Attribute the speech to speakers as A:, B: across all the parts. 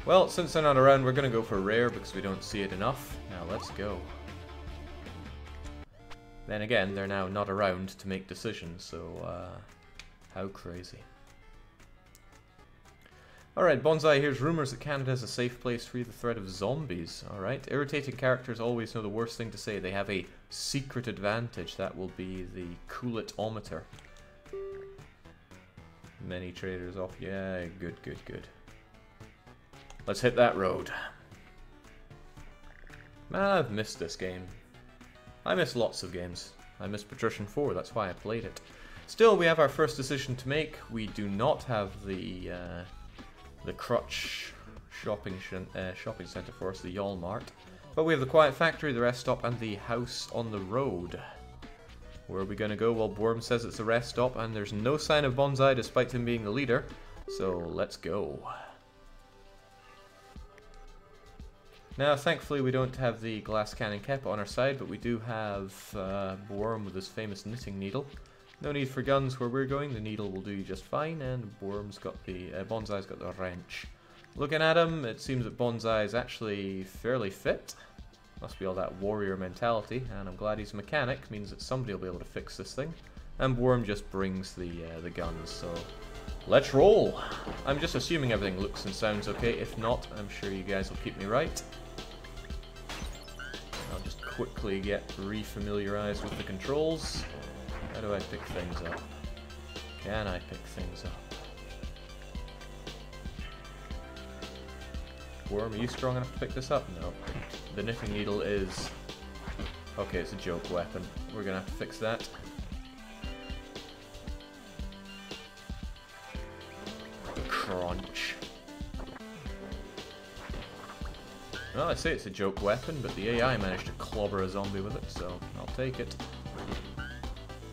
A: Well, since they're not around, we're going to go for rare because we don't see it enough. Now, let's go. Then again, they're now not around to make decisions, so how crazy. Alright, Bonsai, here's rumours that Canada is a safe place free of the threat of zombies. Alright, irritating characters always know the worst thing to say. They have a secret advantage. That will be the cool-it-ometer. Many traders off. Yeah, good, good, good. Let's hit that road. Man, I've missed this game. I miss lots of games. I missed Patrician 4, that's why I played it. Still, we have our first decision to make. We do not have the Crutch shopping centre for us, the Ymart. But we have the Quiet Factory, the rest stop, and the house on the road. Where are we going to go? Well, Worm says it's a rest stop, and there's no sign of Bonsai despite him being the leader. So, let's go. Now, thankfully, we don't have the glass cannon Keppa on our side, but we do have Worm with his famous knitting needle. No need for guns where we're going, the needle will do just fine, and Worm's got the, Bonsai's got the wrench. Looking at him, it seems that Bonsai is actually fairly fit. Must be all that warrior mentality, and I'm glad he's a mechanic, means that somebody will be able to fix this thing. And Worm just brings the guns, so let's roll! I'm just assuming everything looks and sounds okay, if not, I'm sure you guys will keep me right. I'll just quickly get re-familiarized with the controls. How do I pick things up? Can I pick things up? Worm, are you strong enough to pick this up? No. The knitting needle is... okay, it's a joke weapon. We're gonna have to fix that. Crunch. Well, I say it's a joke weapon, but the AI managed to clobber a zombie with it, so I'll take it.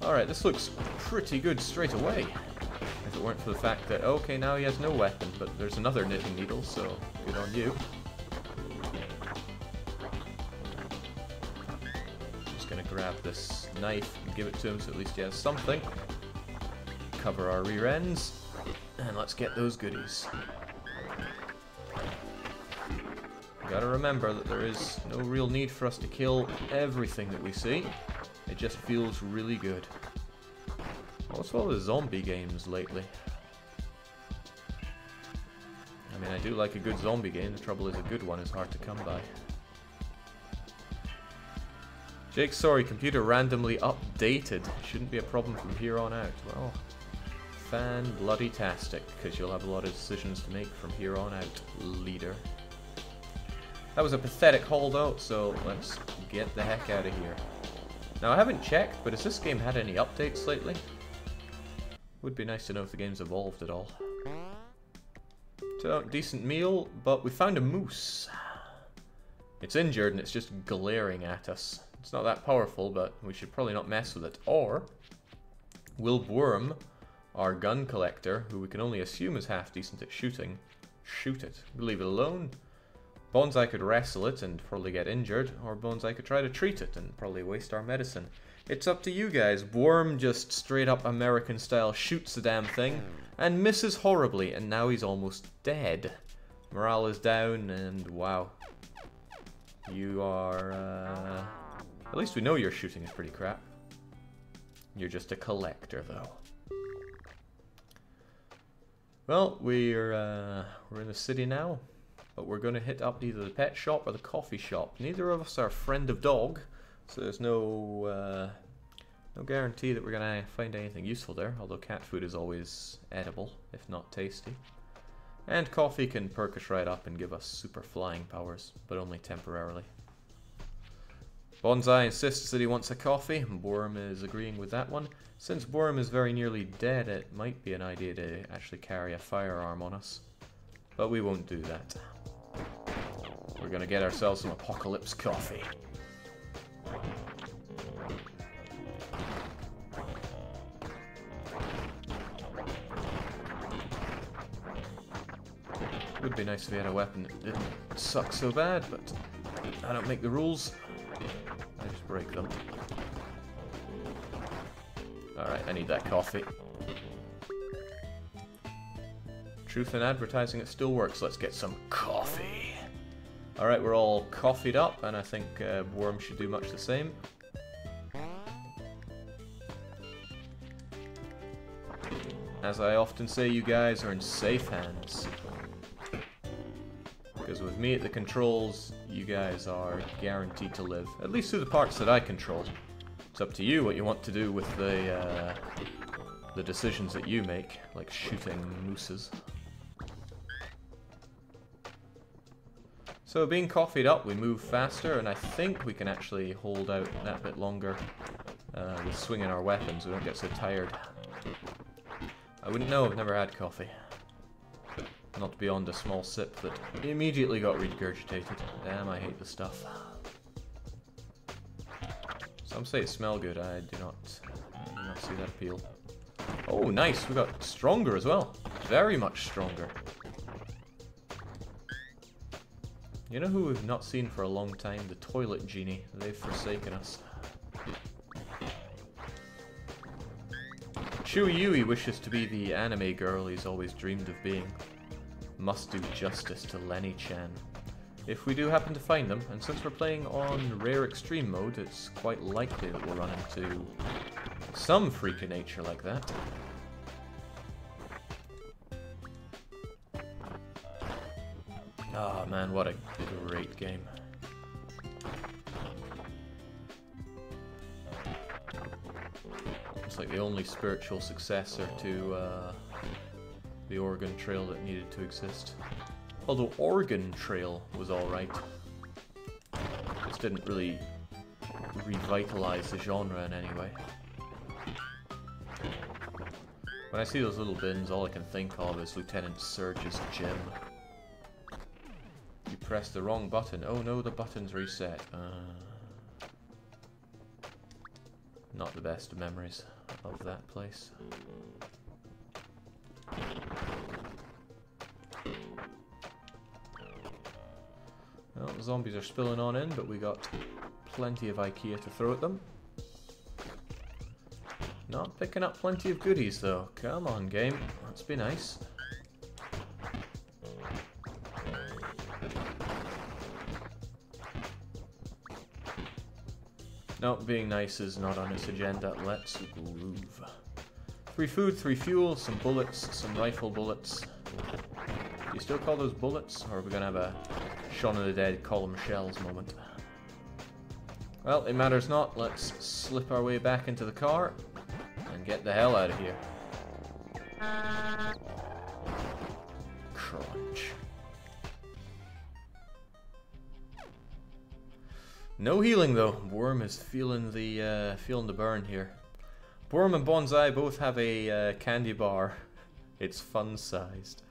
A: Alright, this looks pretty good straight away. If it weren't for the fact that, okay, now he has no weapon, but there's another knitting needle, so good on you. Just gonna grab this knife and give it to him so at least he has something. Cover our rear ends, and let's get those goodies. Gotta remember that there is no real need for us to kill everything that we see. It just feels really good. What's all the zombie games lately? I mean, I do like a good zombie game. The trouble is a good one is hard to come by. Jake, sorry, computer randomly updated. Shouldn't be a problem from here on out. Well, fan-bloody-tastic, because you'll have a lot of decisions to make from here on out, leader. That was a pathetic holdout, so let's get the heck out of here. Now, I haven't checked, but has this game had any updates lately? Would be nice to know if the game's evolved at all. So, decent meal, but we found a moose. It's injured and it's just glaring at us. It's not that powerful, but we should probably not mess with it. Or, will Worm, our gun collector, who we can only assume is half decent at shooting, shoot it? We'll leave it alone. Bonsai could wrestle it and probably get injured, or Bonsai could try to treat it and probably waste our medicine. It's up to you guys. Worm just straight up American style shoots the damn thing and misses horribly, and now he's almost dead. Morale is down, and wow. You are, at least we know your shooting is pretty crap. You're just a collector, though. Well, we're in the city now. But we're going to hit up either the pet shop or the coffee shop. Neither of us are a friend of dog, so there's no guarantee that we're going to find anything useful there, although cat food is always edible, if not tasty. And coffee can perk us right up and give us super flying powers, but only temporarily. Bonsai insists that he wants a coffee, and Worm is agreeing with that one. Since Worm is very nearly dead, it might be an idea to actually carry a firearm on us. But we won't do that. We're gonna get ourselves some apocalypse coffee. Would be nice if we had a weapon that didn't suck so bad, but I don't make the rules. I just break them. Alright, I need that coffee. Truth in advertising, it still works. Let's get some coffee. Alright, we're all coffeeed up, and I think Worm should do much the same. As I often say, you guys are in safe hands. Because with me at the controls, you guys are guaranteed to live. At least through the parts that I control. It's up to you what you want to do with the decisions that you make, like shooting mooses. So being coffeeed up, we move faster, and I think we can actually hold out that bit longer with swinging our weapons. We don't get so tired. I wouldn't know, I've never had coffee. Not beyond a small sip that immediately got regurgitated. Damn, I hate the stuff. Some say it smells good, I do not see that appeal. Oh, nice, we got stronger as well. Very much stronger. You know who we've not seen for a long time? The toilet genie. They've forsaken us. Shui Yui wishes to be the anime girl he's always dreamed of being. Must do justice to Lenny-chan. If we do happen to find them, and since we're playing on rare extreme mode, it's quite likely that we'll run into some freak of nature like that. Oh man, what a great game. It's like the only spiritual successor to the Oregon Trail that needed to exist. Although Oregon Trail was alright. Just didn't really revitalize the genre in any way. When I see those little bins, all I can think of is Lieutenant Surge's gym. You pressed the wrong button. Oh no, the button's reset. Not the best of memories of that place. Well, the zombies are spilling on in, but we got plenty of IKEA to throw at them. Not picking up plenty of goodies though. Come on, game. Let's be nice. No, being nice is not on its agenda. Let's groove. 3 food, 3 fuel, some bullets, some rifle bullets. Do you still call those bullets? Or are we going to have a Shaun of the Dead call them shells moment? Well, it matters not. Let's slip our way back into the car and get the hell out of here. Crunch. No healing though. Worm is feeling the burn here. Worm and Bonsai both have a candy bar. It's fun-sized.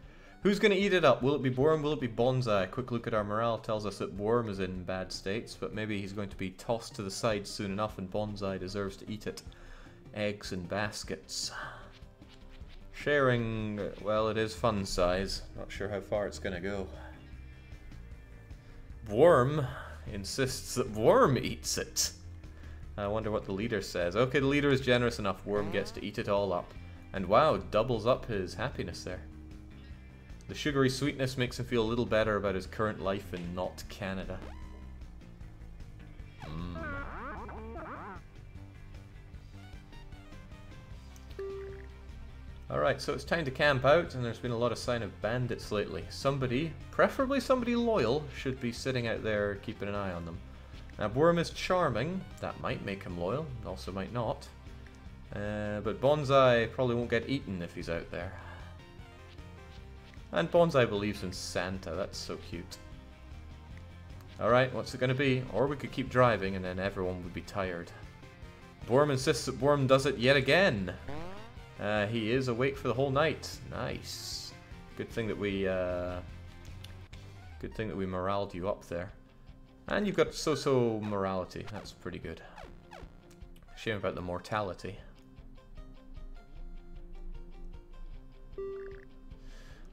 A: Who's going to eat it up? Will it be Worm? Will it be Bonsai? A quick look at our morale tells us that Worm is in bad states, but maybe he's going to be tossed to the side soon enough and Bonsai deserves to eat it. Eggs and baskets. Sharing, well, it is fun size. Not sure how far it's going to go. Worm insists that Worm eats it. I wonder what the leader says. Okay, the leader is generous enough. Worm gets to eat it all up. And wow, doubles up his happiness there. The sugary sweetness makes him feel a little better about his current life in not Canada. Alright, so it's time to camp out, and there's been a lot of sign of bandits lately. Somebody, preferably somebody loyal, should be sitting out there keeping an eye on them. Now, Worm is charming. That might make him loyal, also might not. But Bonsai probably won't get eaten if he's out there. And Bonsai believes in Santa. That's so cute. Alright, what's it going to be? Or we could keep driving and then everyone would be tired. Worm insists that Worm does it yet again. He is awake for the whole night. Nice. Good thing that we moraled you up there. And you've got so-so morality. That's pretty good. Shame about the mortality.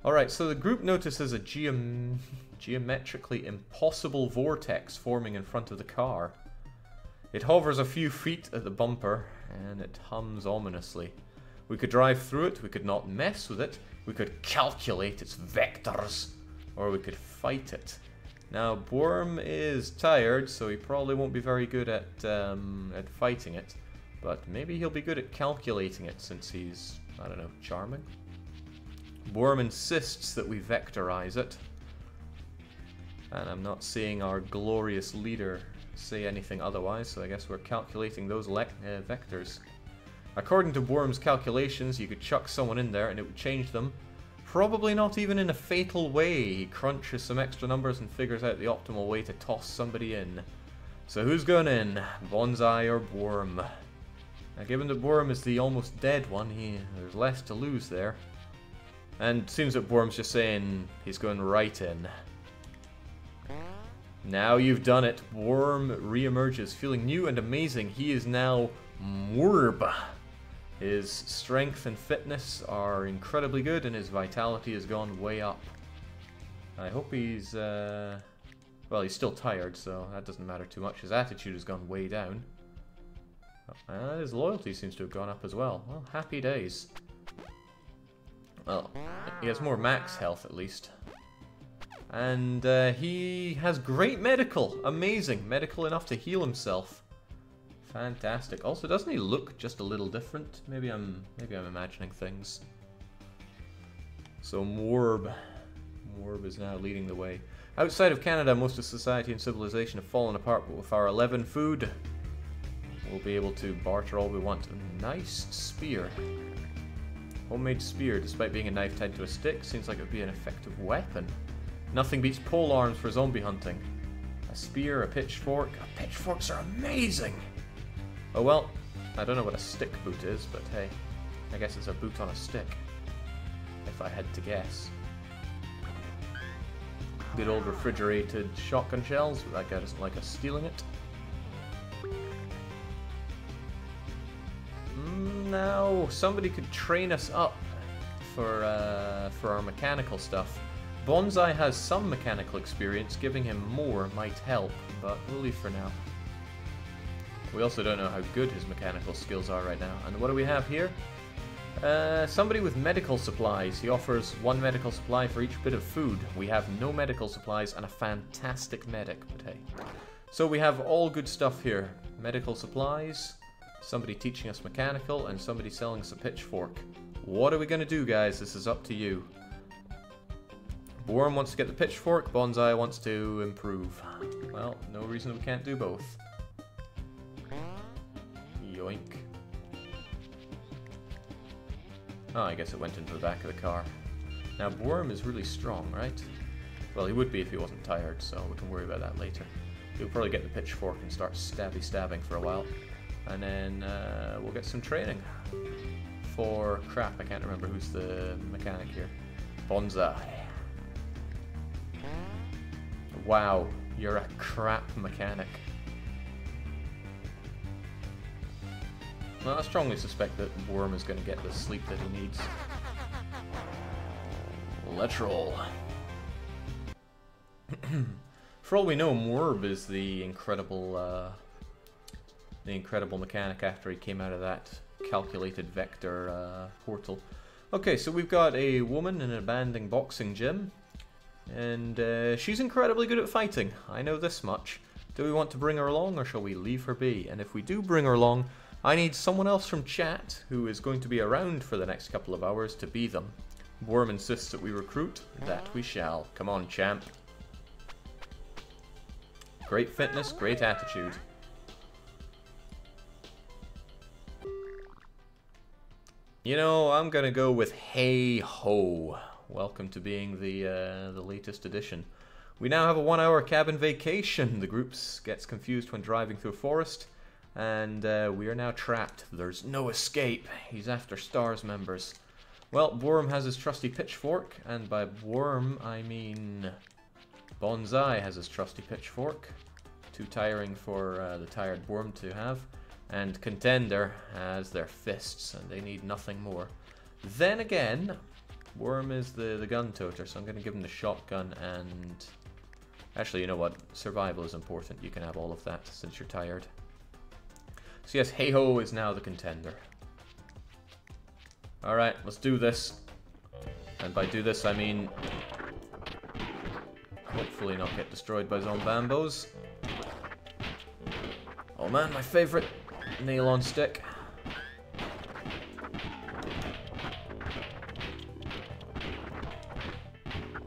A: Alright, so the group notices a geometrically impossible vortex forming in front of the car. It hovers a few feet at the bumper, and it hums ominously. We could drive through it, we could not mess with it. We could calculate its vectors, or we could fight it. Now, Worm is tired, so he probably won't be very good at fighting it. But maybe he'll be good at calculating it, since he's, I don't know, charming. Worm insists that we vectorize it. And I'm not seeing our glorious leader say anything otherwise, so I guess we're calculating those vectors. According to Worm's calculations, you could chuck someone in there and it would change them. Probably not even in a fatal way. He crunches some extra numbers and figures out the optimal way to toss somebody in. So who's going in? Bonsai or Worm? Now, given that Worm is the almost dead one, there's less to lose there. And it seems that Worm's just saying he's going right in. Now you've done it. Worm re-emerges, feeling new and amazing. He is now Morb. His strength and fitness are incredibly good, and his vitality has gone way up. I hope he's, well, he's still tired, so that doesn't matter too much. His attitude has gone way down. And his loyalty seems to have gone up as well. Well, happy days. Well, he has more max health at least. And he has great medical. Amazing. Medical enough to heal himself. Fantastic. Also, doesn't he look just a little different? Maybe I'm imagining things. So Morb is now leading the way. Outside of Canada, most of society and civilization have fallen apart, but with our 11 food, we'll be able to barter all we want. A nice spear. Homemade spear, despite being a knife tied to a stick, seems like it would be an effective weapon. Nothing beats pole arms for zombie hunting. A spear, a pitchfork. Pitchforks are amazing! Oh well, I don't know what a stick boot is, but hey, I guess it's a boot on a stick, if I had to guess. Good old refrigerated shotgun shells, but that guy doesn't like us stealing it. Now, somebody could train us up for our mechanical stuff. Bonsai has some mechanical experience, giving him more might help, but we'll leave for now. We also don't know how good his mechanical skills are right now. And what do we have here? Somebody with medical supplies. He offers 1 medical supply for each bit of food. We have no medical supplies and a fantastic medic, but hey. So we have all good stuff here. Medical supplies, somebody teaching us mechanical, and somebody selling us a pitchfork. What are we going to do, guys? This is up to you. Worm wants to get the pitchfork, Bonsai wants to improve. Well, no reason we can't do both. Yoink. Oh, I guess it went into the back of the car. Now, Worm is really strong, right? Well, he would be if he wasn't tired, so we can worry about that later. He'll probably get the pitchfork and start stabbing for a while. And then we'll get some training. For crap, I can't remember who's the mechanic here. Bonsai. Wow, you're a crap mechanic. Well, I strongly suspect that Worm is going to get the sleep that he needs. Let's roll. For all we know, Morb is the incredible mechanic after he came out of that calculated vector portal. Okay, so we've got a woman in an abandoned boxing gym, and she's incredibly good at fighting. I know this much. Do we want to bring her along, or shall we leave her be? And if we do bring her along, I need someone else from chat who is going to be around for the next couple of hours to be them. Worm insists that we recruit. That we shall. Come on, champ. Great fitness, great attitude. You know, I'm gonna go with Hey Ho. Welcome to being the latest edition. We now have a 1-hour cabin vacation. The group gets confused when driving through a forest. And we are now trapped. There's no escape. He's after STARS members. Well, Worm has his trusty pitchfork, and by Worm I mean Bonsai has his trusty pitchfork. Too tiring for the tired Worm to have. And Contender has their fists, and they need nothing more. Then again, Worm is the gun toter, so I'm going to give him the shotgun and... Actually, you know what? Survival is important. You can have all of that since you're tired. So yes, Hey-Ho is now the Contender. Alright, let's do this. And by do this, I mean hopefully not get destroyed by zombambos. Oh man, my favorite nail on stick.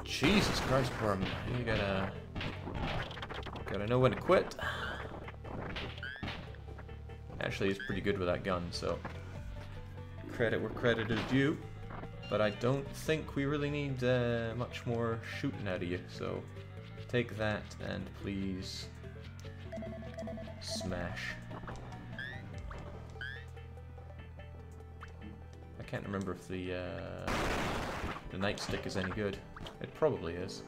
A: Jesus Christ, Worm. You gotta know when to quit. Actually, he's pretty good with that gun, so credit where credit is due. But I don't think we really need much more shooting out of you, so take that and please smash. I can't remember if the nightstick is any good. It probably is.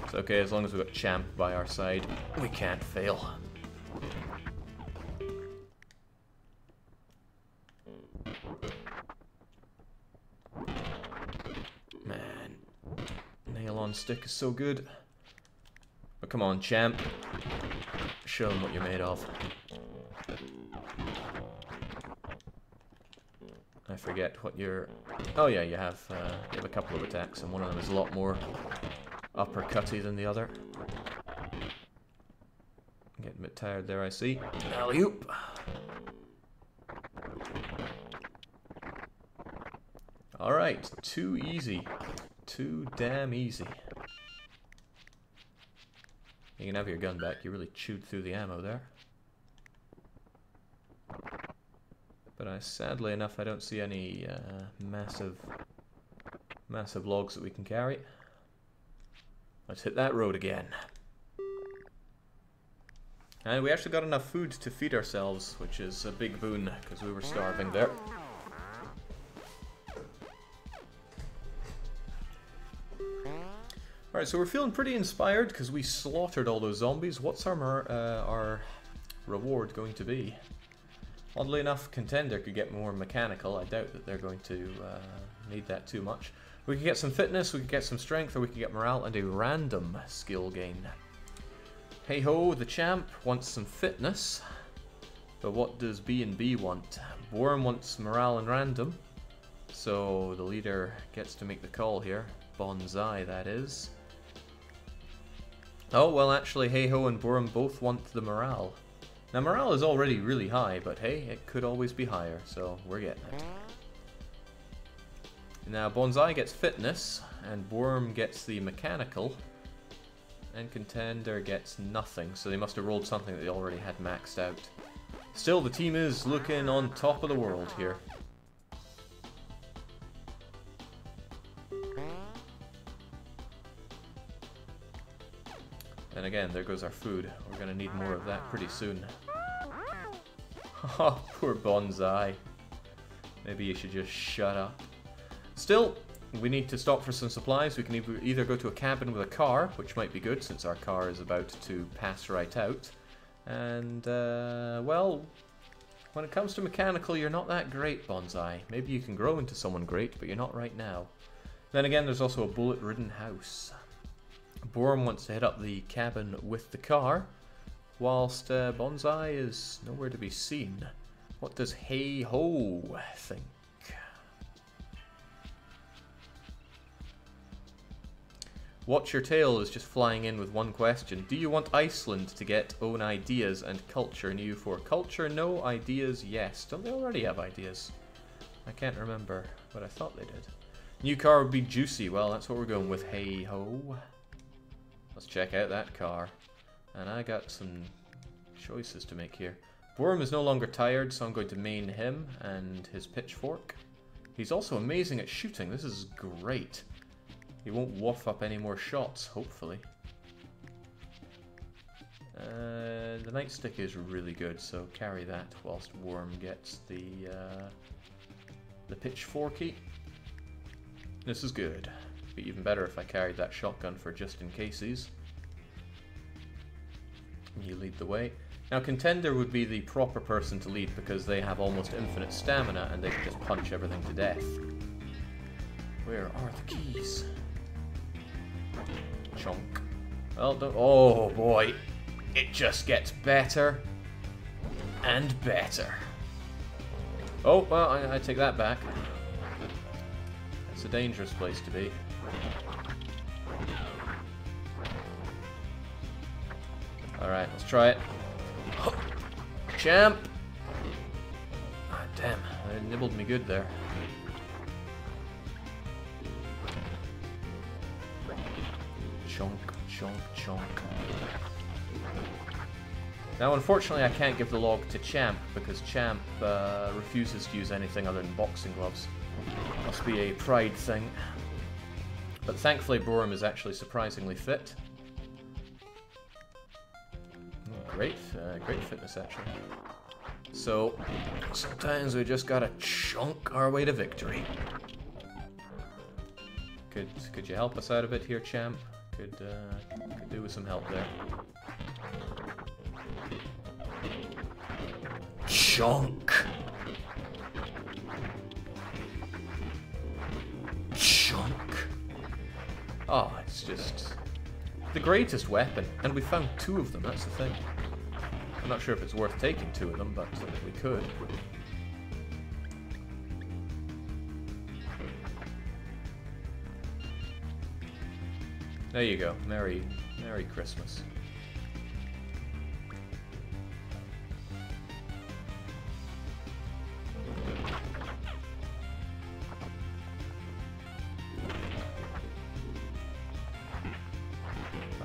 A: It's okay, as long as we've got Champ by our side, we can't fail. Man, nail on stick is so good. But come on, Champ. Show them what you're made of. I forget what you're... Oh yeah, you have a couple of attacks, and one of them is a lot more uppercutty than the other. Getting a bit tired there, I see. Alley-oop! Alright, too easy. Too damn easy. You can have your gun back. You really chewed through the ammo there. But sadly enough, I don't see any massive logs that we can carry. Let's hit that road again. And we actually got enough food to feed ourselves, which is a big boon, because we were starving there. Alright, so we're feeling pretty inspired, because we slaughtered all those zombies. What's our reward going to be? Oddly enough, Contender could get more mechanical. I doubt that they're going to need that too much. We could get some fitness, we could get some strength, or we could get morale and a random skill gain. Hey ho, the Champ wants some fitness. But what does B&B want? Worm wants morale and random. So the leader gets to make the call here. Bonsai, that is. Oh, well actually, Hey ho and Worm both want the morale. Now morale is already really high, but hey, it could always be higher, so we're getting it. Now Bonsai gets fitness, and Worm gets the mechanical, and Contender gets nothing, so they must have rolled something that they already had maxed out. Still, the team is looking on top of the world here. And again, there goes our food. We're going to need more of that pretty soon. Oh, poor Bonsai. Maybe you should just shut up. Still, we need to stop for some supplies. We can either go to a cabin with a car, which might be good since our car is about to pass right out. And, well, when it comes to mechanical, you're not that great, Bonsai. Maybe you can grow into someone great, but you're not right now. Then again, there's also a bullet-ridden house. Worm wants to hit up the cabin with the car, whilst Bonsai is nowhere to be seen. What does Hey Ho think? Watch Your Tail is just flying in with one question. Do you want Iceland to get own ideas and culture in EU4? Culture, no. Ideas, yes. Don't they already have ideas? I can't remember, but I thought they did. New car would be juicy. Well, that's what we're going with. Hey ho. Let's check out that car. And I got some choices to make here. Worm is no longer tired, so I'm going to main him and his pitchfork. He's also amazing at shooting. This is great. He won't waft up any more shots, hopefully. The nightstick is really good, so carry that whilst Worm gets the pitchforky. This is good. Be even better if I carried that shotgun for just in cases. You lead the way. Now Contender would be the proper person to lead because they have almost infinite stamina and they can just punch everything to death. Where are the keys? Chunk. Well, don't... Oh boy. It just gets better and better. Oh, well, I take that back. It's a dangerous place to be. Alright, let's try it. Champ! Ah, damn, they nibbled me good there. Chunk, chunk, chunk. Now, unfortunately, I can't give the log to Champ because Champ refuses to use anything other than boxing gloves. Must be a pride thing. But thankfully, Borum is actually surprisingly fit. Great fitness, actually. So, sometimes we just gotta chunk our way to victory. Could you help us out a bit here, Champ? Could do with some help there. Chunk! Chunk! Oh, it's just the greatest weapon, and we found 2 of them, that's the thing. I'm not sure if it's worth taking 2 of them, but we could. There you go. Merry Christmas.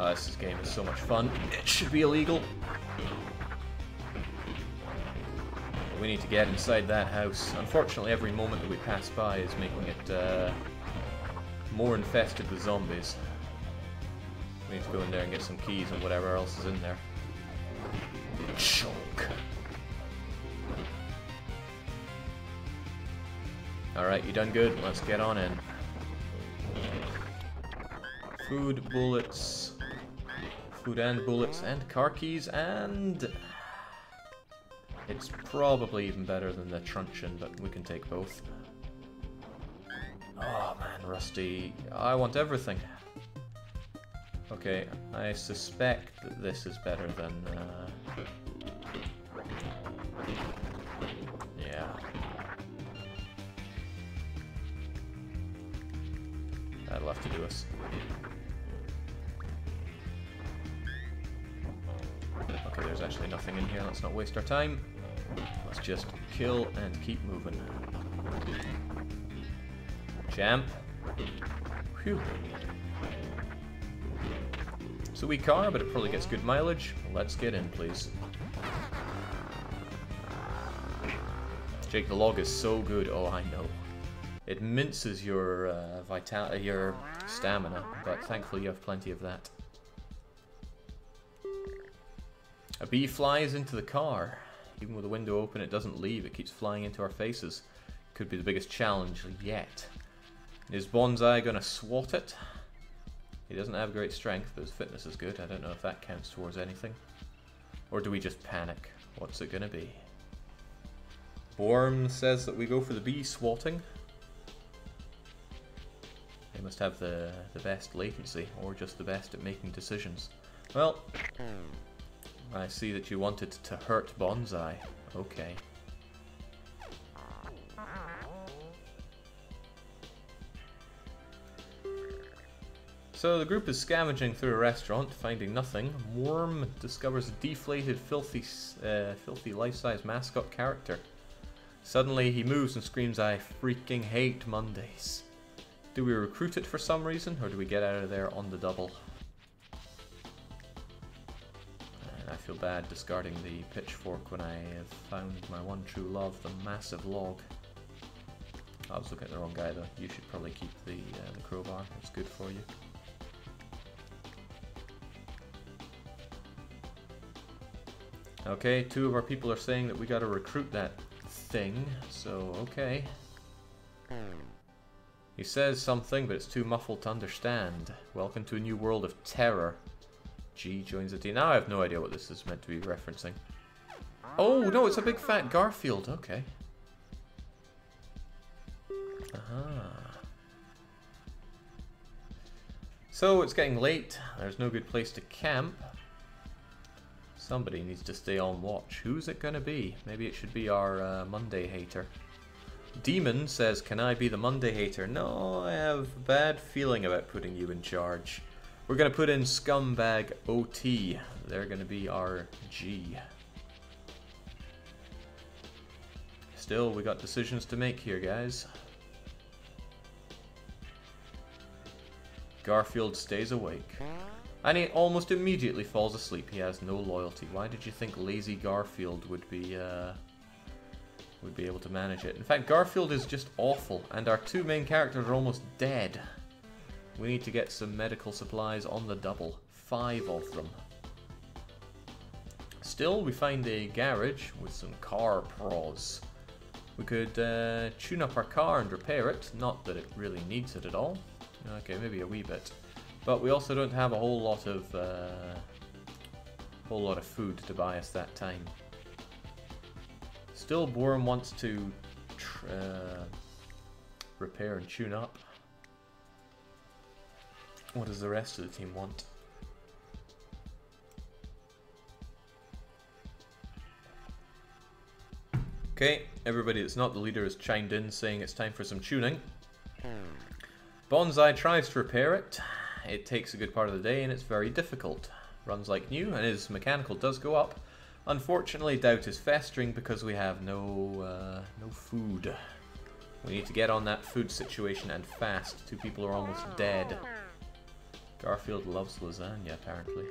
A: Oh, this game is so much fun. It should be illegal. We need to get inside that house. Unfortunately, every moment that we pass by is making it more infested with zombies. We need to go in there and get some keys and whatever else is in there. Chunk. Alright, you done good. Let's get on in. Food, bullets. Food and bullets and car keys, and it's probably even better than the truncheon, but we can take both. Oh man, Rusty. I want everything. Okay, I suspect that this is better than... yeah. That'll have to do us. Okay, there's actually nothing in here. Let's not waste our time. Let's just kill and keep moving. Champ. Phew. It's a wee car, but it probably gets good mileage. Let's get in, please. Jake, the log is so good. Oh, I know. It minces your your stamina, but thankfully you have plenty of that. A bee flies into the car. Even with the window open, it doesn't leave. It keeps flying into our faces. Could be the biggest challenge yet. Is Bonsai gonna swat it? He doesn't have great strength, but his fitness is good. I don't know if that counts towards anything. Or do we just panic? What's it gonna be? Borm says that we go for the bee swatting. They must have the best latency, or just the best at making decisions. Well, I see that you wanted to hurt Bonsai. Okay. So the group is scavenging through a restaurant, finding nothing. Worm discovers a deflated, filthy life-size mascot character. Suddenly he moves and screams, "I freaking hate Mondays." Do we recruit it for some reason, or do we get out of there on the double? I feel bad discarding the pitchfork when I have found my one true love, the massive log. I was looking at the wrong guy though. You should probably keep the crowbar, it's good for you. Okay, 2 of our people are saying that we gotta recruit that thing, so okay. He says something, but it's too muffled to understand. Welcome to a new world of terror. G joins the team. Now I have no idea what this is meant to be referencing. Oh, no, it's a big fat Garfield. Okay. Aha. So it's getting late. There's no good place to camp. Somebody needs to stay on watch. Who's it gonna be? Maybe it should be our Monday hater. Demon says, can I be the Monday hater? No, I have a bad feeling about putting you in charge. We're gonna put in Scumbag OT. They're gonna be our G. Still, we got decisions to make here, guys. Garfield stays awake. And he almost immediately falls asleep. He has no loyalty. Why did you think lazy Garfield would be able to manage it? In fact, Garfield is just awful, and our two main characters are almost dead. We need to get some medical supplies on the double. 5 of them. Still, we find a garage with some car pros. We could tune up our car and repair it. Not that it really needs it at all. Okay, maybe a wee bit. But we also don't have a whole lot of food to buy us that time. Still, Borum wants to repair and tune up. What does the rest of the team want? Okay, everybody that's not the leader has chimed in saying it's time for some tuning. Bonsai tries to repair it. It takes a good part of the day and it's very difficult. Runs like new and his mechanical does go up. Unfortunately, doubt is festering because we have no food. We need to get on that food situation and fast. 2 people are almost dead. Garfield loves lasagna, apparently.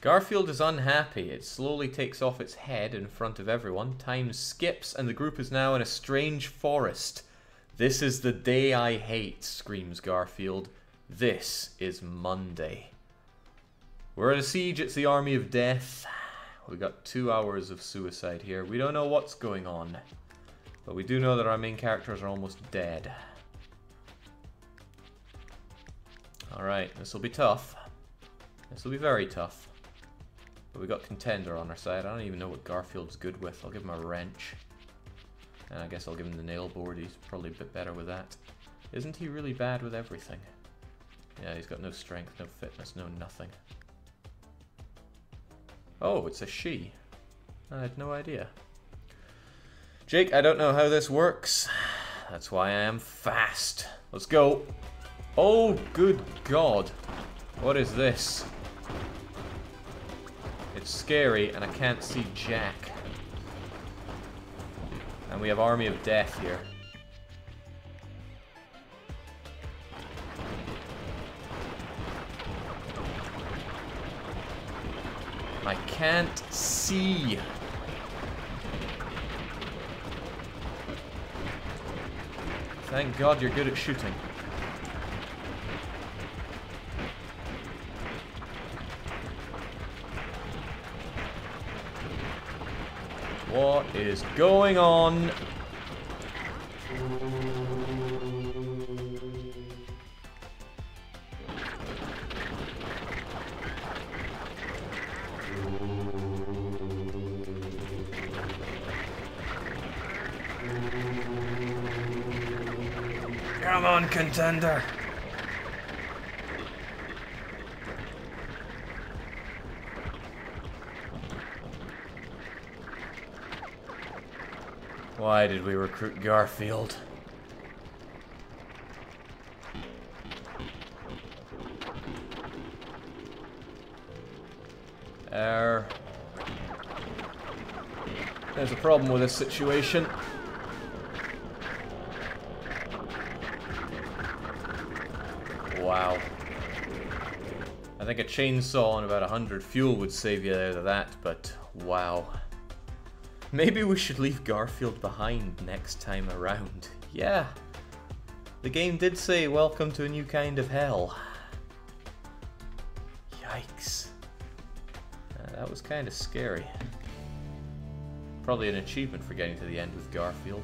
A: Garfield is unhappy. It slowly takes off its head in front of everyone. Time skips and the group is now in a strange forest. This is the day I hate, screams Garfield. This is Monday. We're at a siege, it's the army of death. We got 2 hours of suicide here. We don't know what's going on. But we do know that our main characters are almost dead. Alright, this will be tough. This will be very tough. But we got Contender on our side. I don't even know what Garfield's good with. I'll give him a wrench. And I guess I'll give him the nail board. He's probably a bit better with that. Isn't he really bad with everything? Yeah, he's got no strength, no fitness, no nothing. Oh, it's a she. I had no idea. Jake, I don't know how this works. That's why I am fast. Let's go. Oh, good God. What is this? It's scary and I can't see Jack. And we have Army of Death here. I can't see. Thank God you're good at shooting. What is going on? Come on, Contender. Why did we recruit Garfield? There's a problem with this situation. Wow. I think a chainsaw and about 100 fuel would save you out of that, but wow. Maybe we should leave Garfield behind next time around. Yeah. The game did say, welcome to a new kind of hell. Yikes. That was kind of scary. Probably an achievement for getting to the end with Garfield.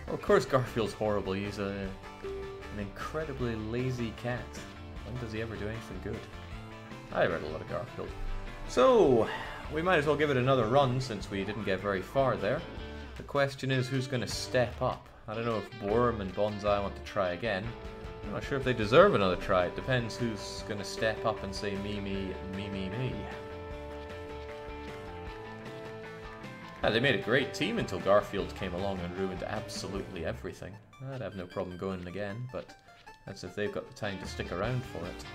A: Well, of course Garfield's horrible. He's an incredibly lazy cat. When does he ever do anything good? I read a lot of Garfield. So, we might as well give it another run since we didn't get very far there. The question is, who's going to step up? I don't know if Worm and Bonsai want to try again. I'm not sure if they deserve another try. It depends who's going to step up and say me, me, me, me, me. Yeah, they made a great team until Garfield came along and ruined absolutely everything. I'd have no problem going again, but that's if they've got the time to stick around for it.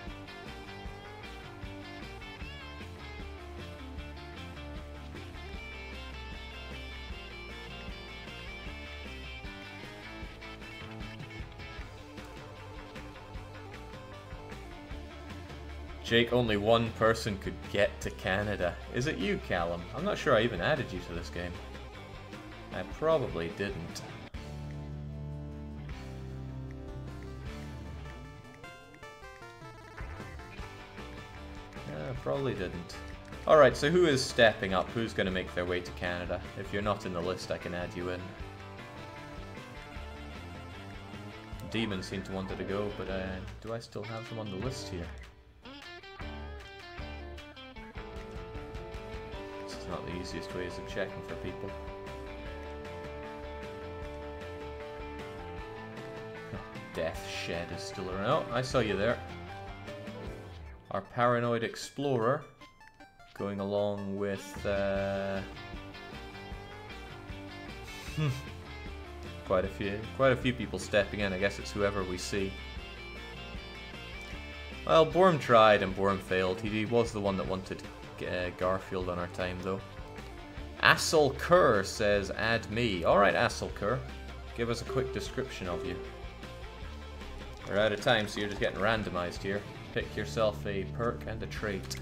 A: Jake, only one person could get to Canada. Is it you, Callum? I'm not sure I even added you to this game. I probably didn't. Yeah, I probably didn't. Alright, so who is stepping up? Who's going to make their way to Canada? If you're not in the list, I can add you in. Demon seemed to wanted to go, but do I still have them on the list here? Not the easiest ways of checking for people. Death Shed is still around. Oh, I saw you there. Our paranoid explorer going along with quite a few people stepping in. I guess it's whoever we see. Well, Borm tried and Borm failed. He was the one that wanted Garfield on our time, though. Assel Kerr says, add me. Alright, Assel Kerr. Give us a quick description of you. We're out of time, so you're just getting randomized here. Pick yourself a perk and a trait.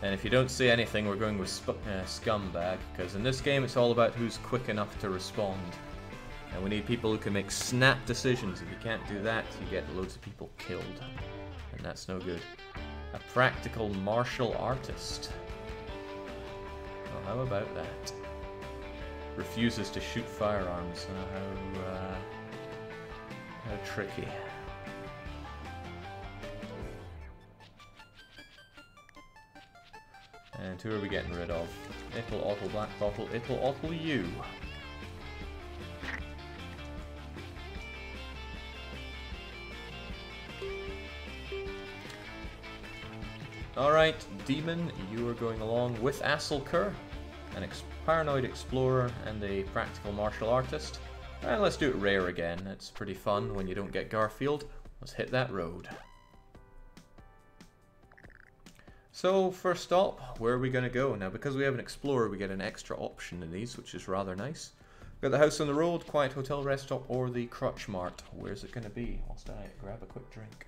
A: And if you don't see anything, we're going with Scumbag, because in this game it's all about who's quick enough to respond. And we need people who can make snap decisions. If you can't do that, you get loads of people killed. And that's no good. A practical martial artist. Well, how about that? Refuses to shoot firearms. How tricky. And who are we getting rid of? It'll Ottle Black Bottle. It'll Ottle you. Alright, Demon, you are going along with Assel Kerr, an paranoid explorer and a practical martial artist. And let's do it rare again. It's pretty fun when you don't get Garfield. Let's hit that road. So, first stop, where are we going to go? Now, because we have an explorer, we get an extra option in these, which is rather nice. We've got the House on the Road, Quiet Hotel Rest Stop, or the Crutch Mart. Where's it going to be? Whilst I grab a quick drink.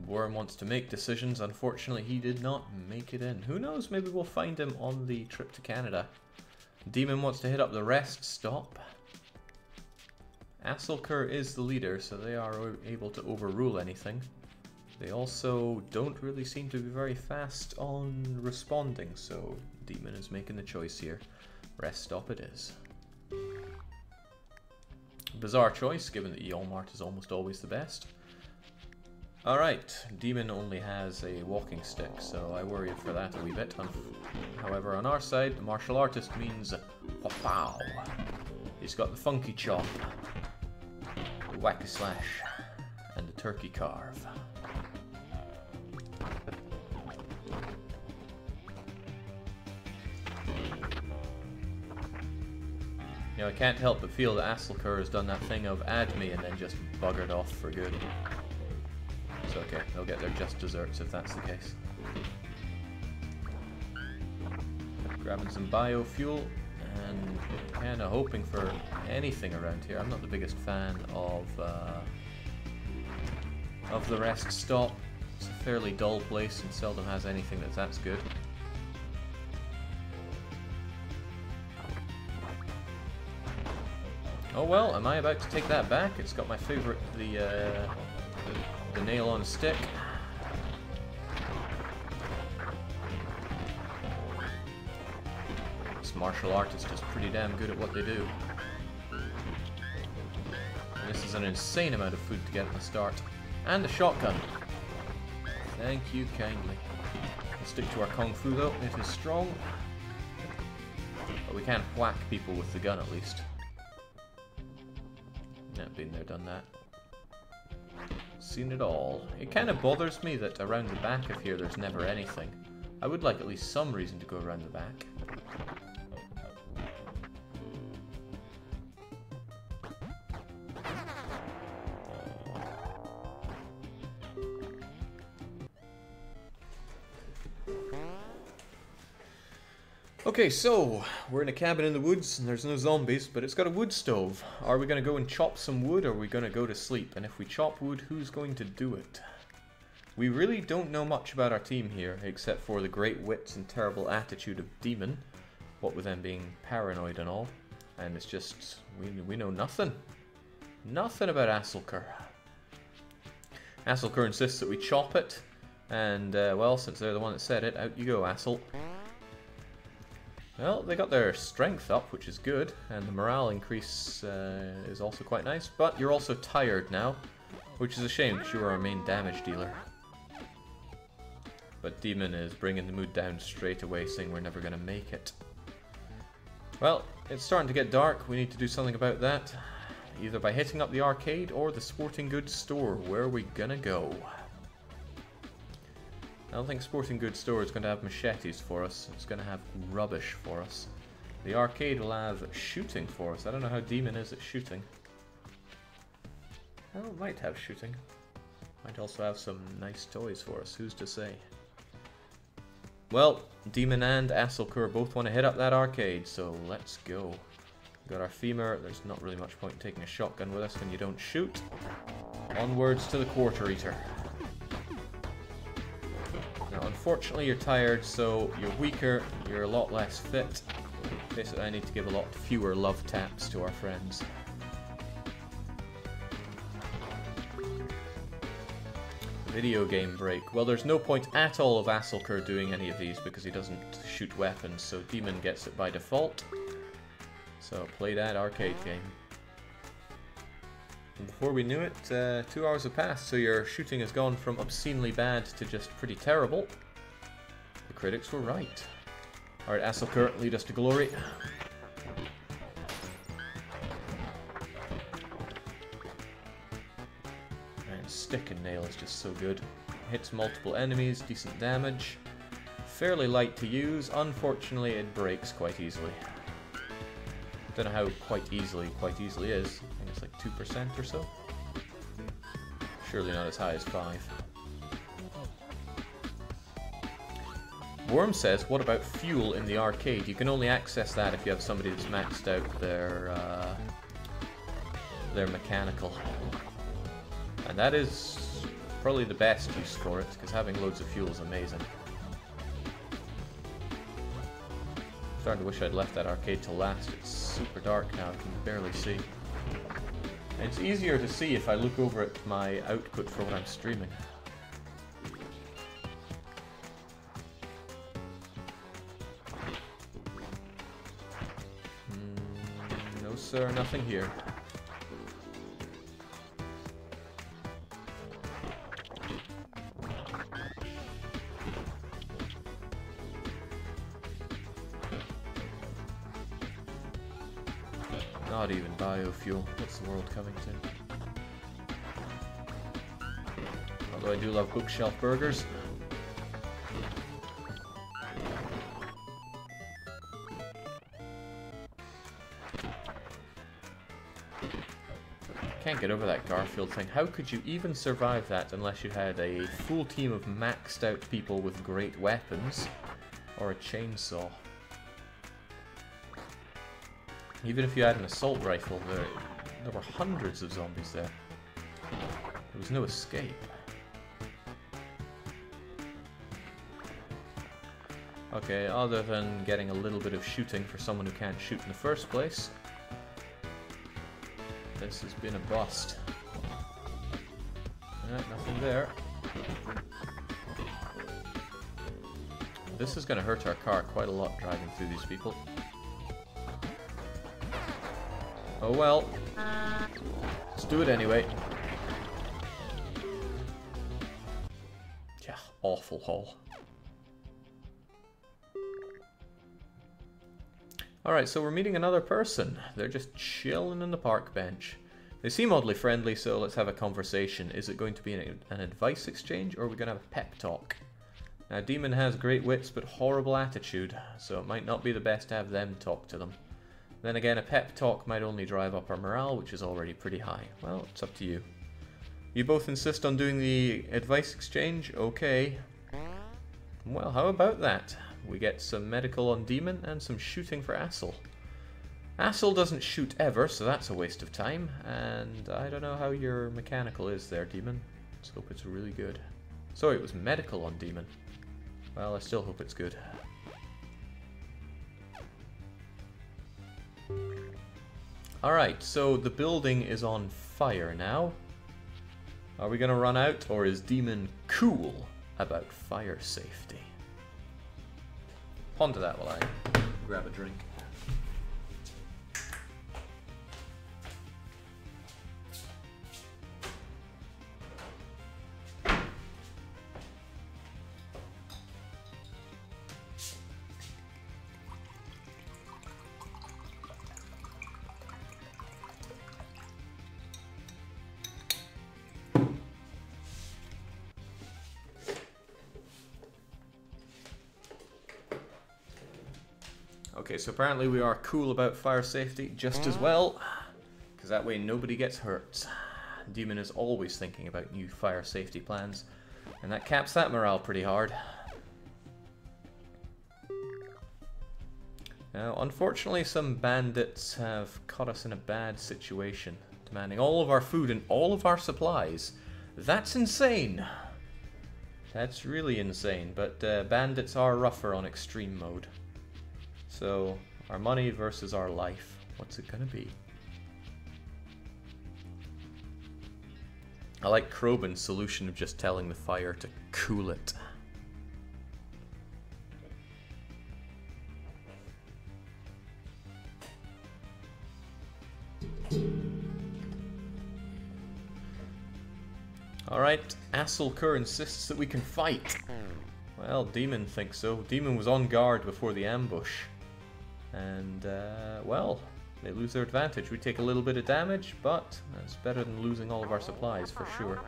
A: Worm wants to make decisions. Unfortunately, he did not make it in. Who knows? Maybe we'll find him on the trip to Canada. Demon wants to hit up the rest stop. Assel Kerr is the leader, so they are able to overrule anything. They also don't really seem to be very fast on responding, so Demon is making the choice here. Rest stop it is. Bizarre choice, given that Ymart is almost always the best. Alright, Demon only has a walking stick, so I worry for that a wee bit. However, on our side, the martial artist means pow. He's got the funky chop, the whack slash, and the turkey carve. You know, I can't help but feel that Assel Kerr has done that thing of add me and then just buggered off for good. It's okay, they'll get their just desserts if that's the case. Grabbing some biofuel and kind of hoping for anything around here. I'm not the biggest fan of the rest stop. It's a fairly dull place and seldom has anything that's good. Oh well, am I about to take that back? It's got my favorite, the nail on a stick. This martial artist is pretty damn good at what they do. This is an insane amount of food to get at the start. And a shotgun. Thank you kindly. We'll stick to our kung fu though, it is strong. But we can't whack people with the gun at least. Yeah, been there, done that. Seen it all. It kind of bothers me that around the back of here there's never anything. I would like at least some reason to go around the back. Okay, so we're in a cabin in the woods and there's no zombies, but it's got a wood stove. Are we going to go and chop some wood, or are we going to go to sleep? And if we chop wood, who's going to do it? We really don't know much about our team here, except for the great wits and terrible attitude of Demon, what with them being paranoid and all. And it's just, we know nothing. Nothing about Asselker. Asselker insists that we chop it, and well, since they're the one that said it, out you go, Assel. Well, they got their strength up, which is good, and the morale increase is also quite nice, but you're also tired now, which is a shame because you are our main damage dealer. But Demon is bringing the mood down straight away, saying we're never going to make it. Well, it's starting to get dark, we need to do something about that, either by hitting up the arcade or the sporting goods store. Where are we going to go? I don't think Sporting Goods Store is going to have machetes for us. It's going to have rubbish for us. The arcade will have shooting for us. I don't know how Demon is at shooting. Well, it might have shooting. Might also have some nice toys for us. Who's to say? Well, Demon and Asselkur both want to hit up that arcade, so let's go. We've got our femur. There's not really much point in taking a shotgun with us when you don't shoot. Onwards to the Quarter Eater. Now, unfortunately, you're tired, so you're weaker, you're a lot less fit. Basically, I need to give a lot fewer love taps to our friends. Video game break. Well, there's no point at all of Asselkur doing any of these because he doesn't shoot weapons, so Demon gets it by default. So, play that arcade game. And before we knew it, 2 hours have passed, so your shooting has gone from obscenely bad to just pretty terrible. The critics were right. Alright, Asselkur, lead us to glory. And Stick and Nail is just so good. Hits multiple enemies, decent damage. Fairly light to use, unfortunately it breaks quite easily. Don't know how quite easily is. I think it's like 2% or so. Surely not as high as 5. Worm says, what about fuel in the arcade? You can only access that if you have somebody that's maxed out their mechanical. And that is probably the best use for it, because having loads of fuel is amazing. Starting to wish I'd left that arcade till last. It's super dark now, I can barely see. And it's easier to see if I look over at my output for what I'm streaming. No sir, nothing here. Not even biofuel. What's the world coming to? Although I do love bookshelf burgers. Can't get over that Garfield thing. How could you even survive that unless you had a full team of maxed out people with great weapons or a chainsaw? Even if you had an assault rifle, there were hundreds of zombies there. There was no escape. Okay, other than getting a little bit of shooting for someone who can't shoot in the first place, this has been a bust. Nothing there. This is going to hurt our car quite a lot driving through these people. Oh well. Let's do it anyway. Yeah, awful haul. Alright, so we're meeting another person. They're just chilling in the park bench. They seem oddly friendly, so let's have a conversation. Is it going to be an advice exchange, or are we going to have a pep talk? Now, Demon has great wits, but horrible attitude, so it might not be the best to have them talk to them. Then again, a pep talk might only drive up our morale, which is already pretty high. Well, it's up to you. You both insist on doing the advice exchange? Okay. Well, how about that? We get some medical on Demon and some shooting for Assel. Assel doesn't shoot ever, so that's a waste of time. And I don't know how your mechanical is there, Demon. Let's hope it's really good. Sorry, it was medical on Demon. Well, I still hope it's good. Alright, so the building is on fire now. Are we gonna run out, or is Demon cool about fire safety? Ponder that while I grab a drink. Okay, so apparently we are cool about fire safety just as well, because that way nobody gets hurt. Demon is always thinking about new fire safety plans, and that caps that morale pretty hard. Now, unfortunately, some bandits have caught us in a bad situation, demanding all of our food and all of our supplies. That's insane! That's really insane, but bandits are rougher on extreme mode. So, our money versus our life. What's it gonna be? I like Krobin's solution of just telling the fire to cool it. Alright, Asselkur insists that we can fight. Well, Demon thinks so. Demon was on guard before the ambush. And, well, they lose their advantage. We take a little bit of damage, but that's better than losing all of our supplies, for sure.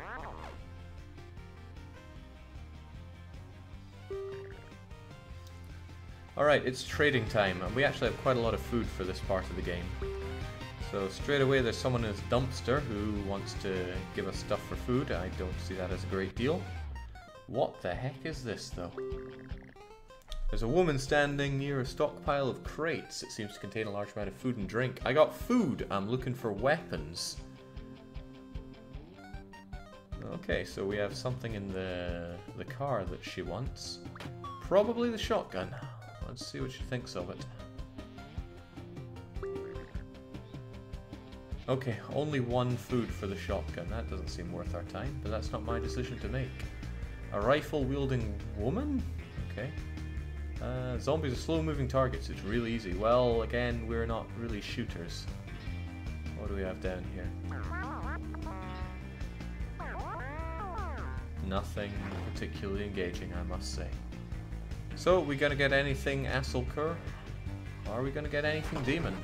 A: Alright, it's trading time, and we actually have quite a lot of food for this part of the game. So straight away there's someone in his dumpster who wants to give us stuff for food. I don't see that as a great deal. What the heck is this, though? There's a woman standing near a stockpile of crates. It seems to contain a large amount of food and drink. I got food. I'm looking for weapons. Okay, so we have something in the car that she wants. Probably the shotgun. Let's see what she thinks of it. Okay, only one food for the shotgun. That doesn't seem worth our time, but that's not my decision to make. A rifle-wielding woman? Okay. Zombies are slow-moving targets. It's really easy. Well, again, we're not really shooters. What do we have down here? Nothing particularly engaging, I must say. So, we gonna get anything Asselkur? Are we gonna get anything Demon?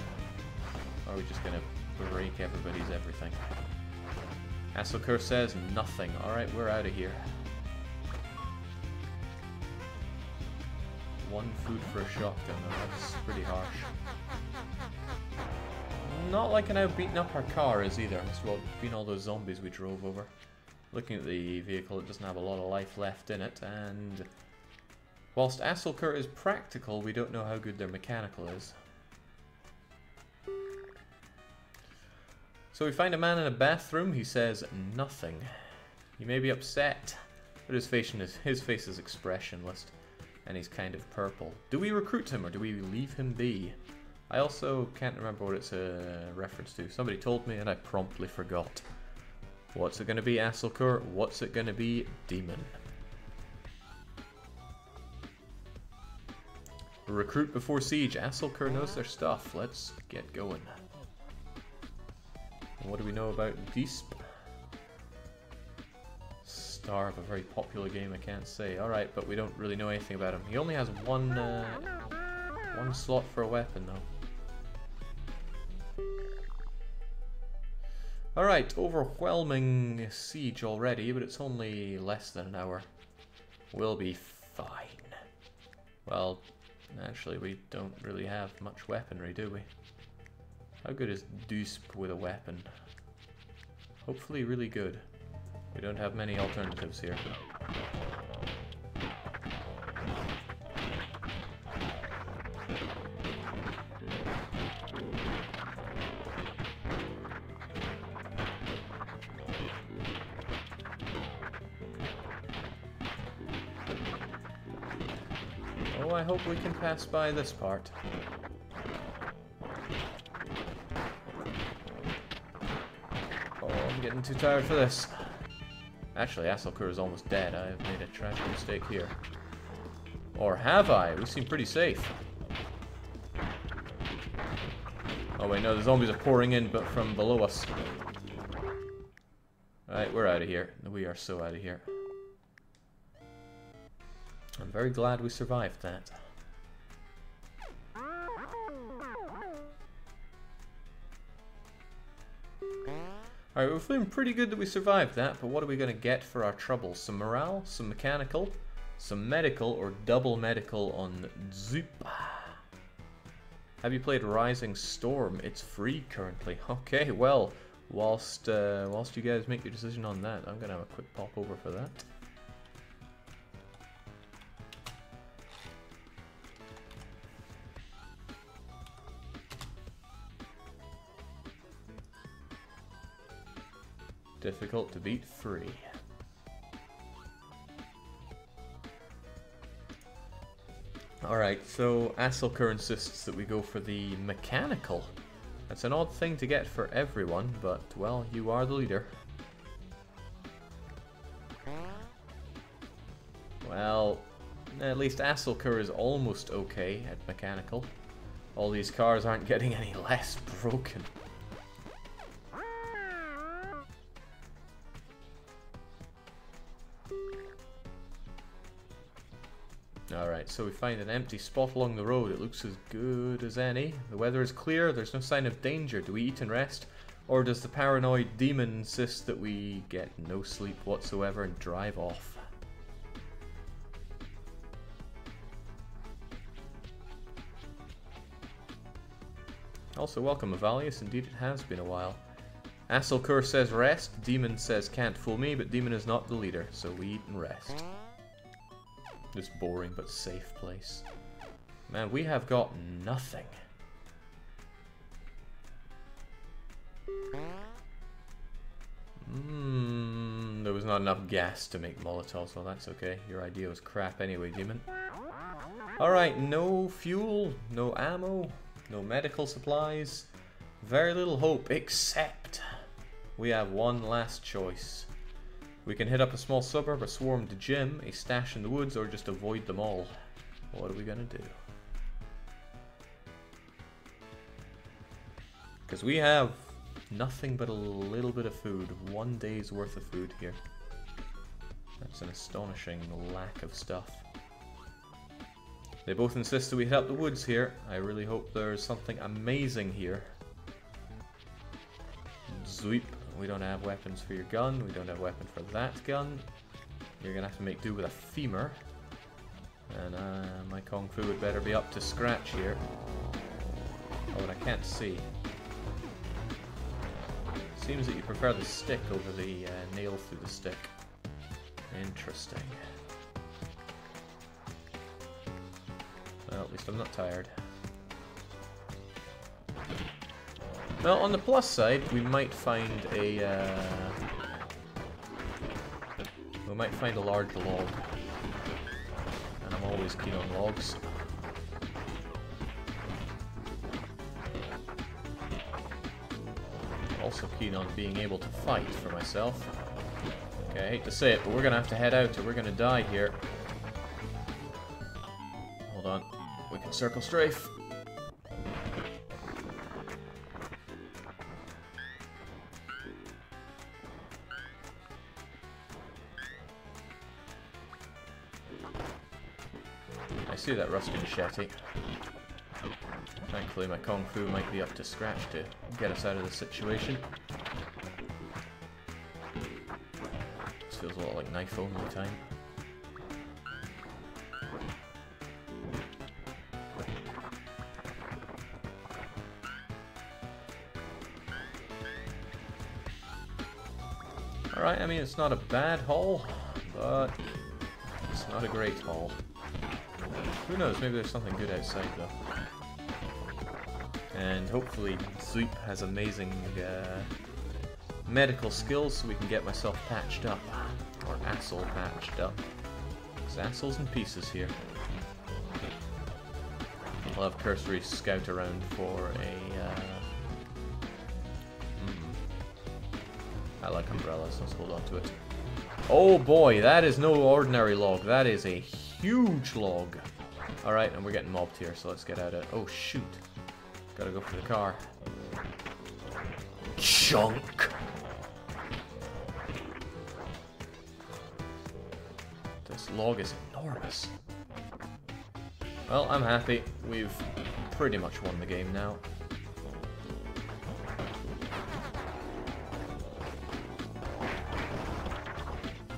A: Or are we just gonna break everybody's everything? Asselkur says nothing. Alright, we're out of here. One food for a shotgun, that's pretty harsh. Not liking how beaten up our car is either. Must have been all those zombies we drove over. Looking at the vehicle, it doesn't have a lot of life left in it, and whilst Asselkur is practical, we don't know how good their mechanical is. So we find a man in a bathroom. He says nothing. He may be upset, but his face is expressionless. And he's kind of purple. Do we recruit him or do we leave him be? I also can't remember what it's a reference to. Somebody told me and I promptly forgot. What's it going to be, Asselkur? What's it going to be, Demon? Recruit before siege. Asselkur knows their stuff. Let's get going. What do we know about Disp? Star of a very popular game, I can't say. Alright, but we don't really know anything about him. He only has one slot for a weapon, though. Alright, overwhelming siege already, but it's only less than an hour. We'll be fine. Well, actually, we don't really have much weaponry, do we? How good is Dusp with a weapon? Hopefully really good. We don't have many alternatives here. Oh, I hope we can pass by this part. Oh, I'm getting too tired for this. Actually, Asselkur is almost dead. I have made a tragic mistake here. Or have I? We seem pretty safe. Oh wait, no, the zombies are pouring in, but from below us. Alright, we're out of here. We are so out of here. I'm very glad we survived that. Alright, we're feeling pretty good that we survived that, but what are we going to get for our trouble? Some morale, some mechanical, some medical, or double medical on Zoop. Have you played Rising Storm? It's free currently. Okay, well, whilst you guys make your decision on that, I'm going to have a quick pop over for that. Difficult to beat free. Alright, so Asselkur insists that we go for the mechanical. That's an odd thing to get for everyone, but, well, you are the leader. Well, at least Asselkur is almost okay at mechanical. All these cars aren't getting any less broken. Alright, so we find an empty spot along the road. It looks as good as any. The weather is clear, there's no sign of danger. Do we eat and rest? Or does the paranoid demon insist that we get no sleep whatsoever and drive off? Also, welcome Avalius. Indeed, it has been a while. Asselkur says rest. Demon says can't fool me, but Demon is not the leader, so we eat and rest. This boring but safe place. Man, we have got nothing. There was not enough gas to make Molotovs. Well, that's okay. Your idea was crap anyway, Demon. Alright, no fuel, no ammo, no medical supplies. Very little hope, except we have one last choice. We can hit up a small suburb, a swarmed gym, a stash in the woods, or just avoid them all. What are we gonna do? Because we have nothing but a little bit of food. 1 day's worth of food here. That's an astonishing lack of stuff. They both insist that we hit up the woods here. I really hope there's something amazing here. Zweep. We don't have weapons for your gun. We don't have a weapon for that gun. You're gonna have to make do with a femur. And my kung fu would better be up to scratch here. Oh, and I can't see. Seems that you prefer the stick over the nail through the stick. Interesting. Well, at least I'm not tired. Well, on the plus side, we might find a large log, and I'm always keen on logs. Also keen on being able to fight for myself. Okay, I hate to say it, but we're gonna have to head out, or we're gonna die here. Hold on, we can circle strafe. I see that rusty machete. Thankfully my Kung Fu might be up to scratch to get us out of this situation. This feels a lot like knife only time. Alright, I mean it's not a bad haul, but it's not a great haul. Who knows, maybe there's something good outside though. And hopefully Zoop has amazing medical skills so we can get myself patched up. Or Assel patched up. There's Assel's in pieces here. I'll have Cursory scout around for a... I like umbrellas, let's hold on to it. Oh boy, that is no ordinary log. That is a huge log. Alright, and we're getting mobbed here, so let's get out of... Oh shoot. Gotta go for the car. Chunk! This log is enormous. Well, I'm happy. We've pretty much won the game now.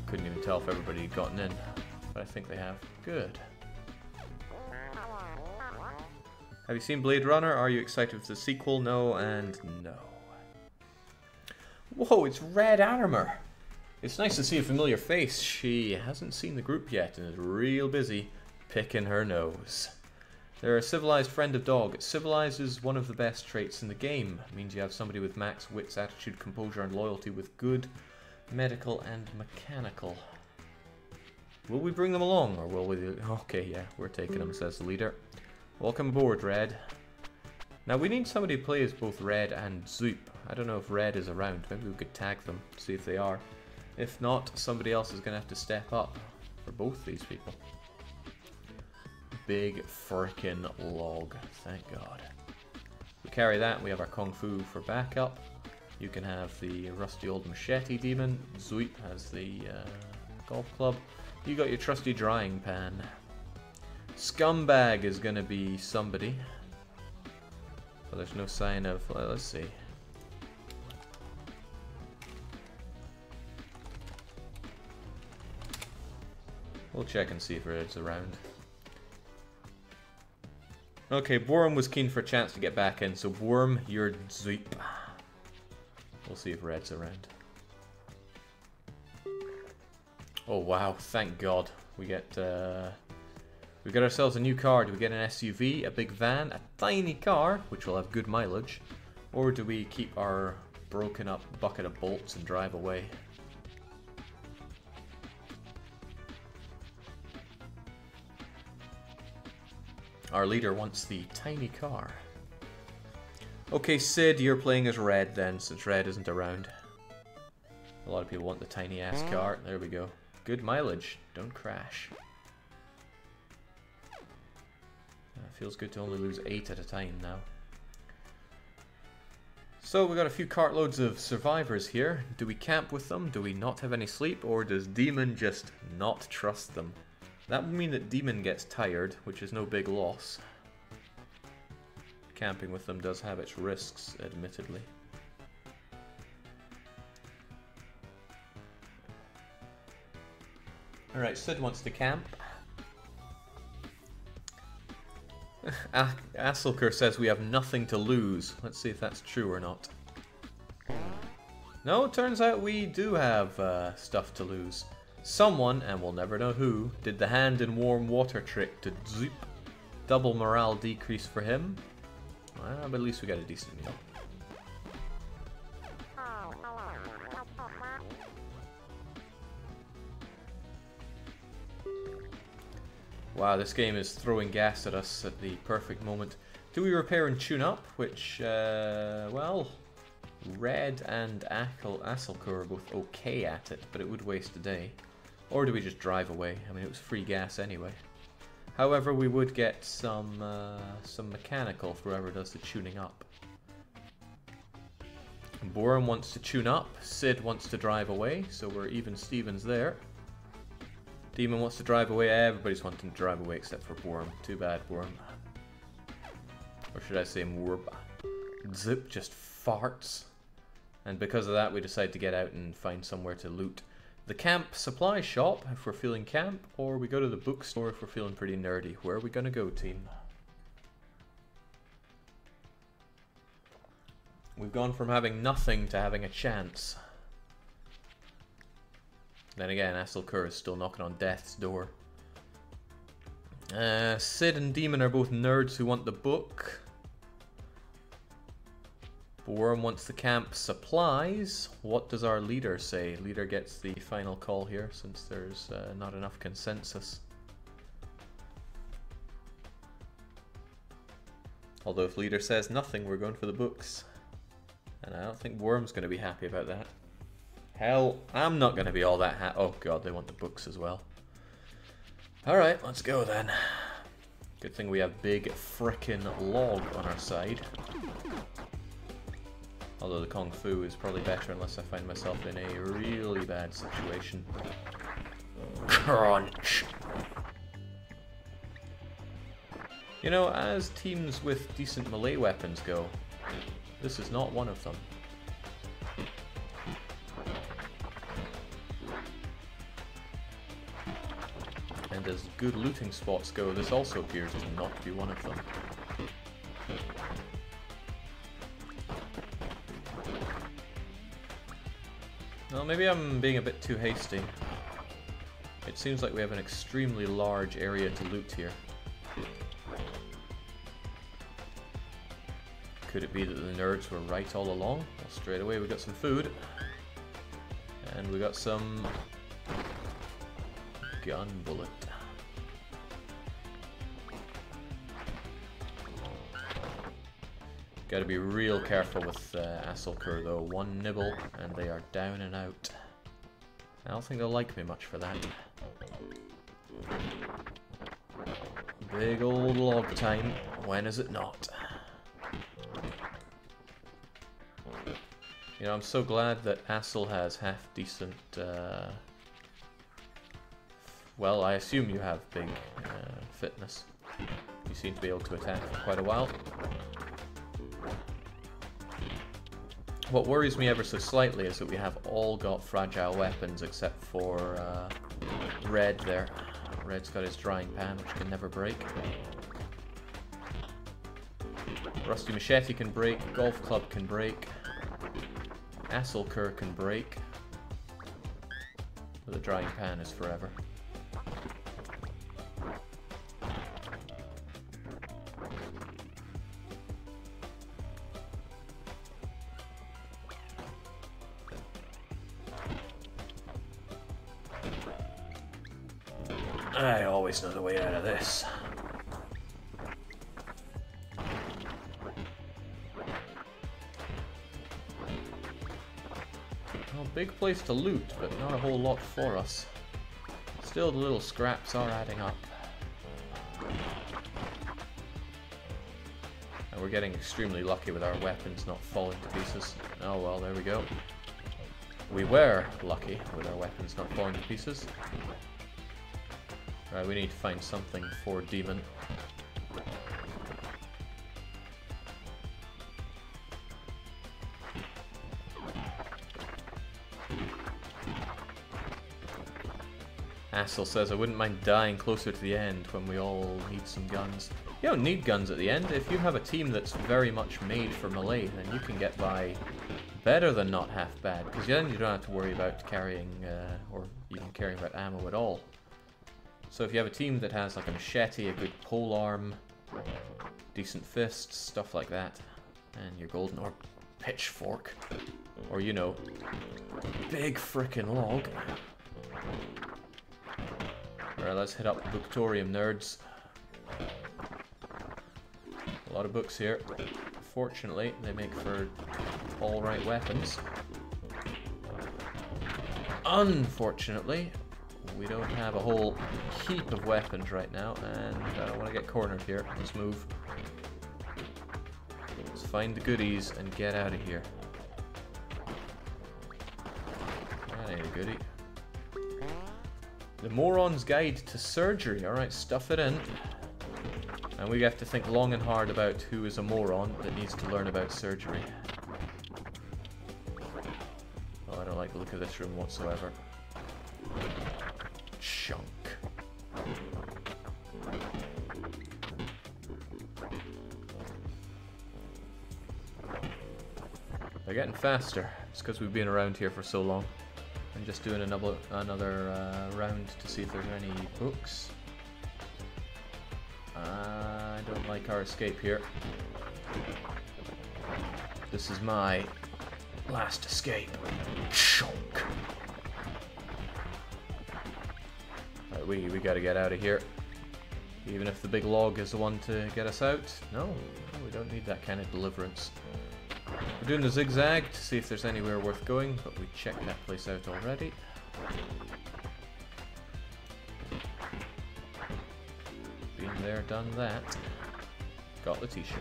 A: Couldn't even tell if everybody had gotten in, but I think they have. Good. Have you seen Blade Runner? Are you excited for the sequel? No and no. Whoa, it's Red Armor! It's nice to see a familiar face. She hasn't seen the group yet and is real busy picking her nose. They're a civilized friend of dog. Civilized is one of the best traits in the game. It means you have somebody with max wits, attitude, composure and loyalty with good medical and mechanical. Will we bring them along or will we... Okay, yeah, we're taking them, says the leader. Welcome aboard, Red. Now we need somebody to play as both Red and Zoop. I don't know if Red is around. Maybe we could tag them, see if they are. If not, somebody else is going to have to step up for both these people. Big frickin' log, thank God. We carry that and we have our Kung Fu for backup. You can have the rusty old machete demon. Zoop has the golf club. You got your trusty drying pan. Scumbag is going to be somebody. But there's no sign of... Well, let's see. We'll check and see if Red's around. Okay, Worm was keen for a chance to get back in, so Worm, you're Zoop. We'll see if Red's around. Oh wow, thank God. We get ourselves a new car. Do we get an SUV, a big van, a tiny car, which will have good mileage? Or do we keep our broken up bucket of bolts and drive away? Our leader wants the tiny car. Okay, Sid, you're playing as Red then, since Red isn't around. A lot of people want the tiny ass car. There we go. Good mileage. Don't crash. Feels good to only lose 8 at a time now. So we got a few cartloads of survivors here. Do we camp with them? Do we not have any sleep? Or does Demon just not trust them? That would mean that Demon gets tired, which is no big loss. Camping with them does have its risks, admittedly. Alright, Sid wants to camp. Asselker says we have nothing to lose. Let's see if that's true or not. No, it turns out we do have stuff to lose. Someone, and we'll never know who, did the hand in warm water trick to Zoop. Double morale decrease for him. Well, but at least we got a decent meal. Wow, this game is throwing gas at us at the perfect moment. Do we repair and tune up? Which, well, Red and Asselkur are both okay at it, but it would waste a day. Or do we just drive away? I mean, it was free gas anyway. However, we would get some mechanical for whoever does the tuning up. Borum wants to tune up. Sid wants to drive away, so we're even Stevens there. Demon wants to drive away. Everybody's wanting to drive away except for Worm. Too bad, Worm. Or should I say Morb. Zip just farts. And because of that, we decide to get out and find somewhere to loot. The camp supply shop, if we're feeling camp, or we go to the bookstore if we're feeling pretty nerdy. Where are we gonna go, team? We've gone from having nothing to having a chance. Then again, Asselkur is still knocking on death's door. Sid and Demon are both nerds who want the book. Worm wants the camp supplies. What does our leader say? Leader gets the final call here since there's not enough consensus. Although if leader says nothing, we're going for the books. And I don't think Worm's going to be happy about that. Hell, I'm not going to be all that happy. Oh god, they want the books as well. Alright, let's go then. Good thing we have big frickin' log on our side. Although the Kung Fu is probably better unless I find myself in a really bad situation. Crunch! You know, as teams with decent melee weapons go, this is not one of them. And as good looting spots go, this also appears to not be one of them. Well, maybe I'm being a bit too hasty. It seems like we have an extremely large area to loot here. Could it be that the nerds were right all along? Well, straight away we got some food. And we got some gun bullet. Gotta be real careful with Asselkur though. One nibble and they are down and out. I don't think they'll like me much for that. Big old log time. When is it not? You know, I'm so glad that Assel has half decent... well, I assume you have big fitness. You seem to be able to attack for quite a while. What worries me ever so slightly is that we have all got fragile weapons except for Red there. Red's got his drying pan, which can never break. Rusty Machete can break, Golf Club can break, Asselkur can break, but the drying pan is forever. I always know the way out of this. Well, big place to loot, but not a whole lot for us. Still, the little scraps are adding up. And we're getting extremely lucky with our weapons not falling to pieces. Oh well, there we go. We were lucky with our weapons not falling to pieces. Right, we need to find something for Demon. Assel says, I wouldn't mind dying closer to the end when we all need some guns. You don't need guns at the end. If you have a team that's very much made for melee, then you can get by better than not half bad, because then you don't have to worry about carrying, or even caring about ammo at all. So if you have a team that has like a machete, a good polearm, decent fists, stuff like that, and your golden or pitchfork, or you know, big frickin' log. Alright, let's hit up the Booktorium, nerds. A lot of books here. Fortunately, they make for alright weapons. Unfortunately, we don't have a whole heap of weapons right now, and I don't want to get cornered here. Let's move. Let's find the goodies and get out of here. That ain't a goodie. The Moron's Guide to Surgery. Alright, stuff it in. And we have to think long and hard about who is a moron that needs to learn about surgery. Oh, I don't like the look of this room whatsoever. Chunk. They're getting faster. It's because we've been around here for so long. I'm just doing another round to see if there's any books. I don't like our escape here. This is my last escape. Chunk. Right, we gotta get out of here. Even if the big log is the one to get us out. No, we don't need that kind of deliverance. We're doing the zigzag to see if there's anywhere worth going, but we checked that place out already. Been there, done that. Got the t-shirt.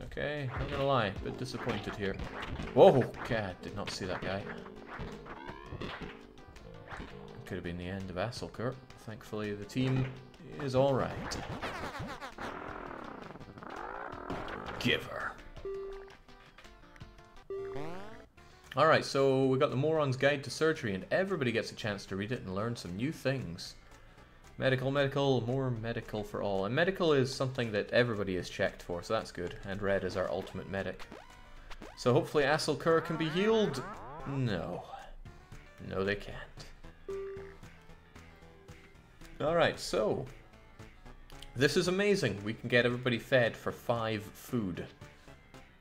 A: Okay, not gonna lie, a bit disappointed here. Whoa, God, did not see that guy. Could have been the end of Asselkurt. Thankfully, the team is alright. Giver. Alright, so we got the Moron's Guide to Surgery, and everybody gets a chance to read it and learn some new things. Medical, more medical for all. And medical is something that everybody is checked for, so that's good. And red is our ultimate medic. So hopefully Asselkurt can be healed. No. No, they can't. Alright, so this is amazing. We can get everybody fed for 5 food.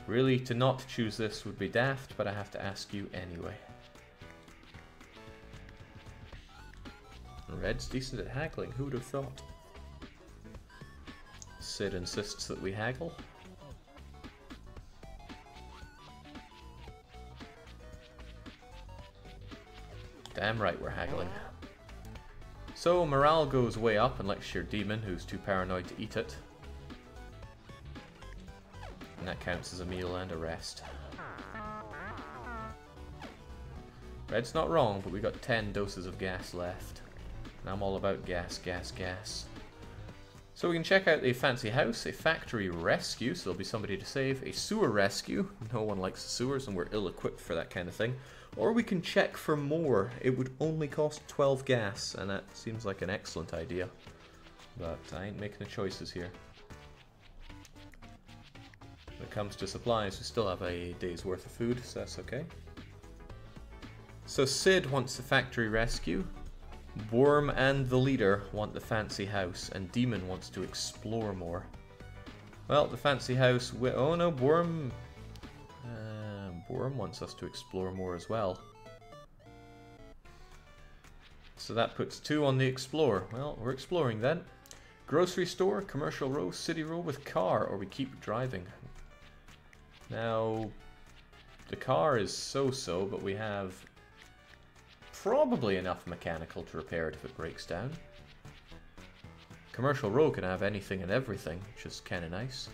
A: Really, to not choose this would be daft, but I have to ask you anyway. Red's decent at haggling, who would have thought? Sid insists that we haggle. Damn right we're haggling. So morale goes way up unless you're demon who's too paranoid to eat it. And that counts as a meal and a rest. Red's not wrong, but we got 10 doses of gas left. And I'm all about gas, gas, gas. So we can check out a fancy house, a factory rescue, so there'll be somebody to save, a sewer rescue, no one likes the sewers and we're ill-equipped for that kind of thing. Or we can check for more. It would only cost 12 gas, and that seems like an excellent idea. But I ain't making the choices here. When it comes to supplies, we still have a day's worth of food, so that's okay. So Sid wants the factory rescue. Worm and the leader want the fancy house, and Demon wants to explore more. Well, the fancy house... oh no, Worm wants us to explore more as well. So that puts 2 on the explore. Well, we're exploring then. Grocery store, commercial row, city row with car, or we keep driving. Now, the car is so-so, but we have probably enough mechanical to repair it if it breaks down. Commercial row can have anything and everything, which is kind of nice.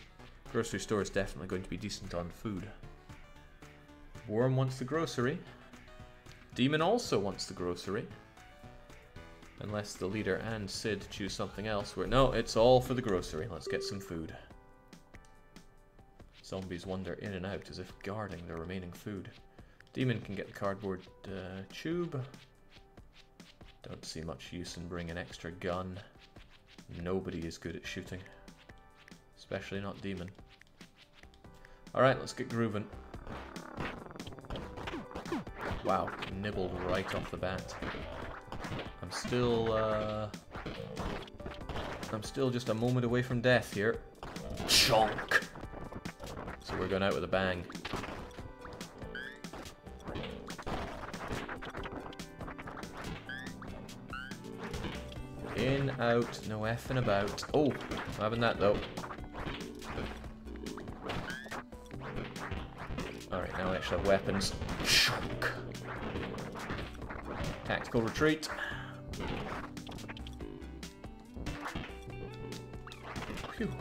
A: Grocery store is definitely going to be decent on food. Worm wants the grocery. Demon also wants the grocery. Unless the leader and Sid choose something else. No, it's all for the grocery. Let's get some food. Zombies wander in and out as if guarding the remaining food. Demon can get the cardboard tube. Don't see much use in bringing an extra gun. Nobody is good at shooting. Especially not Demon. Alright, let's get grooving. Wow, nibbled right off the bat. I'm still just a moment away from death here. Chonk! So we're going out with a bang. In, out, no effing about. Oh, I'm having that though. Alright, now we actually have weapons. Chunk. Tactical retreat. Phew.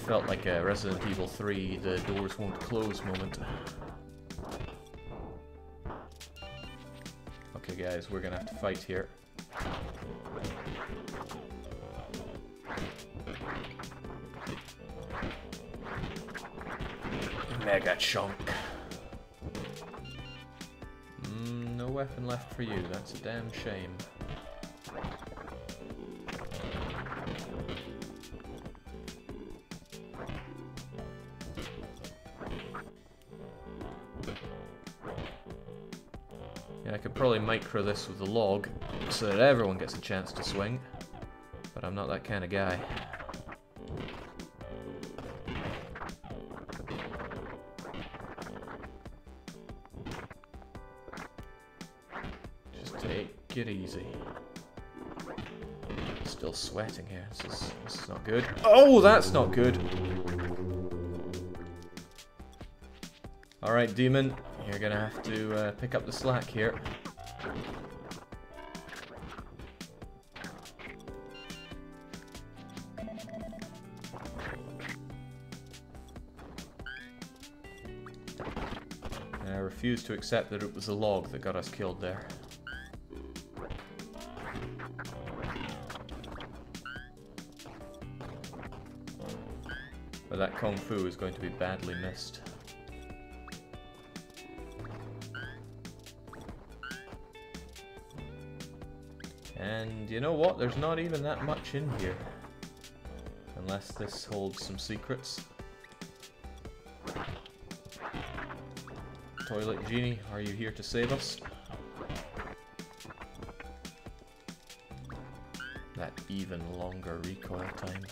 A: That felt like a Resident Evil 3, the doors won't close moment. Okay guys, we're gonna have to fight here. Mega chunk. No weapon left for you, that's a damn shame. Yeah, I could probably micro this with a log so that everyone gets a chance to swing, but I'm not that kind of guy. Take it easy. Still sweating here. This is not good. Oh, that's not good. Alright, demon. You're gonna have to pick up the slack here. I refuse to accept that it was a log that got us killed there. But that Kung Fu is going to be badly missed. And you know what? There's not even that much in here. Unless this holds some secrets. Toilet Genie, are you here to save us? That even longer recoil time.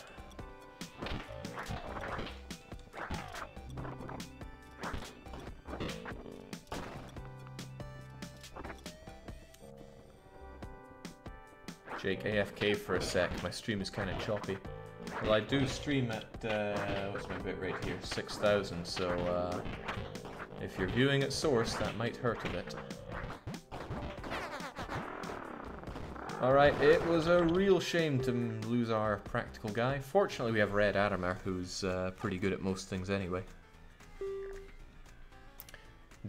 A: Jake, AFK for a sec. My stream is kind of choppy. Well, I do stream at, what's my bitrate here? 6,000, so if you're viewing at source, that might hurt a bit. Alright, it was a real shame to lose our practical guy. Fortunately, we have Red Adamar, who's pretty good at most things anyway.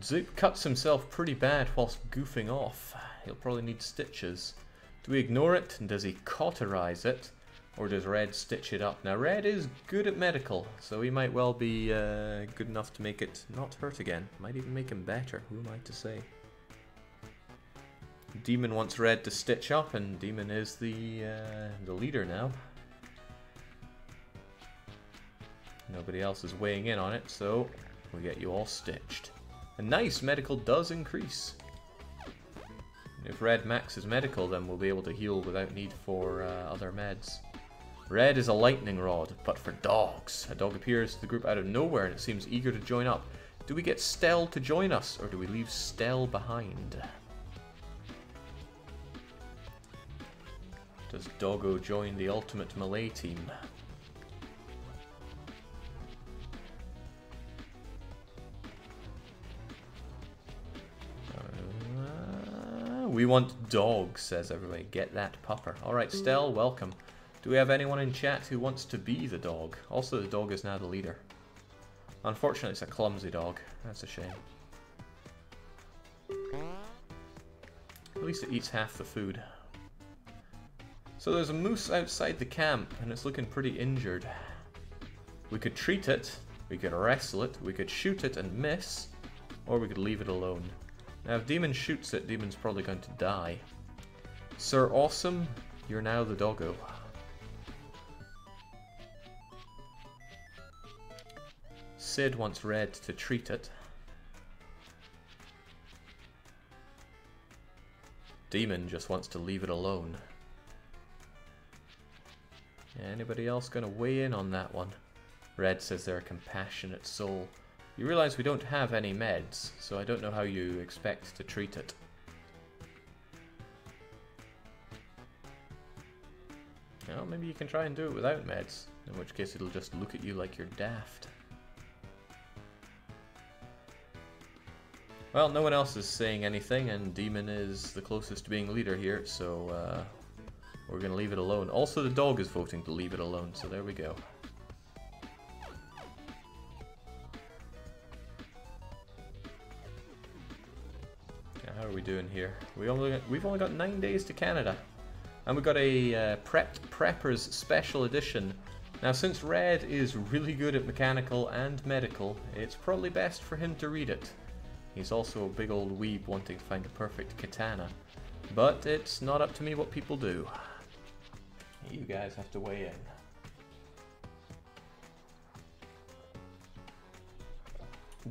A: Zoop cuts himself pretty bad whilst goofing off. He'll probably need stitches. Do we ignore it, and does he cauterize it, or does Red stitch it up? Now Red is good at medical, so he might well be good enough to make it not hurt again. Might even make him better, who am I to say? Demon wants Red to stitch up, and Demon is the leader now. Nobody else is weighing in on it, so we get you all stitched. And nice, medical does increase. If Red maxes medical, then we'll be able to heal without need for other meds. Red is a lightning rod, but for dogs. A dog appears to the group out of nowhere and it seems eager to join up. Do we get Stell to join us, or do we leave Stell behind? Does Doggo join the ultimate melee team? We want dogs, says everybody. Get that pupper. Alright, Stell, welcome. Do we have anyone in chat who wants to be the dog? Also, the dog is now the leader. Unfortunately, it's a clumsy dog. That's a shame. At least it eats half the food. So there's a moose outside the camp, and it's looking pretty injured. We could treat it, we could wrestle it, we could shoot it and miss, or we could leave it alone. Now if Demon shoots it, Demon's probably going to die. Sir Awesome, you're now the doggo. Sid wants Red to treat it. Demon just wants to leave it alone. Anybody else gonna weigh in on that one? Red says they're a compassionate soul. You realize we don't have any meds, so I don't know how you expect to treat it. Well, maybe you can try and do it without meds, in which case it'll just look at you like you're daft. Well, no one else is saying anything, and Demon is the closest to being leader here, so we're gonna leave it alone. Also, the dog is voting to leave it alone, so there we go. we doing here? We've only got 9 days to Canada. And we've got a Prepper's Special Edition. Now, since Red is really good at mechanical and medical, it's probably best for him to read it. He's also a big old weeb wanting to find the perfect katana. But it's not up to me what people do. You guys have to weigh in.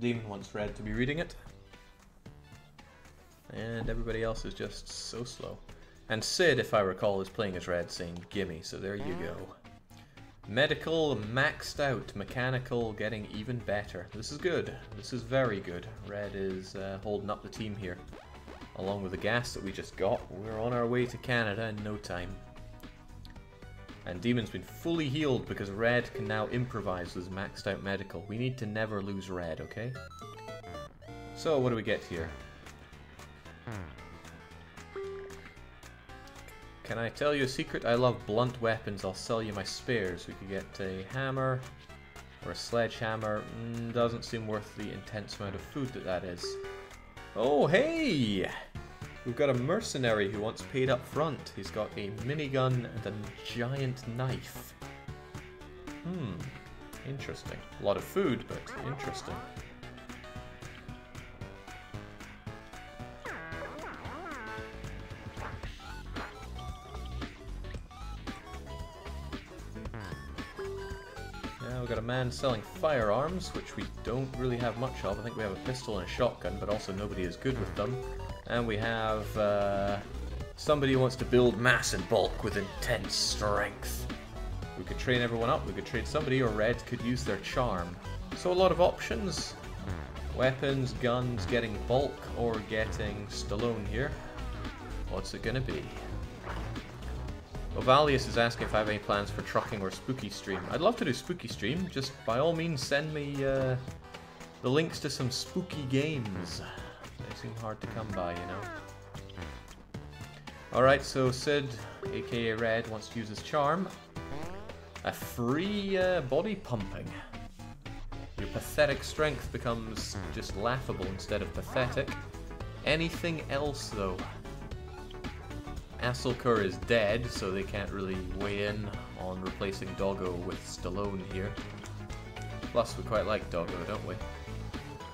A: Demon wants Red to be reading it. And everybody else is just so slow. And Sid, if I recall, is playing as Red, saying gimme, so there you go. Medical maxed out, mechanical getting even better. This is good. This is very good. Red is holding up the team here. Along with the gas that we just got, we're on our way to Canada in no time. And Demon's been fully healed because Red can now improvise with his maxed out medical. We need to never lose Red, okay? So, what do we get here? Can I tell you a secret? I love blunt weapons. I'll sell you my spares. We could get a hammer or a sledgehammer. Doesn't seem worth the intense amount of food that is. Oh, hey! We've got a mercenary who wants paid up front. He's got a minigun and a giant knife. Interesting. A lot of food, but interesting. Now we've got a man selling firearms, which we don't really have much of. I think we have a pistol and a shotgun, but also nobody is good with them. And we have somebody who wants to build mass in bulk with intense strength. We could train everyone up, we could trade somebody, or Red could use their charm. So a lot of options. Weapons, guns, getting bulk, or getting Stallone here. What's it gonna be? Ovalius is asking if I have any plans for trucking or spooky stream. I'd love to do spooky stream, just by all means send me the links to some spooky games. They seem hard to come by, you know. Alright, so Sid, aka Red, wants to use his charm. A free body pumping. Your pathetic strength becomes just laughable instead of pathetic. Anything else, though? Asselkur is dead, so they can't really weigh in on replacing Doggo with Stallone here. Plus, we quite like Doggo, don't we?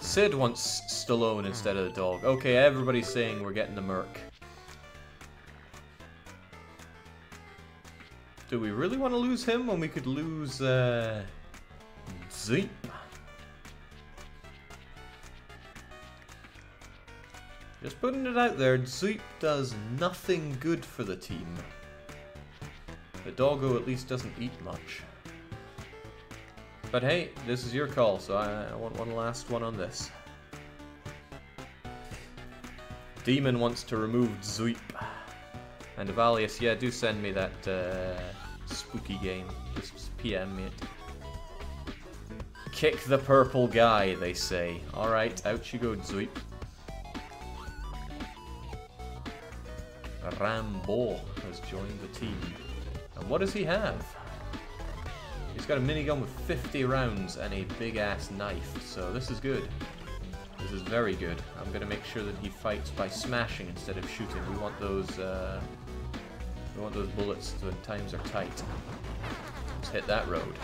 A: Sid wants Stallone instead of the dog. Okay, everybody's saying we're getting the Merc. Do we really want to lose him when we could lose Zeep? Just putting it out there, Zeep does nothing good for the team. The Doggo at least doesn't eat much. But hey, this is your call, so I want one last one on this. Demon wants to remove Zeep. And Avalius, yeah, do send me that spooky game. Just PM me it. Kick the purple guy, they say. Alright, out you go, Zeep. Rambo has joined the team. And what does he have? He's got a minigun with 50 rounds and a big-ass knife, so this is good. This is very good. I'm going to make sure that he fights by smashing instead of shooting. We want those bullets when times are tight. Let's hit that road.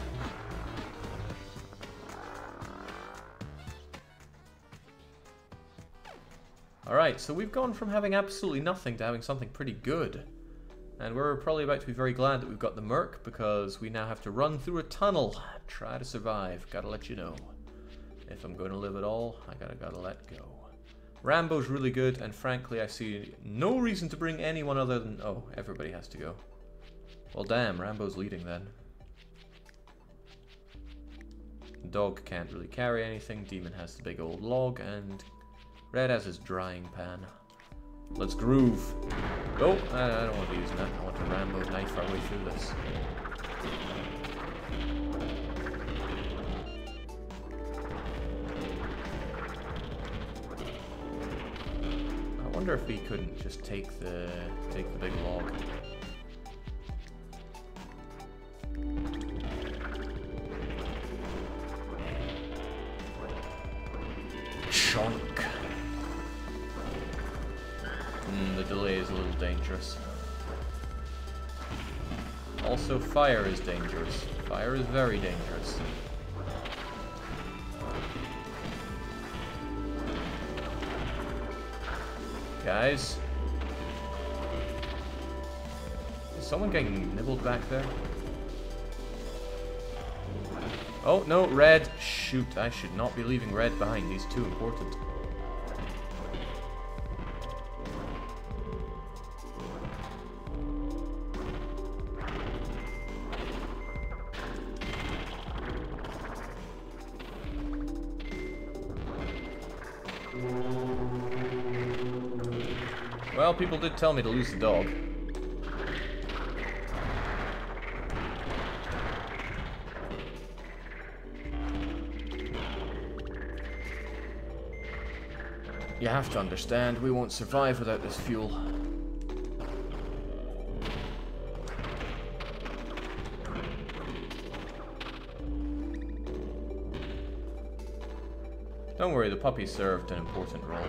A: Alright, so we've gone from having absolutely nothing to having something pretty good. And we're probably about to be very glad that we've got the Merc, because we now have to run through a tunnel. Try to survive. Gotta let you know. If I'm going to live at all, I gotta let go. Rambo's really good, and frankly I see no reason to bring anyone other than... Oh, everybody has to go. Well damn, Rambo's leading then. Dog can't really carry anything, Demon has the big old log, and Red has his drying pan. Let's groove. Oh, I don't want to use that. I want to Rambo knife our way through this. I wonder if he couldn't just take the big log. Chunk. The delay is a little dangerous. Also, fire is dangerous. Fire is very dangerous. Guys. Is someone getting nibbled back there? Oh, no, red. Shoot, I should not be leaving red behind. He's too important. Well, people did tell me to lose the dog. You have to understand, we won't survive without this fuel. Don't worry, the puppy served an important role.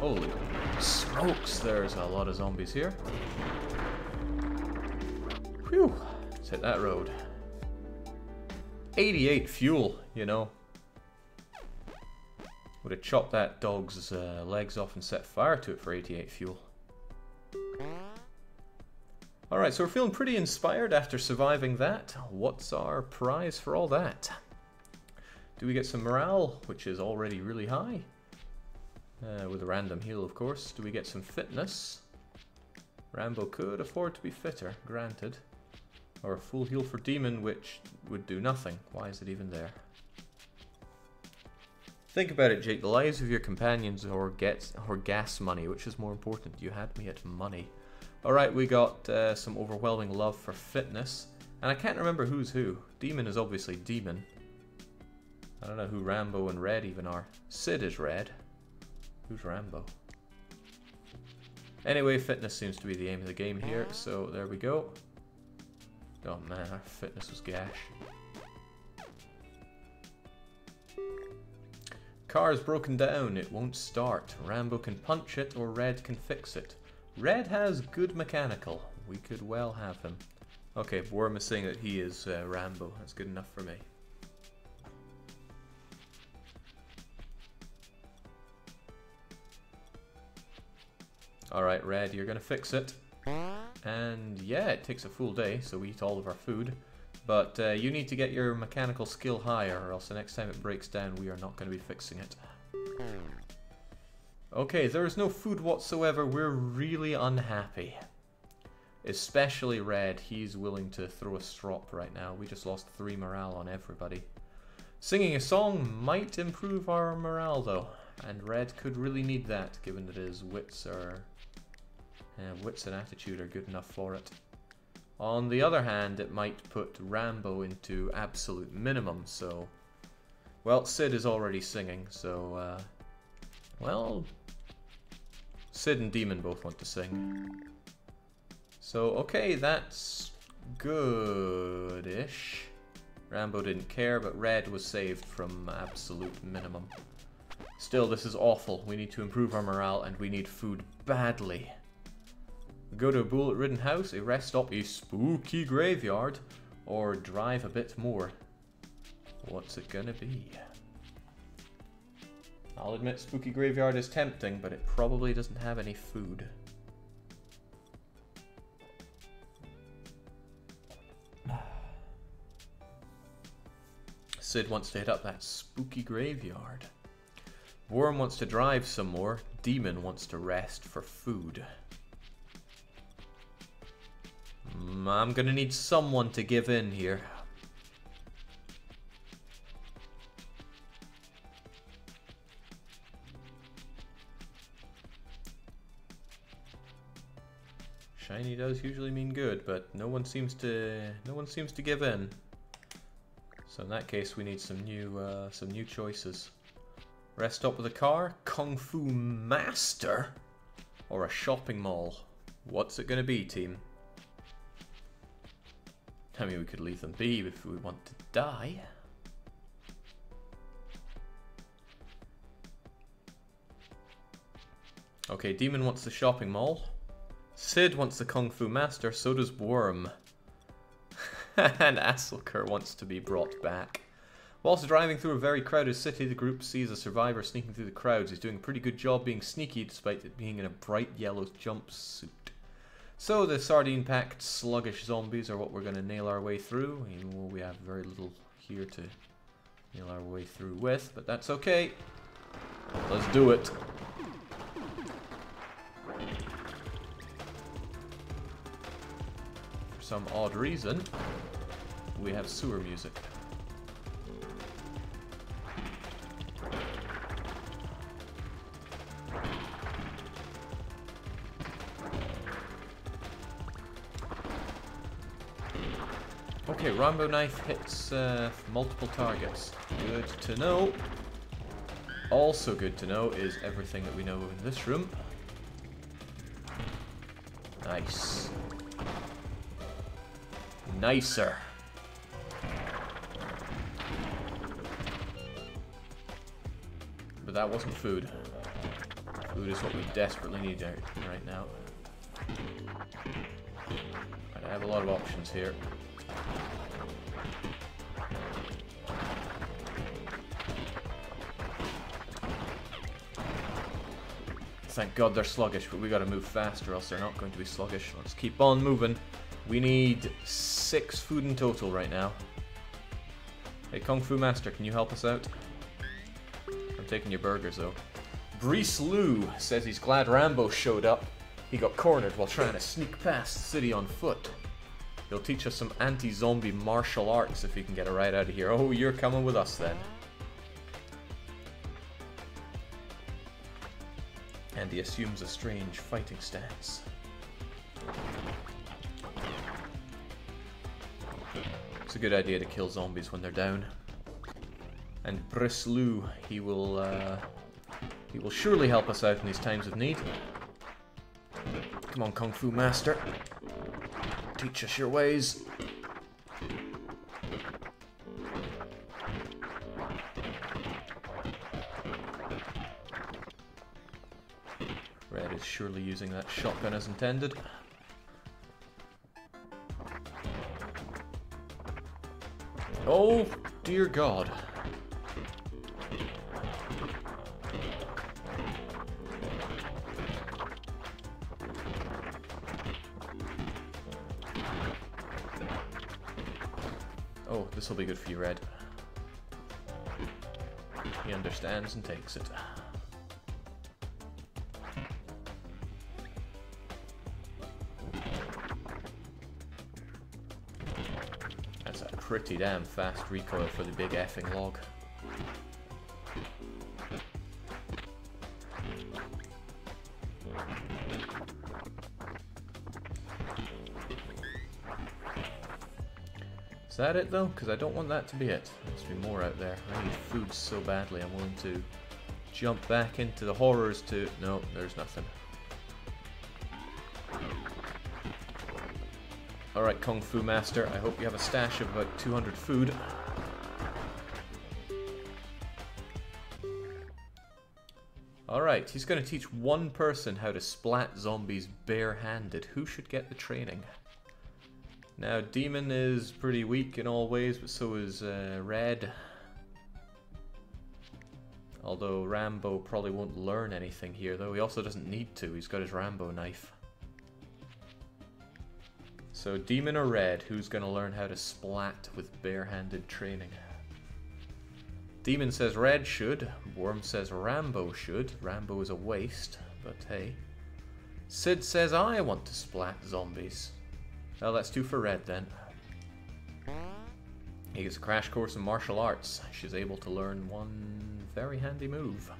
A: Holy smokes, there's a lot of zombies here. Whew, let's hit that road. 88 fuel, you know. Would have chopped that dog's legs off and set fire to it for 88 fuel. Alright, so we're feeling pretty inspired after surviving that. What's our prize for all that? Do we get some morale, which is already really high? With a random heal, of course. Do we get some fitness? Rambo could afford to be fitter, granted. Or a full heal for Demon, which would do nothing. Why is it even there? Think about it, Jake. The lives of your companions or gas money. Which is more important? You had me at money. Alright, we got some overwhelming love for fitness. And I can't remember who's who. Demon is obviously Demon. I don't know who Rambo and Red even are. Sid is Red. Who's Rambo? Anyway, fitness seems to be the aim of the game here, so there we go. Oh man, our fitness was gash. Car is broken down, it won't start. Rambo can punch it or Red can fix it. Red has good mechanical. We could well have him. Okay, Worm is saying that he is Rambo. That's good enough for me. Alright, Red, you're gonna fix it. And yeah, it takes a full day, so we eat all of our food. But you need to get your mechanical skill higher, or else the next time it breaks down, we are not going to be fixing it. Okay, there is no food whatsoever. We're really unhappy. Especially Red. He's willing to throw a strop right now. We just lost 3 morale on everybody. Singing a song might improve our morale, though. And Red could really need that, given that his wits are... wits and attitude are good enough for it. On the other hand, it might put Rambo into absolute minimum, so... Well, Sid is already singing, so... well... Sid and Demon both want to sing. So, okay, that's... good-ish. Rambo didn't care, but Red was saved from absolute minimum. Still, this is awful. We need to improve our morale, and we need food badly. Go to a bullet-ridden house, a rest stop, a spooky graveyard, or drive a bit more. What's it gonna be? I'll admit spooky graveyard is tempting, but it probably doesn't have any food. Sid wants to hit up that spooky graveyard. Worm wants to drive some more. Demon wants to rest for food. I'm gonna need someone to give in here. Shiny does usually mean good, but no one seems to give in. So in that case, we need some new choices. Rest stop with a car, Kung Fu Master, or a shopping mall. What's it gonna be, team? I mean, we could leave them be if we want to die. Okay, Demon wants the shopping mall. Sid wants the Kung Fu Master, so does Worm. And Asselker wants to be brought back. Whilst driving through a very crowded city, the group sees a survivor sneaking through the crowds. He's doing a pretty good job being sneaky despite it being in a bright yellow jumpsuit. So the sardine-packed sluggish zombies are what we're going to nail our way through. Even though we have very little here to nail our way through with, but that's okay. Let's do it. For some odd reason, we have sewer music. Okay, Rambo knife hits multiple targets. Good to know. Also good to know is everything that we know in this room. Nice. Nicer. But that wasn't food. Food is what we desperately need right now. Right, I have a lot of options here. Thank God they're sluggish, but we gotta move faster, else they're not going to be sluggish. Let's keep on moving. We need 6 food in total right now. Hey, Kung Fu Master, can you help us out? I'm taking your burgers, though. Brees Lou says he's glad Rambo showed up. He got cornered while trying to sneak past the city on foot. He'll teach us some anti-zombie martial arts if he can get a ride out of here. Oh, you're coming with us then. And he assumes a strange fighting stance. It's a good idea to kill zombies when they're down. And Brislu, he will surely help us out in these times of need. Come on, Kung Fu Master. Teach us your ways. Red is surely using that shotgun as intended. Oh, dear God. Oh, this will be good for you, Red. He understands and takes it. That's a pretty damn fast recoil for the big effing log. Is that it though? Because I don't want that to be it. There must be more out there. I need food so badly. I'm willing to jump back into the horrors to... No, there's nothing. Alright, Kung Fu Master. I hope you have a stash of about 200 food. Alright, he's going to teach one person how to splat zombies barehanded. Who should get the training? Now, Demon is pretty weak in all ways, but so is Red. Although Rambo probably won't learn anything here, though. He also doesn't need to. He's got his Rambo knife. So, Demon or Red, who's going to learn how to splat with barehanded training? Demon says Red should. Worm says Rambo should. Rambo is a waste, but hey. Sid says I want to splat zombies. Well, that's 2 for Red then. He gets a crash course in martial arts. She's able to learn one very handy move.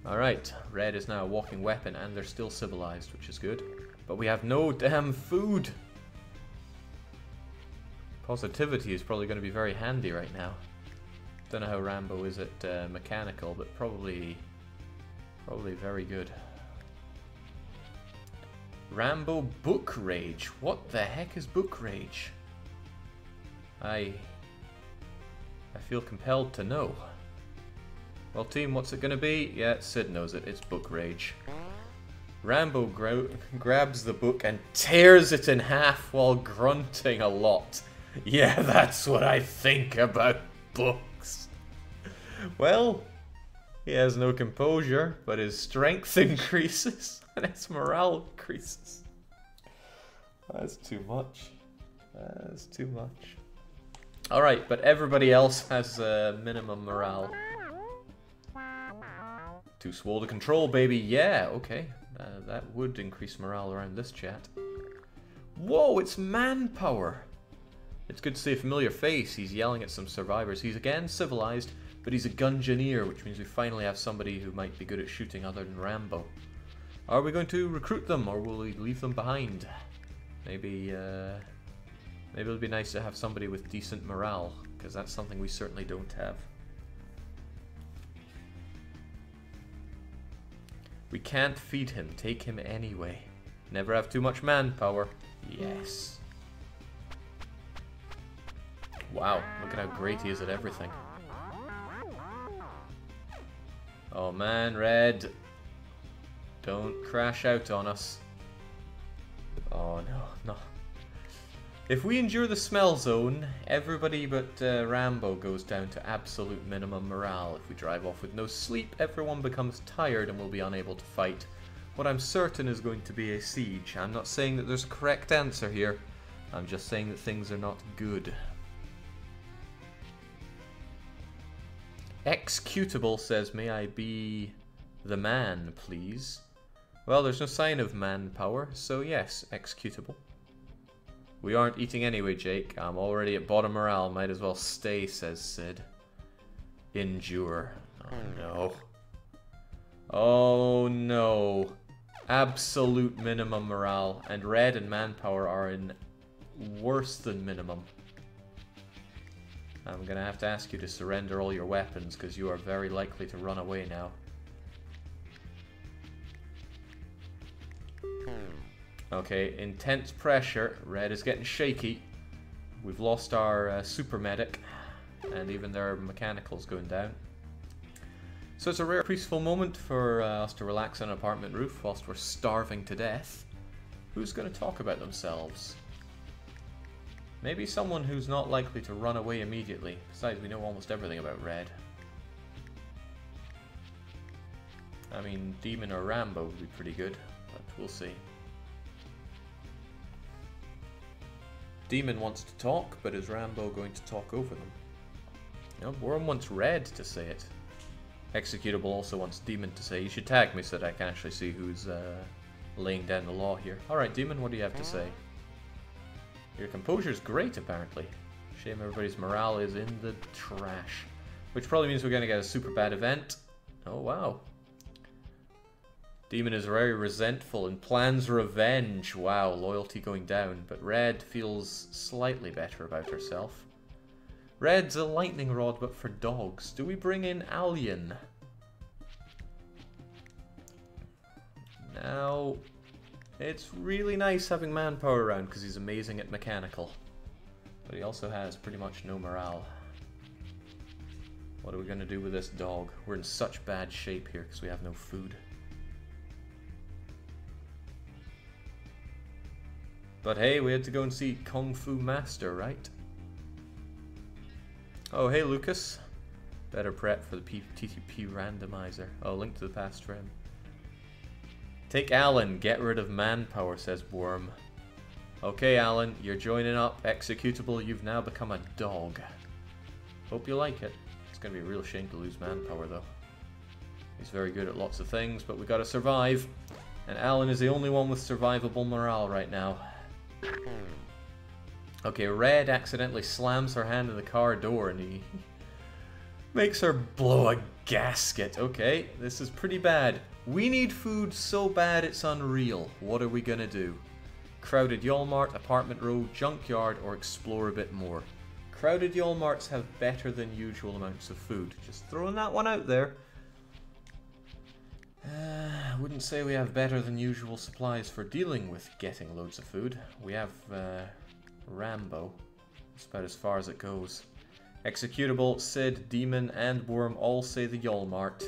A: Alright, Red is now a walking weapon and they're still civilized, which is good. But we have no damn food! Positivity is probably going to be very handy right now. Don't know how Rambo is at mechanical, but probably very good. Rambo Book Rage. What the heck is Book Rage? I feel compelled to know. Well, team, what's it gonna be? Yeah, Sid knows it. It's book rage. Rambo grabs the book and tears it in half while grunting a lot. Yeah, that's what I think about books. Well, he has no composure, but his strength increases and his morale increases. That's too much. That's too much. Alright, but everybody else has minimum morale. Too swole to control, baby. Yeah, okay. That would increase morale around this chat. Whoa, it's manpower. It's good to see a familiar face. He's yelling at some survivors. He's again civilized, but he's a gungeoneer, which means we finally have somebody who might be good at shooting other than Rambo. Are we going to recruit them, or will we leave them behind? Maybe it'll be nice to have somebody with decent morale, because that's something we certainly don't have. We can't feed him. Take him anyway. Never have too much manpower. Yes. Wow, look at how great he is at everything. Oh man, Red. Don't crash out on us. Oh no, no. If we endure the smell zone, everybody but Rambo goes down to absolute minimum morale. If we drive off with no sleep, everyone becomes tired and will be unable to fight. What I'm certain is going to be a siege. I'm not saying that there's a correct answer here. I'm just saying that things are not good. Executable says, may I be the man, please? Well, there's no sign of manpower, so yes, executable. We aren't eating anyway, Jake. I'm already at bottom morale. Might as well stay, says Sid. Endure. Oh no. Oh no. Absolute minimum morale. And Red and manpower are in worse than minimum. I'm gonna have to ask you to surrender all your weapons, because you are very likely to run away now. Okay, intense pressure. Red is getting shaky. We've lost our super medic, and even their mechanical's going down. So it's a rare peaceful moment for us to relax on an apartment roof whilst we're starving to death. Who's going to talk about themselves? Maybe someone who's not likely to run away immediately. Besides, we know almost everything about Red. I mean, Demon or Rambo would be pretty good, but we'll see. Demon wants to talk, but is Rambo going to talk over them? No, Worm wants Red to say it. Executable also wants Demon to say. You should tag me so that I can actually see who's laying down the law here. Alright, Demon, what do you have to say? Your composure's great, apparently. Shame everybody's morale is in the trash. Which probably means we're going to get a super bad event. Oh, wow. Demon is very resentful and plans revenge. Wow, loyalty going down. But Red feels slightly better about herself. Red's a lightning rod, but for dogs. Do we bring in Alien? Now, it's really nice having manpower around because he's amazing at mechanical. But he also has pretty much no morale. What are we going to do with this dog? We're in such bad shape here because we have no food. But hey, we had to go and see Kung Fu Master, right? Oh, hey Lucas. Better prep for the TTP randomizer. Oh, link to the past for him. Take Alan, get rid of manpower, says Worm. Okay, Alan, you're joining up. Executable, you've now become a dog. Hope you like it. It's going to be a real shame to lose manpower, though. He's very good at lots of things, but we got to survive. And Alan is the only one with survivable morale right now. Okay, Red accidentally slams her hand in the car door and he makes her blow a gasket. Okay, this is pretty bad. We need food so bad it's unreal. What are we gonna do? Crowded Ymart, apartment row, junkyard, or explore a bit more? Crowded Ymarts have better than usual amounts of food. Just throwing that one out there. I wouldn't say we have better than usual supplies for dealing with getting loads of food. We have Rambo. That's about as far as it goes. Executable, Sid, Demon, and Worm all say the Ymart.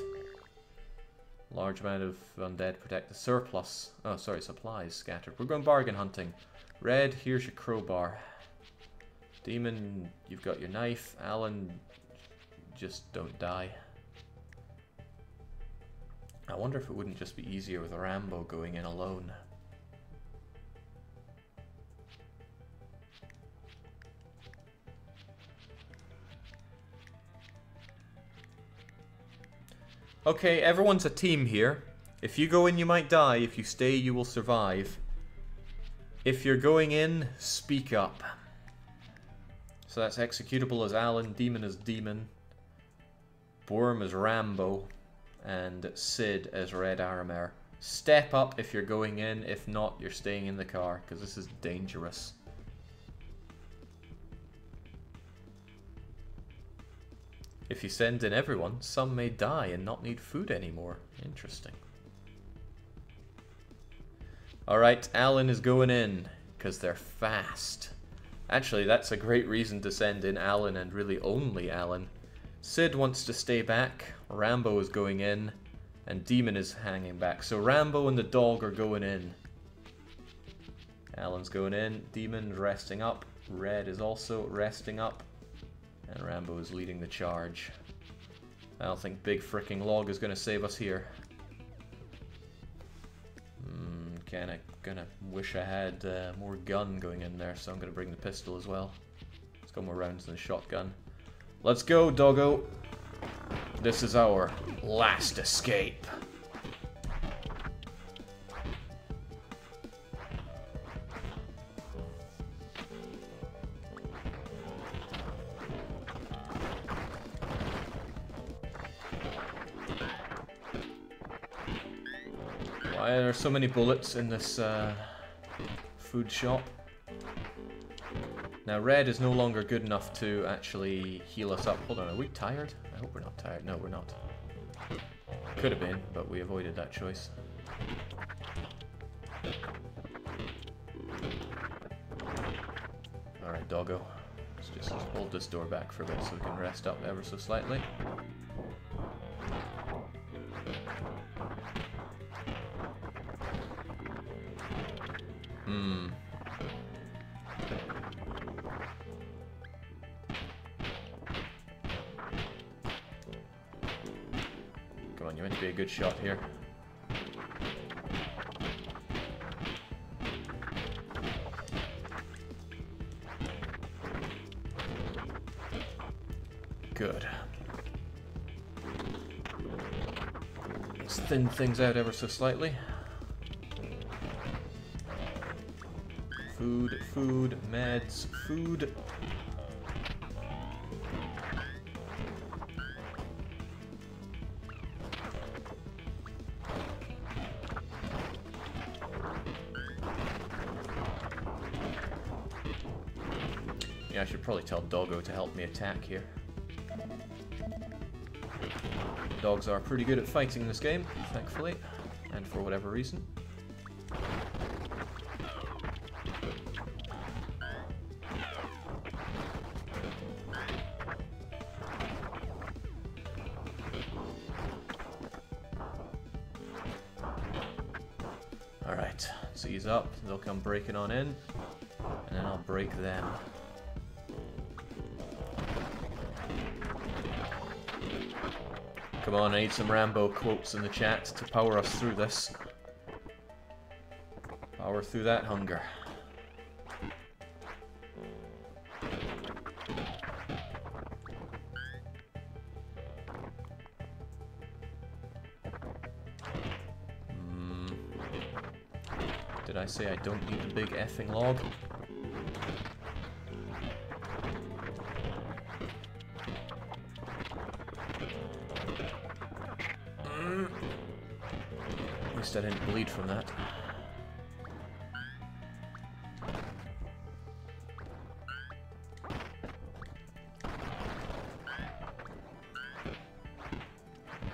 A: Large amount of undead protect the surplus. Oh, sorry, supplies scattered. We're going bargain hunting. Red, here's your crowbar. Demon, you've got your knife. Alan, just don't die. I wonder if it wouldn't just be easier with Rambo going in alone. Okay, everyone's a team here. If you go in, you might die. If you stay, you will survive. If you're going in, speak up. So that's executable as Alan, Demon as Demon, Worm as Rambo, and Sid as Red Aramare. Step up if you're going in. If not, you're staying in the car, because this is dangerous. If you send in everyone, some may die and not need food anymore. Interesting. Alright, Alan is going in, because they're fast. Actually, that's a great reason to send in Alan, and really only Alan. Sid wants to stay back, Rambo is going in, and Demon is hanging back. So Rambo and the dog are going in. Alan's going in, Demon's resting up, Red is also resting up. And Rambo is leading the charge. I don't think Big Fricking Log is going to save us here. Kinda gonna wish I had more gun going in there, so I'm gonna bring the pistol as well. It's got more rounds than a shotgun. Let's go, doggo! This is our last escape. Why are there so many bullets in this food shop? Now Red is no longer good enough to actually heal us up. Hold on, are we tired? I hope we're not tired. No, we're not. Could have been, but we avoided that choice. Alright, doggo. Let's just hold this door back for a bit so we can rest up ever so slightly. Come on, you're meant to be a good shot here. Good. Let's thin things out ever so slightly. Food, food, meds, food. Yeah, I should probably tell Doggo to help me attack here. Dogs are pretty good at fighting this game, thankfully, and for whatever reason. Alright, let's ease up, they'll come breaking on in, and then I'll break them. Come on, I need some Rambo quotes in the chat to power us through this. Power through that hunger. Did I say I don't need the big effing log? At least I didn't bleed from that.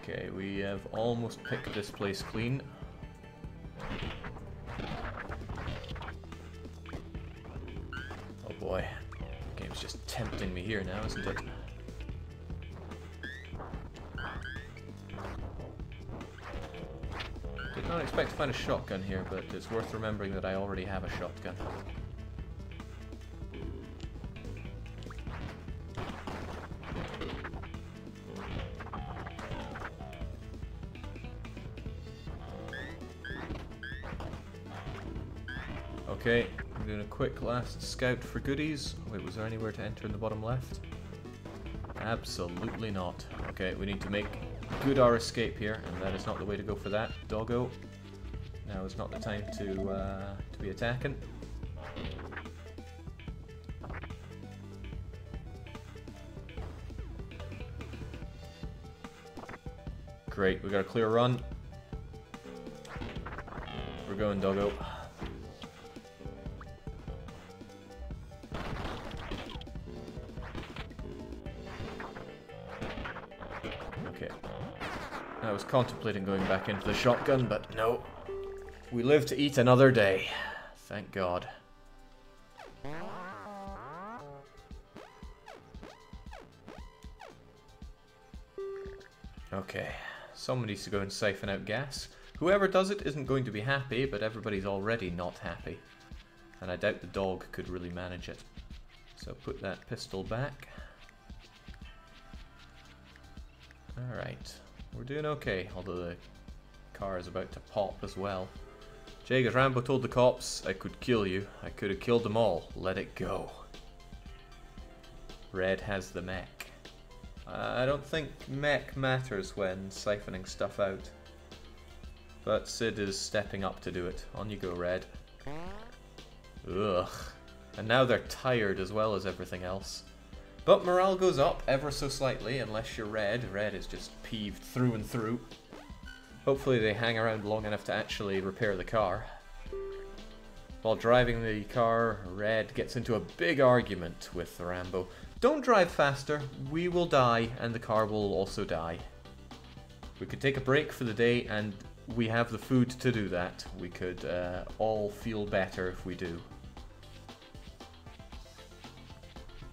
A: Okay, we have almost picked this place clean. Oh boy, the game's just tempting me here now, isn't it? I don't expect to find a shotgun here, but it's worth remembering that I already have a shotgun. Okay, I'm doing a quick last scout for goodies. Wait, was there anywhere to enter in the bottom left? Absolutely not. Okay, we need to make good our escape here, and that is not the way to go for that. Doggo. Now is not the time to be attacking. Great, we got a clear run. We're going, Doggo. Okay. I was contemplating going back into the shotgun, but no. We live to eat another day. Thank God. Okay. Someone needs to go and siphon out gas. Whoever does it isn't going to be happy, but everybody's already not happy. And I doubt the dog could really manage it. So put that pistol back. Alright. We're doing okay, although the car is about to pop as well. Jagged Rambo told the cops, I could kill you. I could have killed them all. Let it go. Red has the mech. I don't think mech matters when siphoning stuff out. But Sid is stepping up to do it. On you go, Red. Ugh. And now they're tired as well as everything else. But morale goes up ever so slightly, unless you're Red. Red is just peeved through and through. Hopefully they hang around long enough to actually repair the car. While driving the car, Red gets into a big argument with Rambo. Don't drive faster, we will die, and the car will also die. We could take a break for the day, and we have the food to do that. We could all feel better if we do.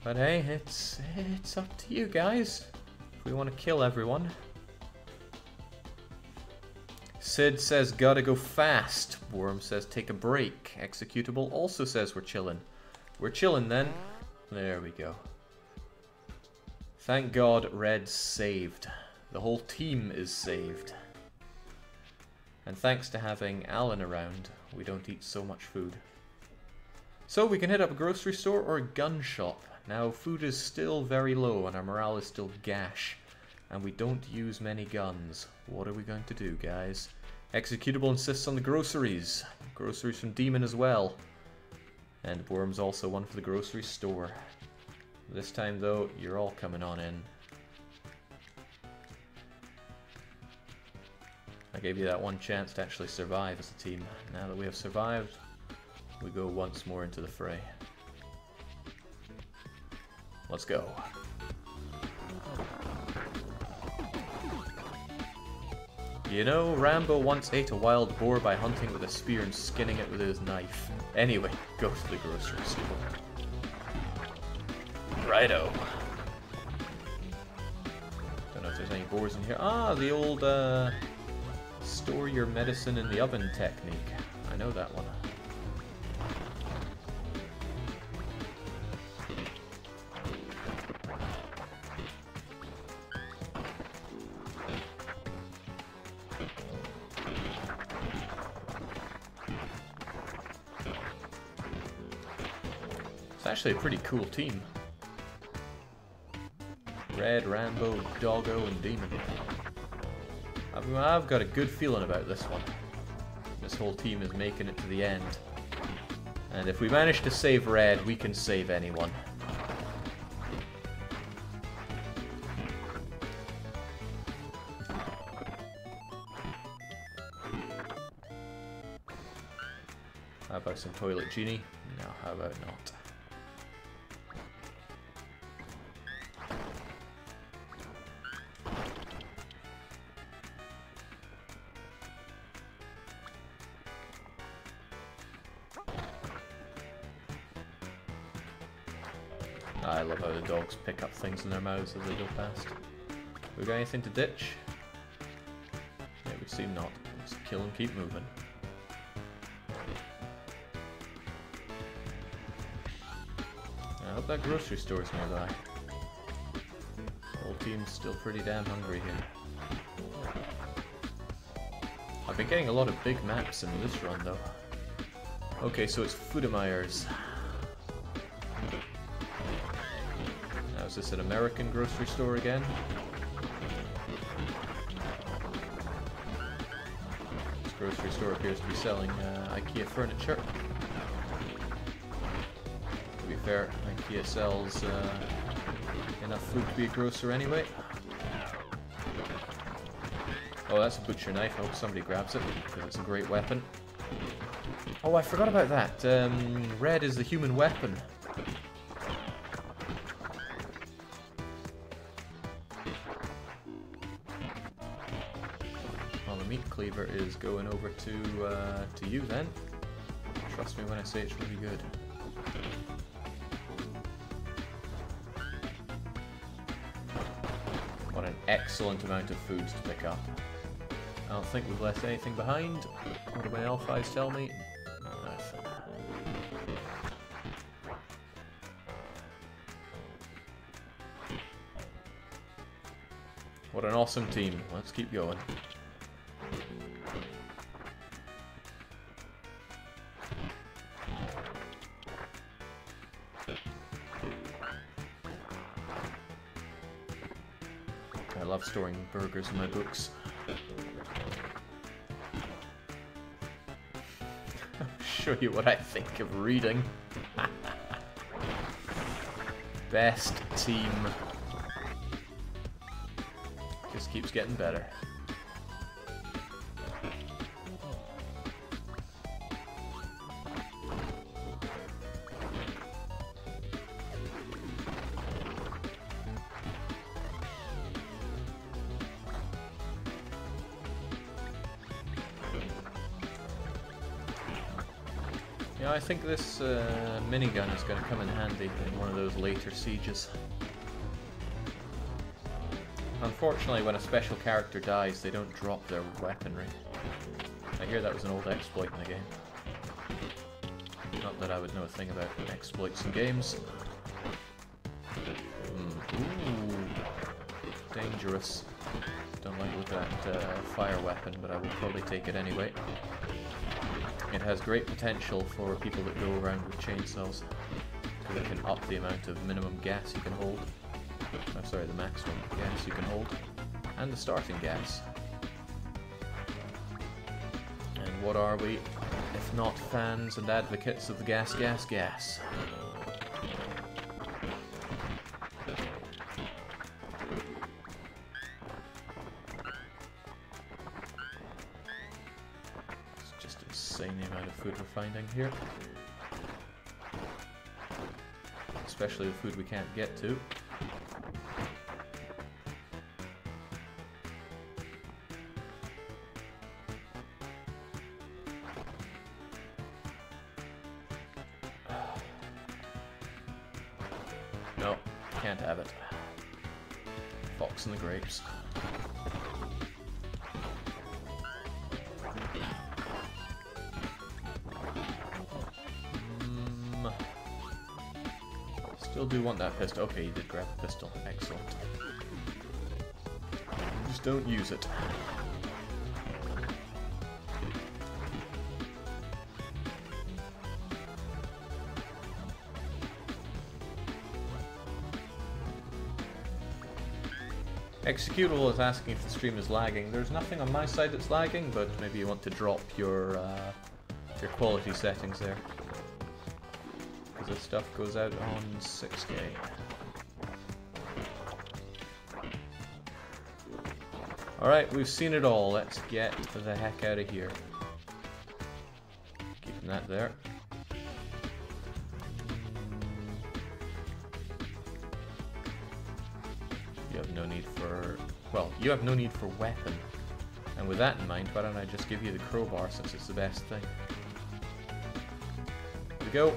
A: But hey, it's up to you guys, if we want to kill everyone. Sid says gotta go fast. Worm says take a break. Executable also says we're chillin'. We're chillin' then. There we go. Thank God Red's saved. The whole team is saved. And thanks to having Alan around, we don't eat so much food. So we can hit up a grocery store or a gun shop. Now food is still very low and our morale is still gash. And we don't use many guns. What are we going to do, guys? Executable insists on the groceries. Groceries from Demon as well. And Worm's also one for the grocery store. This time, though, you're all coming on in. I gave you that one chance to actually survive as a team. Now that we have survived, we go once more into the fray. Let's go. You know, Rambo once ate a wild boar by hunting with a spear and skinning it with his knife. Anyway, go to the grocery store. Righto. Don't know if there's any boars in here. Ah, the old store your medicine in the oven technique. I know that one. It's actually a pretty cool team. Red, Rambo, Doggo, and Demon. I've got a good feeling about this one. This whole team is making it to the end. And if we manage to save Red, we can save anyone. How about some toilet genie? No, how about not? I love how the dogs pick up things in their mouths as they go past. We got anything to ditch? Yeah, we seem not. Just kill and keep moving. I hope that grocery store's nearby. The whole team's still pretty damn hungry here. I've been getting a lot of big maps in this run though. Okay, so it's Fudemeyer's. Now is this an American grocery store again? This grocery store appears to be selling IKEA furniture. To be fair, IKEA sells enough food to be a grocer anyway. Oh, that's a butcher knife. I hope somebody grabs it, because it's a great weapon. Oh, I forgot about that. Red is the human weapon. Well, the meat cleaver is going over to you then. Trust me when I say it's really good. What an excellent amount of food to pick up. I don't think we've left anything behind. What do my elf eyes tell me? Nothing. What an awesome team. Let's keep going. I love storing burgers in my books. Show you what I think of reading. Best team. Just keeps getting better. Yeah, I think this minigun is going to come in handy in one of those later sieges. Unfortunately, when a special character dies, they don't drop their weaponry. I hear that was an old exploit in the game. Not that I would know a thing about exploits in games. Ooh, dangerous. Don't like the look at that fire weapon, but I will probably take it anyway. It has great potential for people that go around with chainsaws, because it can up the amount of minimum gas you can hold. Oh, sorry, the maximum gas you can hold, and the starting gas. And what are we, if not fans and advocates of the gas, gas, gas? Insane the amount of food we're finding here. Especially the food we can't get to. No, can't have it. Fox and the grapes. Still do want that pistol. Okay, you did grab the pistol. Excellent. Just don't use it. Executable is asking if the stream is lagging. There's nothing on my side that's lagging, but maybe you want to drop your quality settings there. This stuff goes out on 6K. Alright, we've seen it all. Let's get the heck out of here. Keeping that there. You have no need for... well, you have no need for weapon. And with that in mind, why don't I just give you the crowbar since it's the best thing. Here we go.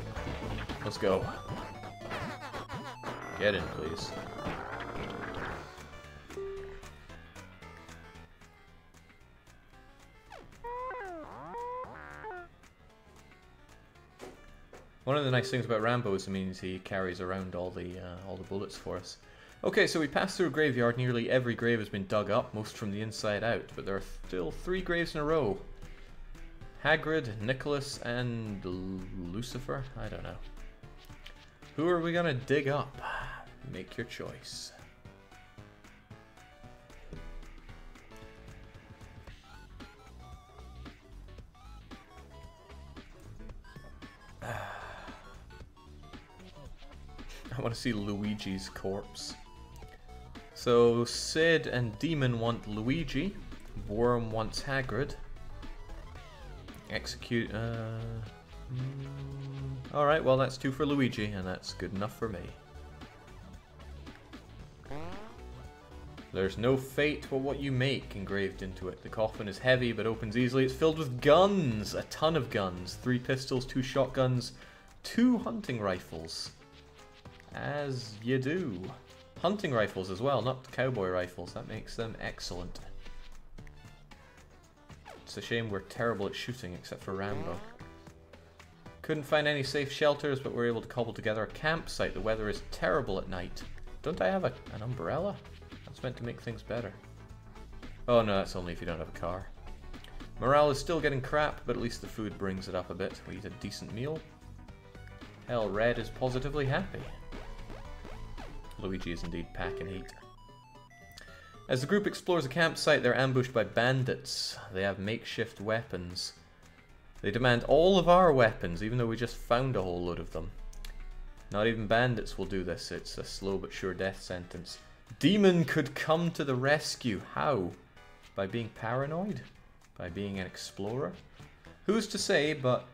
A: Let's go. Get in, please. One of the nice things about Rambo is it means he carries around all the bullets for us. Okay, so we passed through a graveyard. Nearly every grave has been dug up, most from the inside out, but there are still 3 graves in a row. Hagrid, Nicholas, and Lucifer? I don't know. Who are we gonna dig up? Make your choice. I want to see Luigi's corpse. So Sid and Demon want Luigi. Worm wants Hagrid. Execute. Alright, well that's 2 for Luigi, and that's good enough for me. There's no fate but what you make engraved into it. The coffin is heavy but opens easily. It's filled with guns! A ton of guns. 3 pistols, 2 shotguns, 2 hunting rifles. As you do. Hunting rifles as well, not cowboy rifles. That makes them excellent. It's a shame we're terrible at shooting except for Rambo. Couldn't find any safe shelters, but we're able to cobble together a campsite. The weather is terrible at night. Don't I have an umbrella? That's meant to make things better. Oh no, that's only if you don't have a car. Morale is still getting crap, but at least the food brings it up a bit. We eat a decent meal. Hell, Red is positively happy. Luigi is indeed packing heat. As the group explores a campsite, they're ambushed by bandits. They have makeshift weapons. They demand all of our weapons, even though we just found a whole load of them. Not even bandits will do this. It's a slow but sure death sentence. Demon could come to the rescue. How? By being paranoid? By being an explorer? Who's to say, but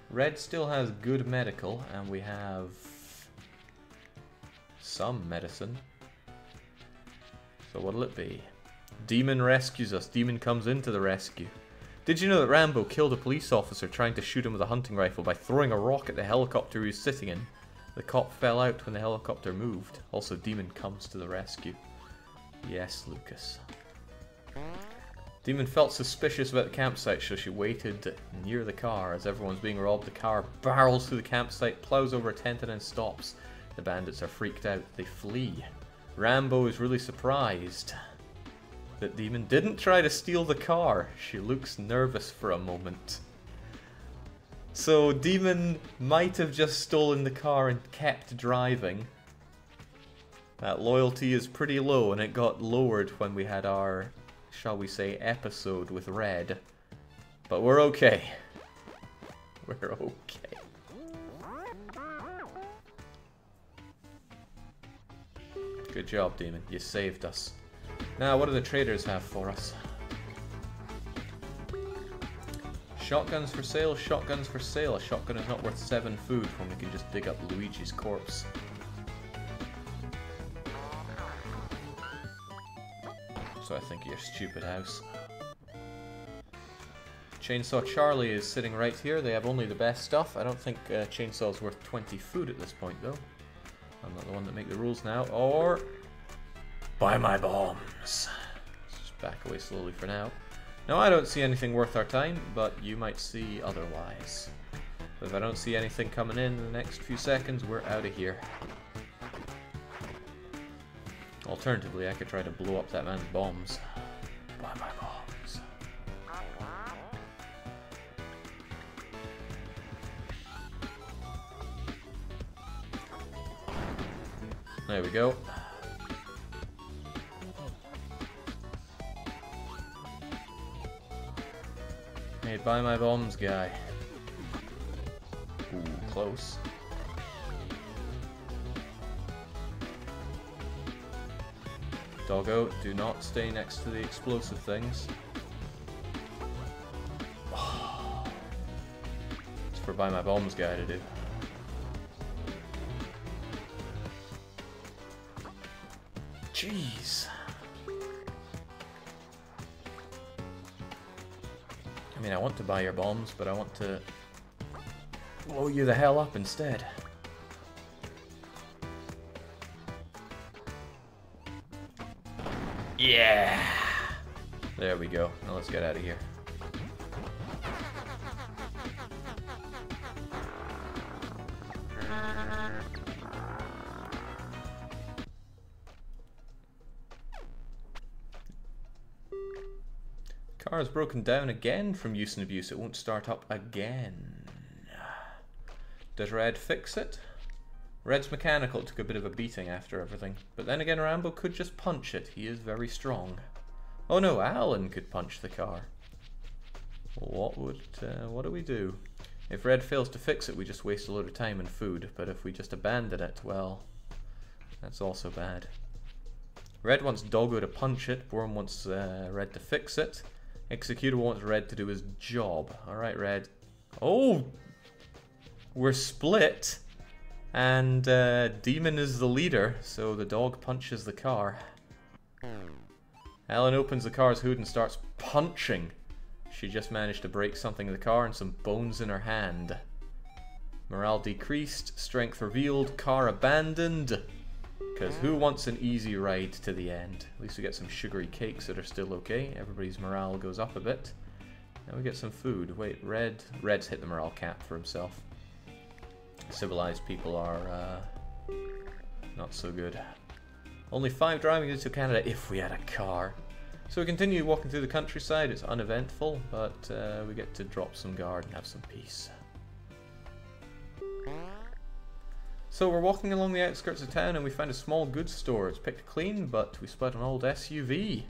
A: Red still has good medical, and we have some medicine. So what'll it be? Demon rescues us. Demon comes into the rescue. Did you know that Rambo killed a police officer trying to shoot him with a hunting rifle by throwing a rock at the helicopter he was sitting in? The cop fell out when the helicopter moved. Also, Demon comes to the rescue. Yes, Lucas. Demon felt suspicious about the campsite, so she waited near the car. As everyone's being robbed, the car barrels through the campsite, plows over a tent, and then stops. The bandits are freaked out. They flee. Rambo is really surprised that Demon didn't try to steal the car. She looks nervous for a moment. So Demon might have just stolen the car and kept driving. That loyalty is pretty low, and it got lowered when we had our, shall we say, episode with Red. But we're okay. We're okay. Good job, Demon. You saved us. Now, what do the traders have for us? Shotguns for sale, shotguns for sale. A shotgun is not worth 7 food when we can just dig up Luigi's corpse. So I think of your stupid house. Chainsaw Charlie is sitting right here. They have only the best stuff. I don't think Chainsaw's worth 20 food at this point, though. I'm not the one that make the rules now. Or buy my bombs. Let's just back away slowly for now. Now, I don't see anything worth our time, but you might see otherwise. But if I don't see anything coming in the next few seconds, we're out of here. Alternatively, I could try to blow up that man's bombs. Buy my bombs. There we go. Hey, buy my bombs, guy. Ooh, close. Doggo, do not stay next to the explosive things. It's for buy my bombs guy to do. Jeez. I mean, I want to buy your bombs, but I want to blow you the hell up instead. Yeah! There we go. Now let's get out of here. Car is broken down again from use and abuse. It won't start up again. Does Red fix it? Red's mechanical. It took a bit of a beating after everything. But then again, Rambo could just punch it. He is very strong. Oh no, Alan could punch the car. What do we do? If Red fails to fix it, we just waste a load of time and food. But if we just abandon it, well, that's also bad. Red wants Doggo to punch it. Worm wants Red to fix it. Executor wants Red to do his job. Alright, Red. Oh! We're split. And Demon is the leader, so the dog punches the car. Ellen opens the car's hood and starts punching. She just managed to break something in the car and some bones in her hand. Morale decreased, strength revealed, car abandoned. Because who wants an easy ride to the end? At least we get some sugary cakes that are still okay. Everybody's morale goes up a bit. Now we get some food. Wait, Red's hit the morale cap for himself. Civilized people are not so good. Only 5 driving into Canada if we had a car. So we continue walking through the countryside. It's uneventful, but we get to drop some guard and have some peace. So we're walking along the outskirts of town and we find a small goods store. It's picked clean, but we spot an old SUV.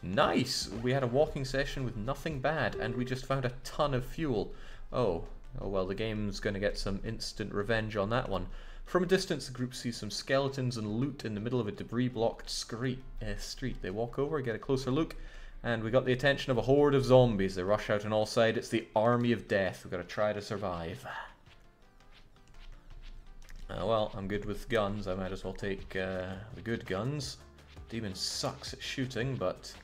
A: Nice! We had a walking session with nothing bad, and we just found a ton of fuel. Oh well, the game's going to get some instant revenge on that one. From a distance, the group sees some skeletons and loot in the middle of a debris-blocked street. They walk over, get a closer look, and we got the attention of a horde of zombies. They rush out on all sides. It's the army of death. We've got to try to survive. Well, I'm good with guns. I might as well take the good guns. Demon sucks at shooting, but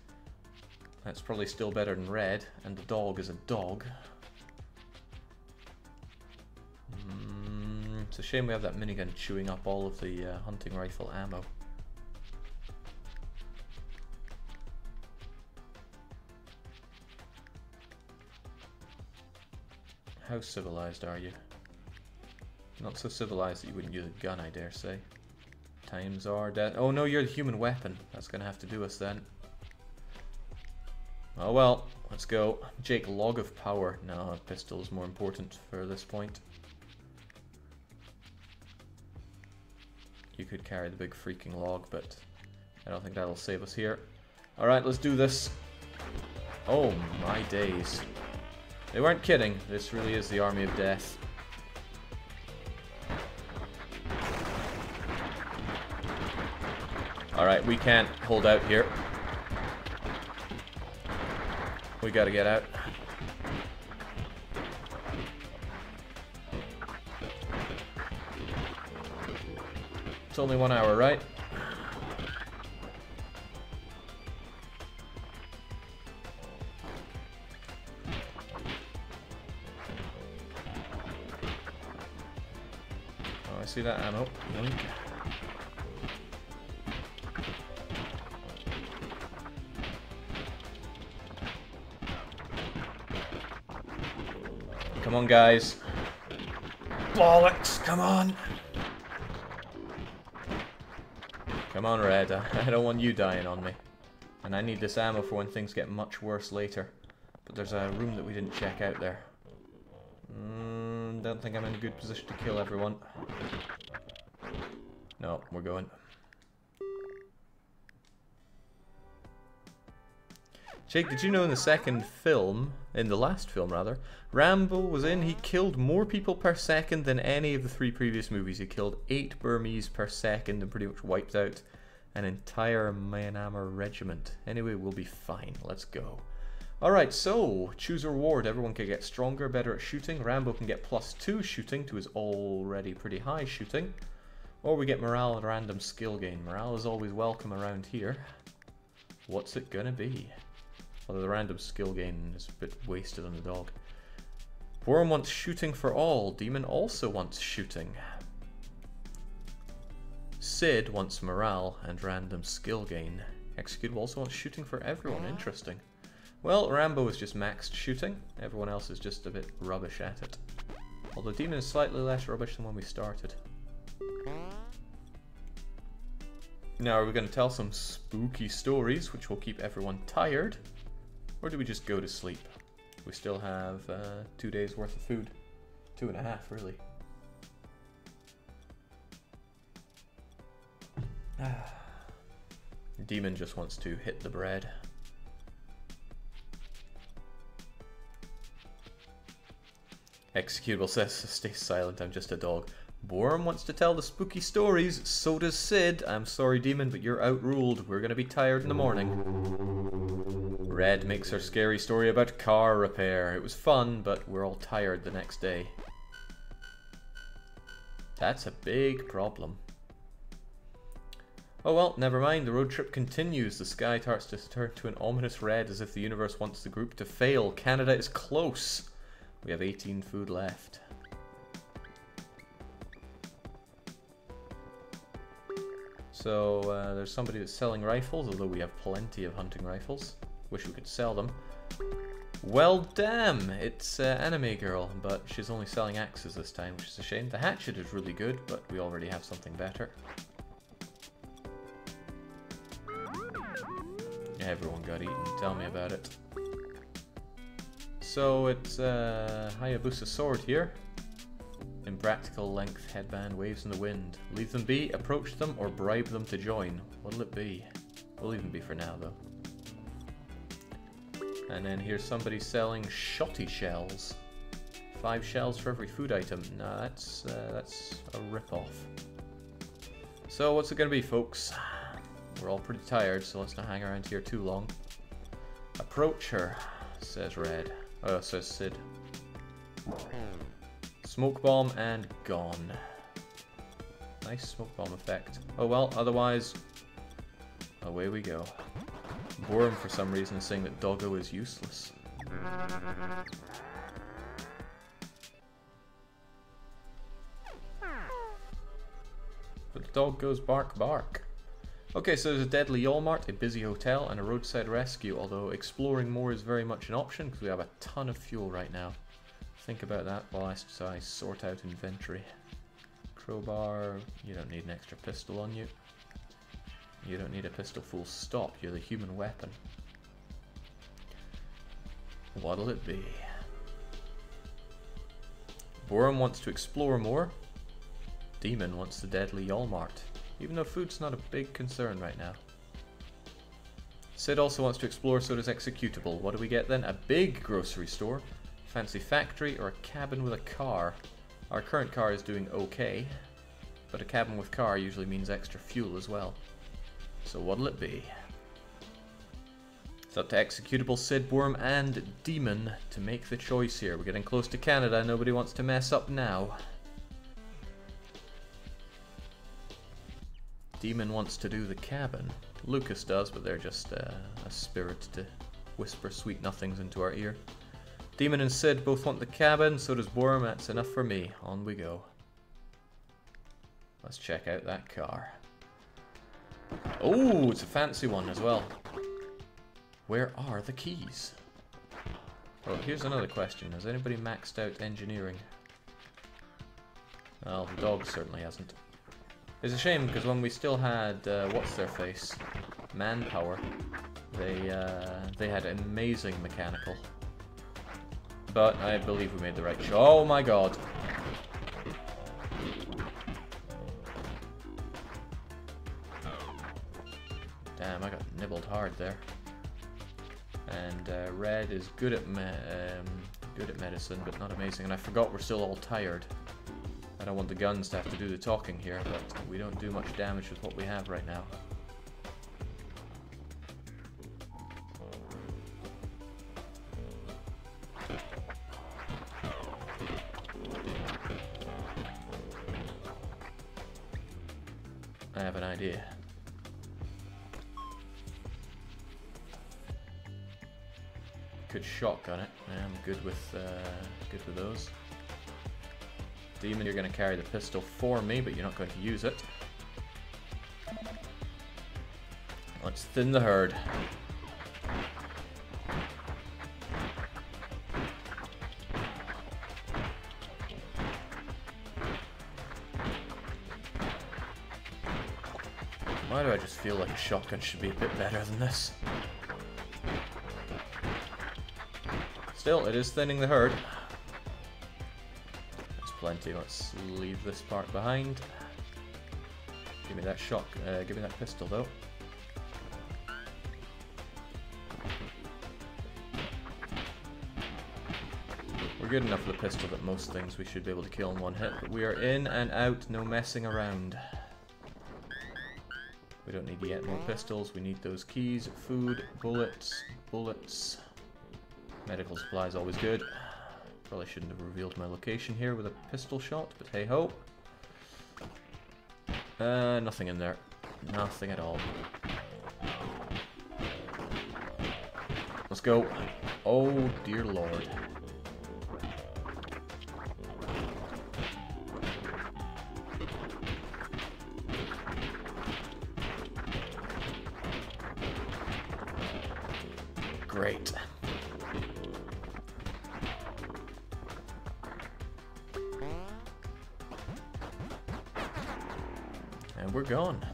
A: that's probably still better than Red, and the dog is a dog. It's a shame we have that minigun chewing up all of the hunting rifle ammo. How civilized are you? Not so civilized that you wouldn't use a gun, I dare say. Times are dead. Oh no, you're the human weapon. That's gonna have to do us then. Oh well, let's go. Jake, log of power. No, a pistol is more important for this point. You could carry the big freaking log, but I don't think that'll save us here. Alright, let's do this. Oh my days. They weren't kidding. This really is the army of death. Alright, we can't hold out here. We gotta get out. It's only 1 hour, right? Oh, I see that ammo. Yoink. Come on, guys. Bollocks, come on. Come on, Red. I don't want you dying on me. And I need this ammo for when things get much worse later. But there's a room that we didn't check out there. Don't think I'm in a good position to kill everyone. No, we're going. Jake, did you know in the second film, in the last film rather, Rambo was in, he killed more people per second than any of the 3 previous movies. He killed 8 Burmese per second and pretty much wiped out an entire Myanmar regiment. Anyway, we'll be fine. Let's go. Alright, so, choose a reward. Everyone can get stronger, better at shooting. Rambo can get +2 shooting to his already pretty high shooting. Or we get morale and random skill gain. Morale is always welcome around here. What's it gonna be? Although the random skill gain is a bit wasted on the dog. Worm wants shooting for all. Demon also wants shooting. Sid wants morale and random skill gain. Executable also wants shooting for everyone. Interesting. Well, Rambo is just maxed shooting. Everyone else is just a bit rubbish at it. Although Demon is slightly less rubbish than when we started. Now, are we going to tell some spooky stories, which will keep everyone tired? Or do we just go to sleep? We still have 2 days worth of food. 2.5, really. Demon just wants to hit the bread. Executable says, stay silent, I'm just a dog. Worm wants to tell the spooky stories, so does Sid. I'm sorry, Demon, but you're outruled. We're gonna be tired in the morning. Red makes her scary story about car repair. It was fun, but we're all tired the next day. That's a big problem. Oh well, never mind. The road trip continues. The sky starts to turn to an ominous red as if the universe wants the group to fail. Canada is close. We have 18 food left. So there's somebody that's selling rifles, although we have plenty of hunting rifles. Wish we could sell them. Well, damn! It's Anime Girl, but she's only selling axes this time, which is a shame. The hatchet is really good, but we already have something better. Everyone got eaten. Tell me about it. So it's Hayabusa sword here. Impractical length headband waves in the wind. Leave them be, approach them, or bribe them to join. What'll it be? We'll leave them be for now, though. And then here's somebody selling shotty shells. 5 shells for every food item. Nah, that's a rip-off. So what's it gonna be, folks? We're all pretty tired, so let's not hang around here too long. Approach her, says Red. Oh, says Sid. Smoke bomb and gone. Nice smoke bomb effect. Oh well, otherwise, away we go. Worm, for some reason, is saying that Doggo is useless. But the dog goes bark bark. Okay, so there's a deadly Ymart, a busy hotel, and a roadside rescue, although exploring more is very much an option because we have a ton of fuel right now. Think about that whilst I sort out inventory. Crowbar, you don't need an extra pistol on you. You don't need a pistol full stop, you're the human weapon. What'll it be? Worm wants to explore more. Demon wants the deadly Ymart, even though food's not a big concern right now. Sid also wants to explore, so does Executable. What do we get then? A big grocery store, fancy factory, or a cabin with a car. Our current car is doing okay, but a cabin with car usually means extra fuel as well. So what'll it be? It's up to Executable, Sid, Worm, and Demon to make the choice here. We're getting close to Canada. Nobody wants to mess up now. Demon wants to do the cabin. Lucas does, but they're just a spirit to whisper sweet nothings into our ear. Demon and Sid both want the cabin, so does Worm. That's enough for me. On we go. Let's check out that car. Oh, it's a fancy one as well. Where are the keys? Well, here's another question. Has anybody maxed out engineering? Well, the dog certainly hasn't. It's a shame because when we still had what's their face, manpower, they had amazing mechanical. But I believe we made the right choice. Oh my god! Damn, I got nibbled hard there. And Red is good at medicine, but not amazing. And I forgot we're still all tired. I don't want the guns to have to do the talking here, but we don't do much damage with what we have right now. I have an idea. Could shotgun it. I'm good with those. Demon, you're going to carry the pistol for me, but you're not going to use it. Let's thin the herd. Why do I just feel like a shotgun should be a bit better than this? Still, it is thinning the herd. There's plenty. Let's leave this part behind. Give me that shot. Give me that pistol, though. We're good enough with the pistol that most things we should be able to kill in one hit, but we are in and out, no messing around. We don't need yet more pistols, we need those keys, food, bullets, bullets. Medical supplies always good. Probably shouldn't have revealed my location here with a pistol shot, but hey ho. Nothing in there. Nothing at all. Let's go. Oh dear lord. Great. And we're gone.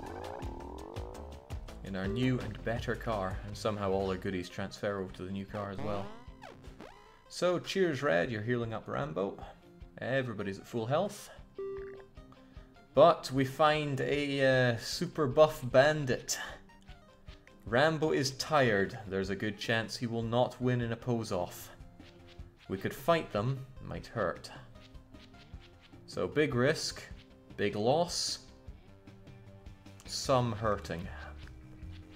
A: In our new and better car. And somehow all our goodies transfer over to the new car as well. So, cheers Red, you're healing up Rambo. Everybody's at full health. But we find a super buff bandit. Rambo is tired. There's a good chance he will not win in a pose-off. We could fight them, might hurt. So big risk, big loss, some hurting.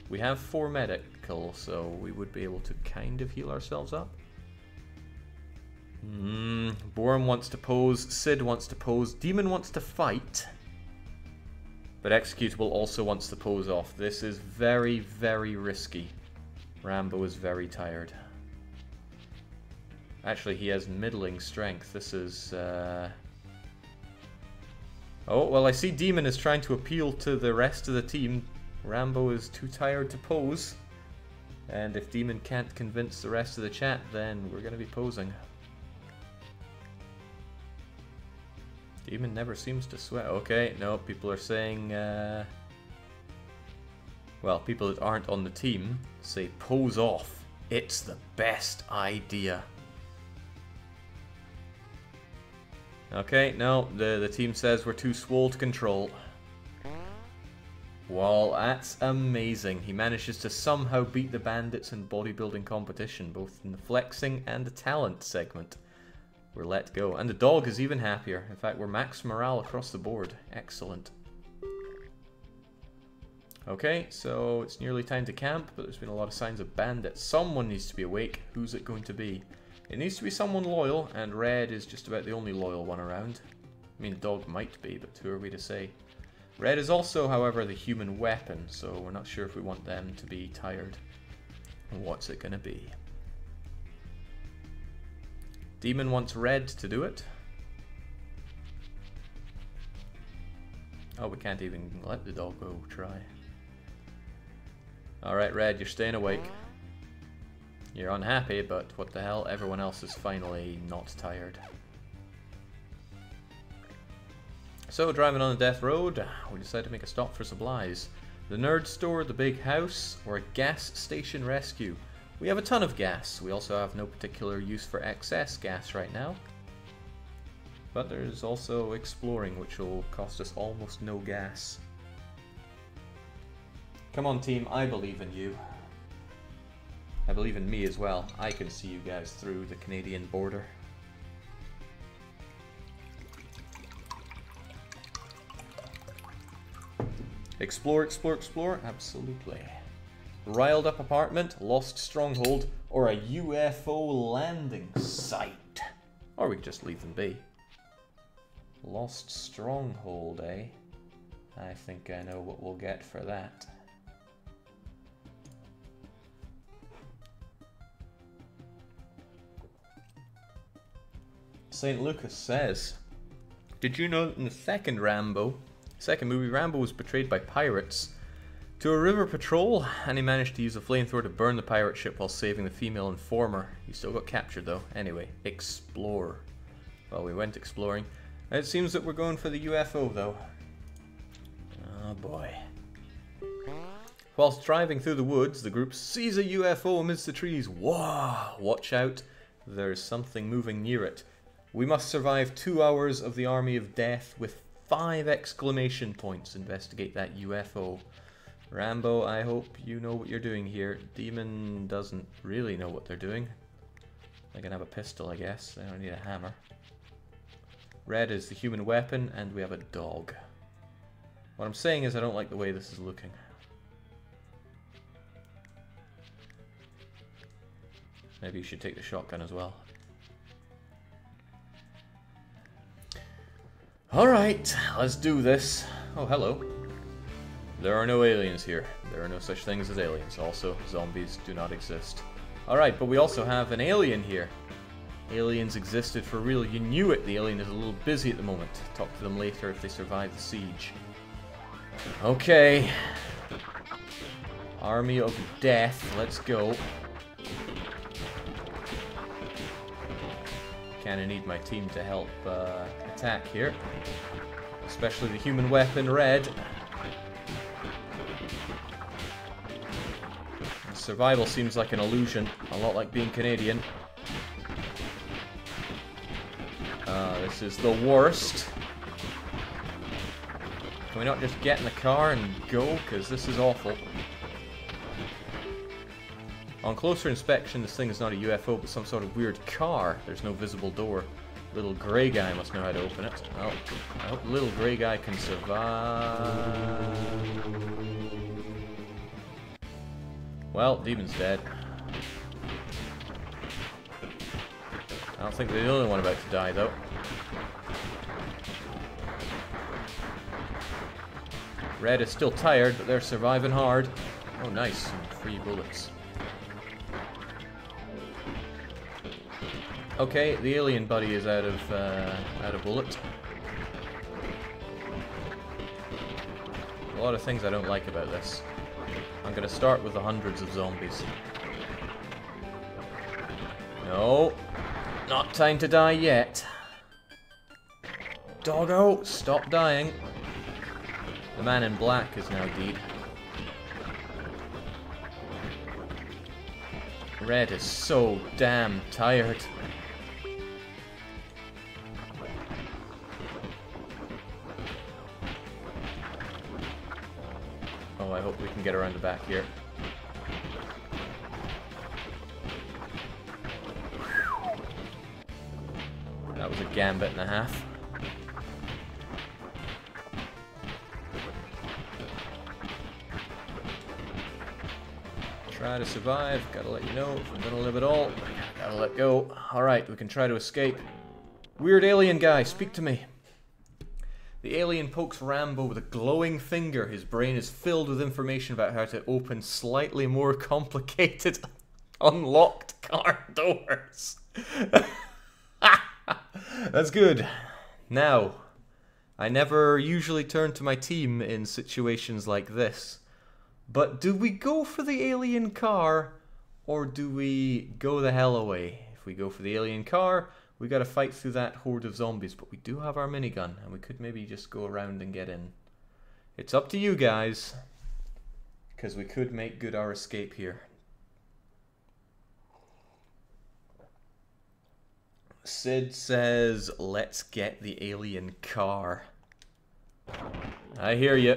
A: We have 4 medical, so we would be able to kind of heal ourselves up. Borum wants to pose, Sid wants to pose, Demon wants to fight. But Executable also wants to pose off. This is very, very risky. Rambo is very tired. Actually, he has middling strength. This is... Oh, well, I see Demon is trying to appeal to the rest of the team. Rambo is too tired to pose. And if Demon can't convince the rest of the chat, then we're going to be posing. Demon never seems to sweat. Okay, no, people are saying... Well, people that aren't on the team say pose off. It's the best idea. Okay, no, the team says we're too swole to control. Well, that's amazing. He manages to somehow beat the bandits in bodybuilding competition, both in the flexing and the talent segment. We're let go. And the dog is even happier. In fact, we're max morale across the board. Excellent. Okay, so it's nearly time to camp, but there's been a lot of signs of bandits. Someone needs to be awake. Who's it going to be? It needs to be someone loyal, and Red is just about the only loyal one around. I mean, the dog might be, but who are we to say? Red is also, however, the human weapon, so we're not sure if we want them to be tired. What's it going to be? Demon wants Red to do it. Oh, we can't even let the dog go try. Alright, Red, you're staying awake. You're unhappy, but what the hell, everyone else is finally not tired. So, driving on the death road, we decide to make a stop for supplies. The nerd store, the big house, or a gas station rescue. We have a ton of gas. We also have no particular use for excess gas right now. But there's also exploring, which will cost us almost no gas. Come on team, I believe in you. I believe in me as well. I can see you guys through the Canadian border. Explore, explore, explore. Absolutely. Riled up apartment, lost stronghold, or a UFO landing site. Or we could just leave them be. Lost stronghold, eh? I think I know what we'll get for that. St. Lucas says, did you know that in the second movie, Rambo was betrayed by pirates to a river patrol, and he managed to use a flamethrower to burn the pirate ship while saving the female informer. He still got captured though. Anyway, explore. Well, we went exploring. It seems that we're going for the UFO though. Oh boy. Whilst driving through the woods, the group sees a UFO amidst the trees. Whoa! Watch out. there's something moving near it. We must survive 2 hours of the Army of Death with 5 exclamation points. Investigate that UFO. Rambo, I hope you know what you're doing here. Demon doesn't really know what they're doing. They can have a pistol, I guess. They don't need a hammer. Red is the human weapon, and we have a dog. What I'm saying is I don't like the way this is looking. Maybe you should take the shotgun as well. Alright, let's do this. Oh, hello. There are no aliens here. There are no such things as aliens. Also, zombies do not exist. Alright, but we also have an alien here. Aliens existed for real. You knew it. The alien is a little busy at the moment. Talk to them later if they survive the siege. Okay. Army of Death. Let's go. Kinda need my team to help attack here. Especially the human weapon, Red. Survival seems like an illusion. A lot like being Canadian. This is the worst. Can we not just get in the car and go? Because this is awful. On closer inspection, this thing is not a UFO, but some sort of weird car. There's no visible door. Little grey guy must know how to open it. Oh, I hope the little grey guy can survive. Well, Demon's dead. I don't think they're the only one about to die, though. Red is still tired, but they're surviving hard. Oh, nice. Some free bullets. Okay, the alien buddy is out of bullet. A lot of things I don't like about this. I'm gonna start with the hundreds of zombies. No, not time to die yet. Doggo, stop dying. The man in black is now dead. Red is so damn tired. Oh, I hope we can get around the back here. That was a gambit and a half. Try to survive. Gotta let you know if I'm gonna live at all. Gotta let go. Alright, we can try to escape. Weird alien guy, speak to me. The alien pokes Rambo with a glowing finger. His brain is filled with information about how to open slightly more complicated unlocked car doors. That's good. Now, I never usually turn to my team in situations like this. But do we go for the alien car, or do we go the hell away? If we go for the alien car, we gotta fight through that horde of zombies, but we do have our minigun, and we could maybe just go around and get in. It's up to you guys, because we could make good our escape here. Sid says, let's get the alien car. I hear you.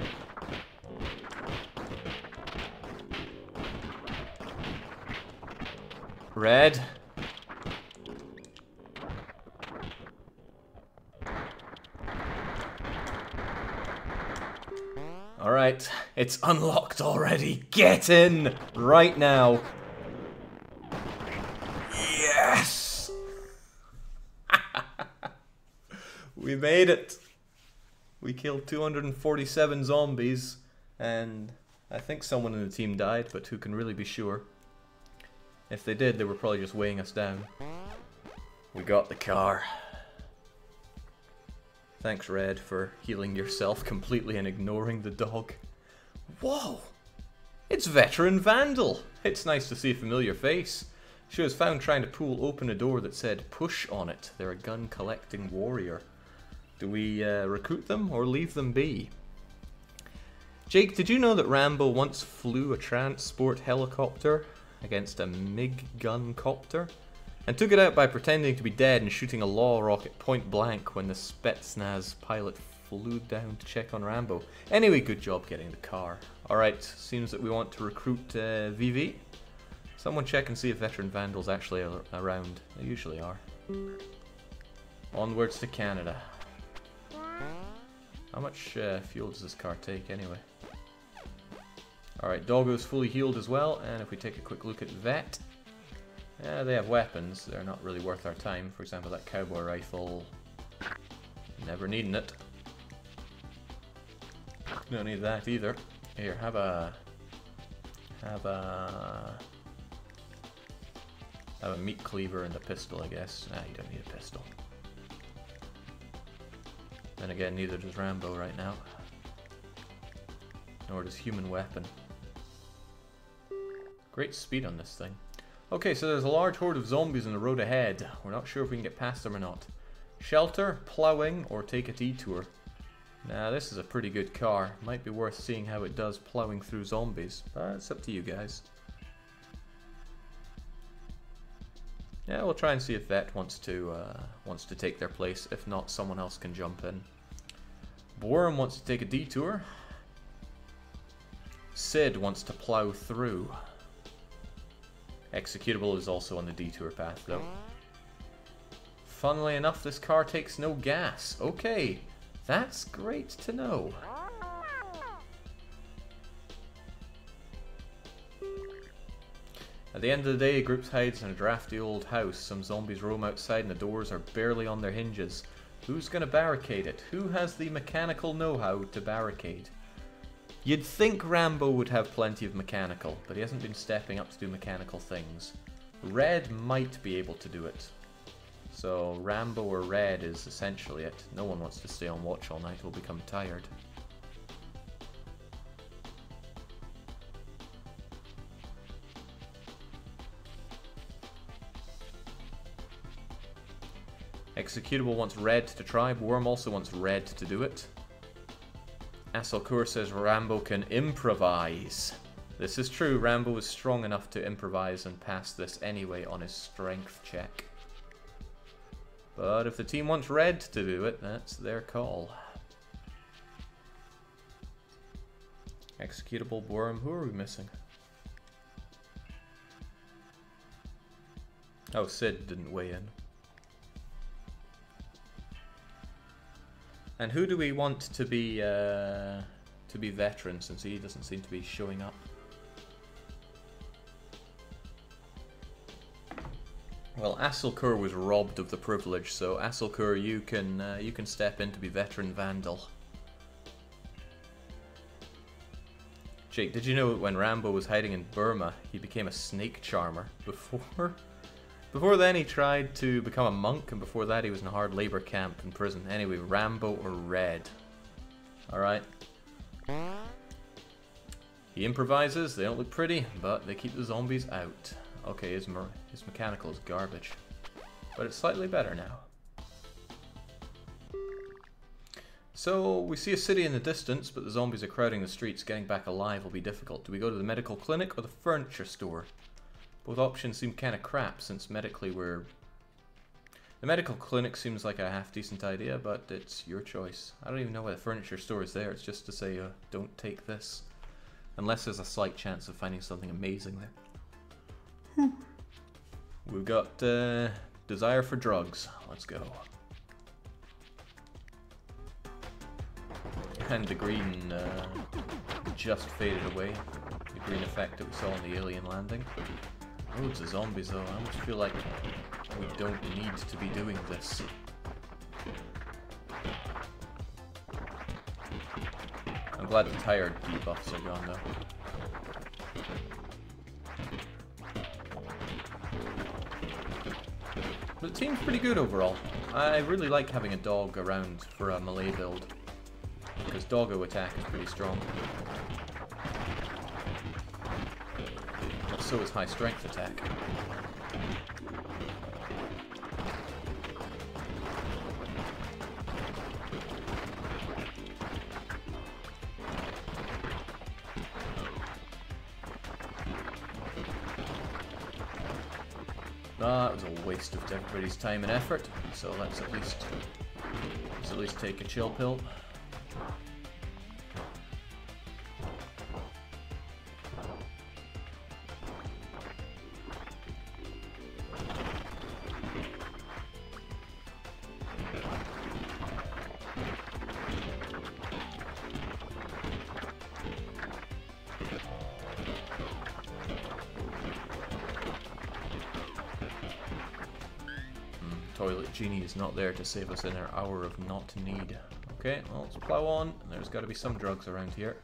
A: Red. Alright, it's unlocked already. Get in right now. Yes! We made it. We killed 247 zombies, and I think someone in the team died, but who can really be sure? If they did, they were probably just weighing us down. We got the car. Thanks, Red, for healing yourself completely and ignoring the dog. Whoa! It's Veteran Vandal! It's nice to see a familiar face. She was found trying to pull open a door that said push on it. They're a gun-collecting warrior. Do we recruit them or leave them be? Jake, did you know that Rambo once flew a transport helicopter against a MiG gun copter? and took it out by pretending to be dead and shooting a law rocket point blank when the Spetsnaz pilot flew down to check on Rambo. Anyway, good job getting the car. Alright, seems that we want to recruit VV. Someone check and see if veteran vandals actually are around. They usually are. Onwards to Canada. How much fuel does this car take anyway? Alright, Doggo's fully healed as well, and if we take a quick look at Vet, they have weapons. They're not really worth our time. For example, that cowboy rifle. Never needing it. Don't need that either. Here, have a meat cleaver and a pistol, I guess. Nah, you don't need a pistol. Then again, neither does Rambo right now. Nor does human weapon. Great speed on this thing. Okay, so there's a large horde of zombies on the road ahead. We're not sure if we can get past them or not. Shelter, plowing, or take a detour. Now, this is a pretty good car. Might be worth seeing how it does plowing through zombies. But it's up to you guys. Yeah, we'll try and see if Vet wants to take their place. If not, someone else can jump in. Worm wants to take a detour. Sid wants to plow through. Executable is also on the detour path, though. Funnily enough, this car takes no gas. Okay, that's great to know. At the end of the day, a group hides in a drafty old house. Some zombies roam outside and the doors are barely on their hinges. Who's gonna barricade it? Who has the mechanical know-how to barricade? You'd think Rambo would have plenty of mechanical, but he hasn't been stepping up to do mechanical things. Red might be able to do it. So Rambo or Red is essentially it. No one wants to stay on watch all night, will become tired. Executable wants Red to try. Worm also wants Red to do it. Asalkur says Rambo can improvise. This is true. Rambo is strong enough to improvise and pass this anyway on his strength check. But if the team wants Red to do it, that's their call. Executable, Worm. Who are we missing? Oh, Sid didn't weigh in. And who do we want to be veteran, since he doesn't seem to be showing up? Well, Asalkur was robbed of the privilege, so Asalkur, you can step in to be veteran vandal. Jake, did you know that when Rambo was hiding in Burma, he became a snake charmer? Before then, he tried to become a monk, and before that, he was in a hard labor camp in prison. Anyway, Rambo or Red? Alright. He improvises, they don't look pretty, but they keep the zombies out. Okay, his mechanical is garbage. But it's slightly better now. So, we see a city in the distance, but the zombies are crowding the streets. Getting back alive will be difficult. Do we go to the medical clinic or the furniture store? Both options seem kind of crap, since medically we're... The medical clinic seems like a half-decent idea, but it's your choice. I don't even know why the furniture store is there. It's just to say, don't take this. Unless there's a slight chance of finding something amazing there. We've got desire for drugs. Let's go. And the green just faded away. The green effect that we saw on the alien landing. Loads of zombies though. I almost feel like we don't need to be doing this. I'm glad the tired debuffs are gone though. But the team's pretty good overall. I really like having a dog around for a melee build, because doggo attack is pretty strong. But so is high strength attack. That was a waste of everybody's time and effort, so let's at least take a chill pill.
B: Toilet Genie is not there to save us in our hour of not need. Okay, well, let's plow on. There's got to be some drugs around here.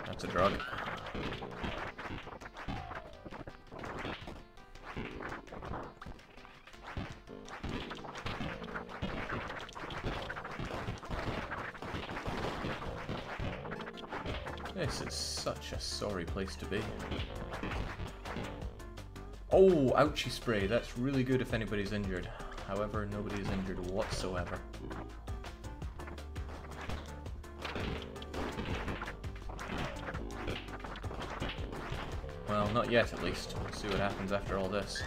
B: That's a drug. This is such a sorry place to be. Oh, ouchie spray. That's really good if anybody's injured. However, nobody is injured whatsoever. Well, not yet at least. We'll see what happens after all this.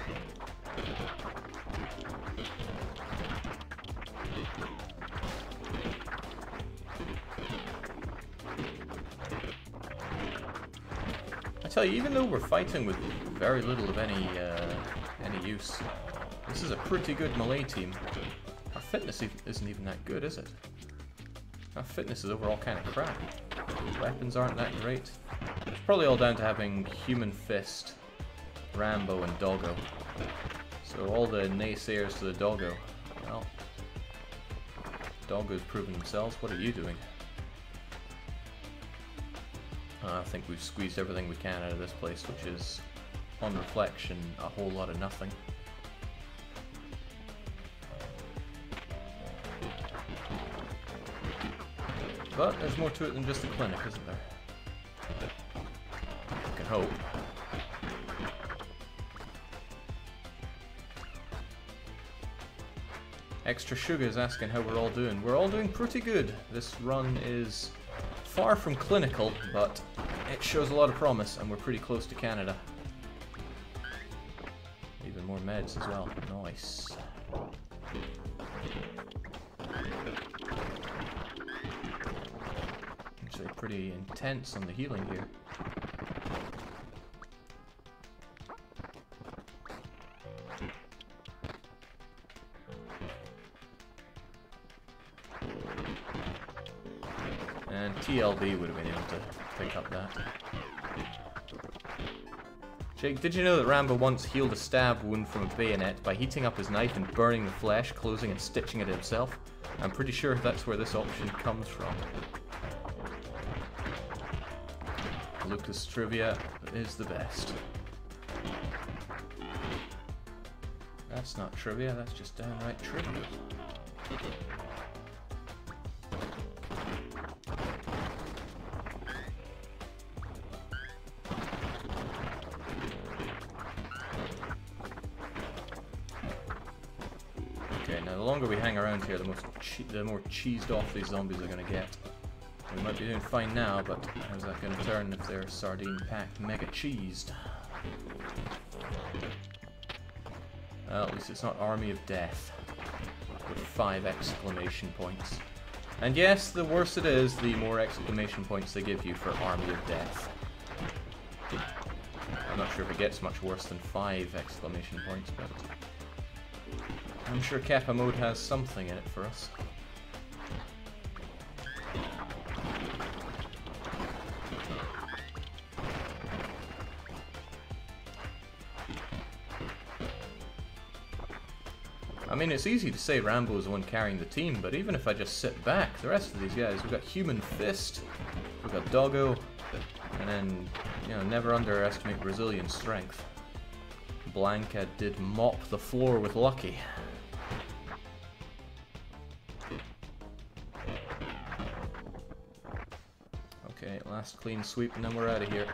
B: I tell you, even though we're fighting with very little of any use, this is a pretty good melee team. Our fitness isn't even that good, is it? Our fitness is overall kind of crap. Weapons aren't that great. It's probably all down to having Human Fist, Rambo, and Doggo. So all the naysayers to the Doggo, well, Doggo's proven themselves. What are you doing? I think we've squeezed everything we can out of this place, which is, on reflection, a whole lot of nothing. But there's more to it than just a clinic, isn't there? I can hope. Extra Sugar is asking how we're all doing. We're all doing pretty good. This run is far from clinical, but it shows a lot of promise, and we're pretty close to Canada. Even more meds as well. Nice. Actually pretty intense on the healing here. And TLB would have been able to pick up that. Jake, did you know that Rambo once healed a stab wound from a bayonet by heating up his knife and burning the flesh, closing and stitching it himself? I'm pretty sure that's where this option comes from. Lucas Trivia is the best. That's not trivia, that's just downright trivia. Now, the longer we hang around here, the more cheesed off these zombies are going to get. We might be doing fine now, but how's that going to turn if they're sardine-packed mega cheesed? Well, at least it's not Army of Death, with 5 exclamation points. And yes, the worse it is, the more exclamation points they give you for Army of Death. I'm not sure if it gets much worse than 5 exclamation points, but I'm sure Kappa mode has something in it for us. I mean, it's easy to say Rambo's the one carrying the team, but even if I just sit back, the rest of these guys, we've got Human Fist, we've got Doggo, and then, you know, never underestimate Brazilian strength. Blanca did mop the floor with Lucky. Okay, last clean sweep and then we're out of here.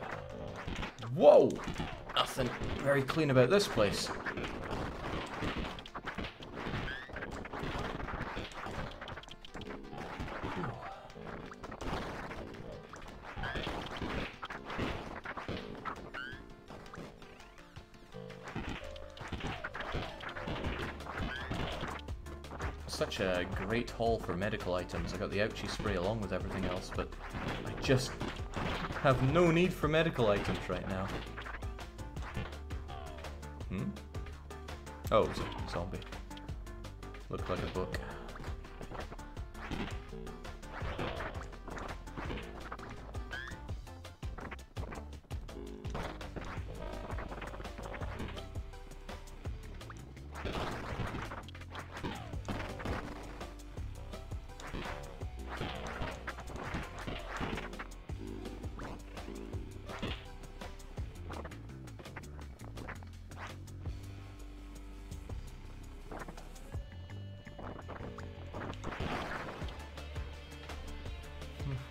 B: Whoa! Nothing very clean about this place.
A: such a great haul for medical items. I got the ouchie spray along with everything else, but I just have no need for medical items right now. Hmm? Oh, it's a zombie. Looked like a book.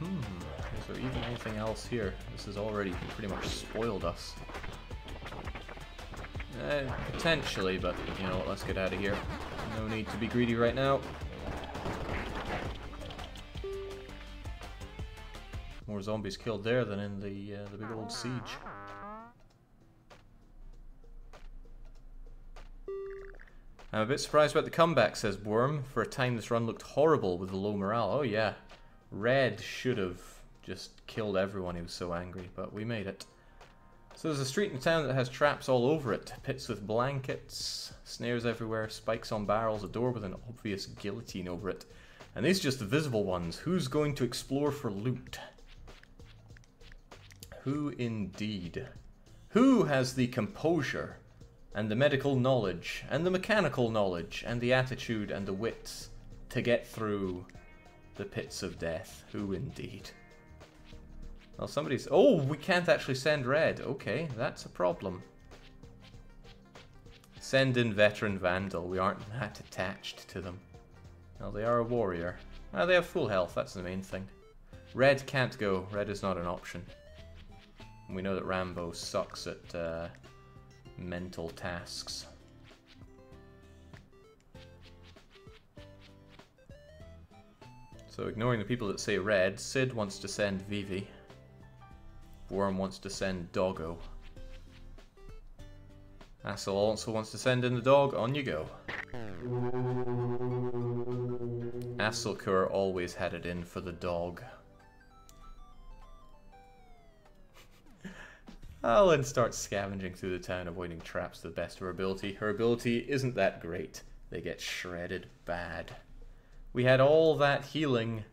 A: Is there even anything else here? This has already pretty much spoiled us. Potentially, but you know what, let's get out of here. No need to be greedy right now. More zombies killed there than in the big old siege. I'm a bit surprised about the comeback, says Worm. For a time this run looked horrible with the low morale. Oh yeah, Red should have just killed everyone, he was so angry, but we made it. So there's a street in town that has traps all over it. Pits with blankets, snares everywhere, spikes on barrels, a door with an obvious guillotine over it. And these are just the visible ones. Who's going to explore for loot? Who indeed? Who has the composure and the medical knowledge and the mechanical knowledge and the attitude and the wits to get through the pits of death? Who indeed? Well, somebody's... Oh, we can't actually send Red. Okay, that's a problem. Send in Veteran Vandal. We aren't that attached to them. Well, they are a warrior. Well, they have full health. That's the main thing. Red can't go. Red is not an option. And we know that Rambo sucks at mental tasks. So ignoring the people that say Red, Sid wants to send Vivi. Worm wants to send Doggo. Assel also wants to send in the dog. On you go. Asselkur always had it in for the dog. Alan starts scavenging through the town, avoiding traps to the best of her ability. Her ability isn't that great. They get shredded bad. We had all that healing.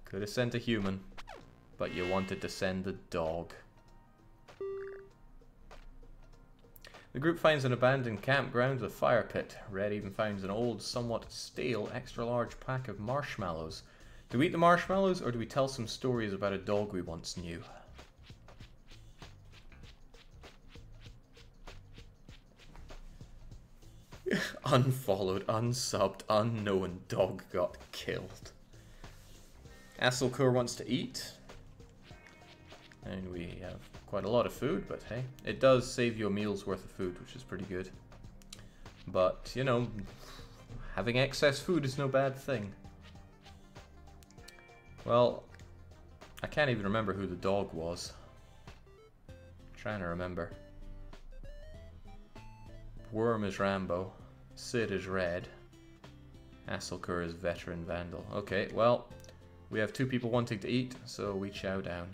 A: Could have sent a human. But you wanted to send the dog. The group finds an abandoned campground with a fire pit. Red even finds an old, somewhat stale, extra-large pack of marshmallows. Do we eat the marshmallows, or do we tell some stories about a dog we once knew? Unfollowed, unsubbed, unknown dog got killed. Asselkur wants to eat. And we have quite a lot of food, but hey, it does save you a meal's worth of food, which is pretty good. But, you know, having excess food is no bad thing. Well, I can't even remember who the dog was. I'm trying to remember. Worm is Rambo. Sid is Red. Asselkur is Veteran Vandal. Okay, well, we have two people wanting to eat, so we chow down.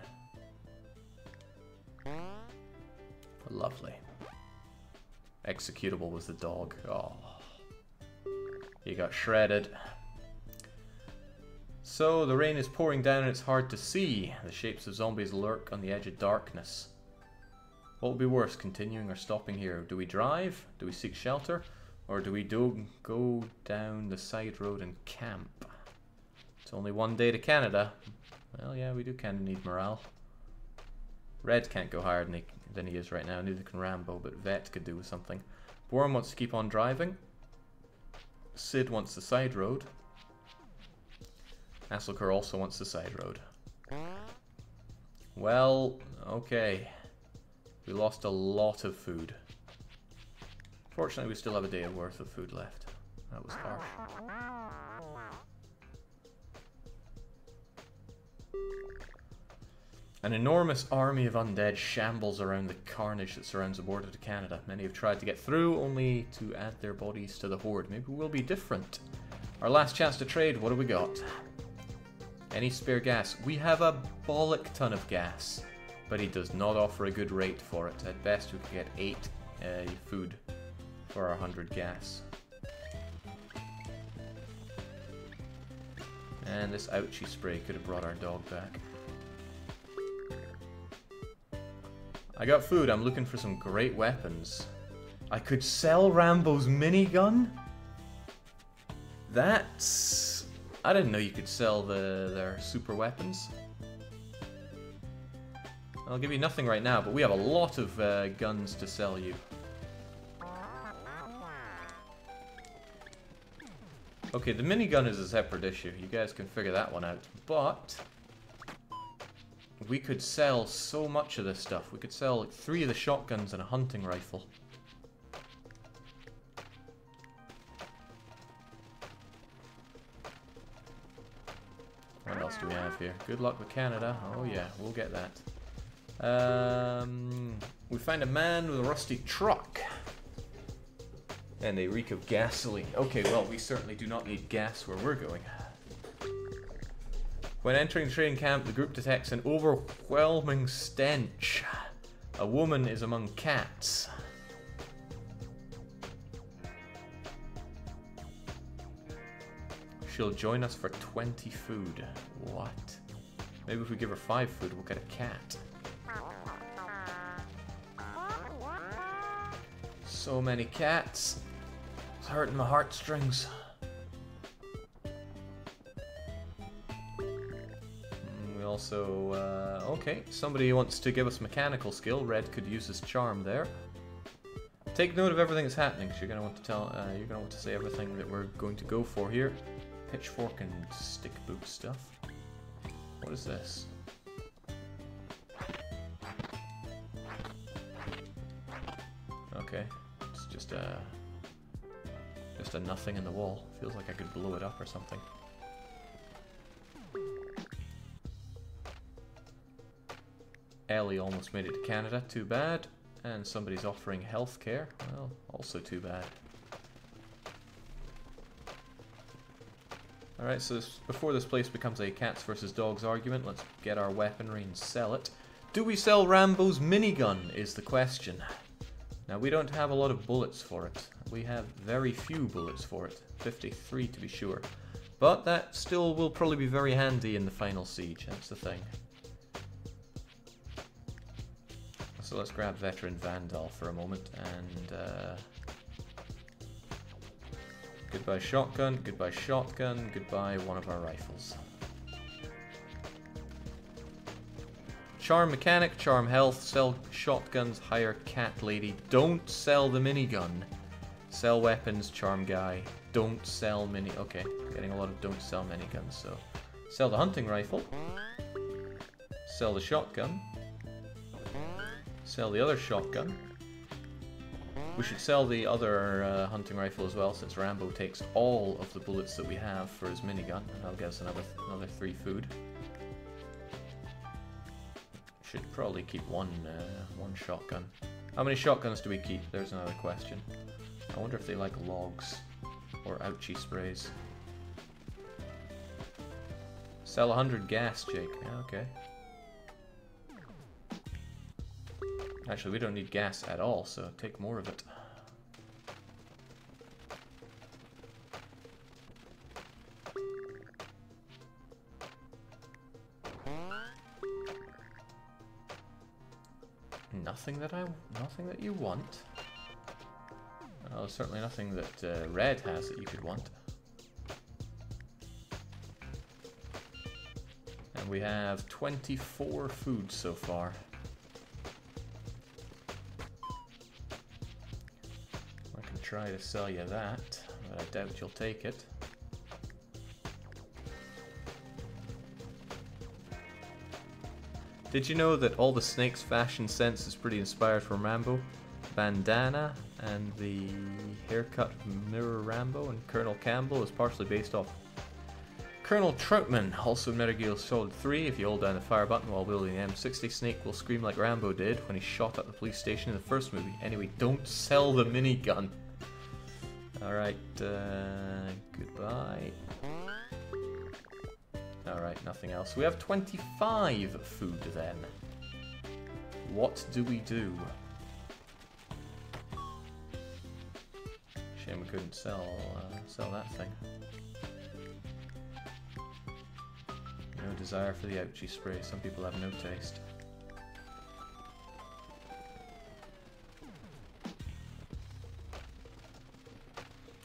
A: Lovely. Executable was the dog. Oh. He got shredded. So, the rain is pouring down and it's hard to see. The shapes of zombies lurk on the edge of darkness. What would be worse, continuing or stopping here? Do we drive? Do we seek shelter? Or do we go down the side road and camp? It's only one day to Canada. Well, yeah, we do kind of need morale. Red can't go higher than he is right now, neither can Rambo, but Vet could do with something. Worm wants to keep on driving. Sid wants the side road. Asselkur also wants the side road. Well, okay. We lost a lot of food. Fortunately, we still have a day worth of food left. That was harsh. An enormous army of undead shambles around the carnage that surrounds the border to Canada. Many have tried to get through, only to add their bodies to the horde. Maybe we'll be different. Our last chance to trade, what do we got? Any spare gas? We have a bollock ton of gas, but he does not offer a good rate for it. At best we could get 8 food for our 100 gas. And this ouchie spray could have brought our dog back. I got food, I'm looking for some great weapons. I could sell Rambo's minigun? That's... I didn't know you could sell their super weapons. I'll give you nothing right now, but we have a lot of guns to sell you. Okay, the minigun is a separate issue. You guys can figure that one out. But we could sell so much of this stuff. We could sell like 3 of the shotguns and a hunting rifle. What else do we have here? Good luck with Canada. Oh yeah, we'll get that. We find a man with a rusty truck. And they reek of gasoline. Okay, well, we certainly do not need gas where we're going. When entering the training camp, the group detects an overwhelming stench. A woman is among cats. She'll join us for 20 food. What? Maybe if we give her 5 food, we'll get a cat. So many cats. It's hurting my heartstrings. We also, okay, somebody wants to give us mechanical skill. Red could use his charm there. Take note of everything that's happening, because you're gonna want to tell, you're gonna want to say everything that we're going to go for here. Pitchfork and stick boot stuff. What is this? Okay, it's just a nothing in the wall. Feels like I could blow it up or something. Ellie almost made it to Canada, too bad. And somebody's offering healthcare, well, also too bad. Alright, so before this place becomes a cats versus dogs argument, let's get our weaponry and sell it. Do we sell Rambo's minigun, is the question. Now, we don't have a lot of bullets for it. We have very few bullets for it. 53 to be sure. But that still will probably be very handy in the final siege, that's the thing. So let's grab Veteran Vandal for a moment, and goodbye shotgun, goodbye one of our rifles. Charm mechanic, charm health, sell shotguns, hire cat lady. Don't sell the minigun. Sell weapons, charm guy. Don't sell mini... Okay, getting a lot of don't sell miniguns, so... Sell the hunting rifle. Sell the shotgun. Sell the other shotgun. We should sell the other hunting rifle as well, since Rambo takes all of the bullets that we have for his minigun, and that'll get us another 3 food. Should probably keep one shotgun. How many shotguns do we keep? There's another question. I wonder if they like logs or ouchie sprays. Sell 100 gas, Jake. Yeah, okay. Actually, we don't need gas at all, so take more of it. Nothing that you want. Oh, certainly nothing that Red has that you could want. And we have 24 food so far. I can try to sell you that, but I doubt you'll take it. Did you know that all the snakes' fashion sense is pretty inspired from Rambo? Bandana and the haircut Mirror Rambo and Colonel Campbell is partially based off Colonel Troutman, also in Metal Gear Solid 3. If you hold down the fire button while wielding the M60, Snake will scream like Rambo did when he shot at the police station in the first movie. Anyway, don't sell the minigun. Alright, goodbye. nothing else. We have 25 food then. What do we do? Shame we couldn't sell that thing. No desire for the ouchie spray. Some people have no taste.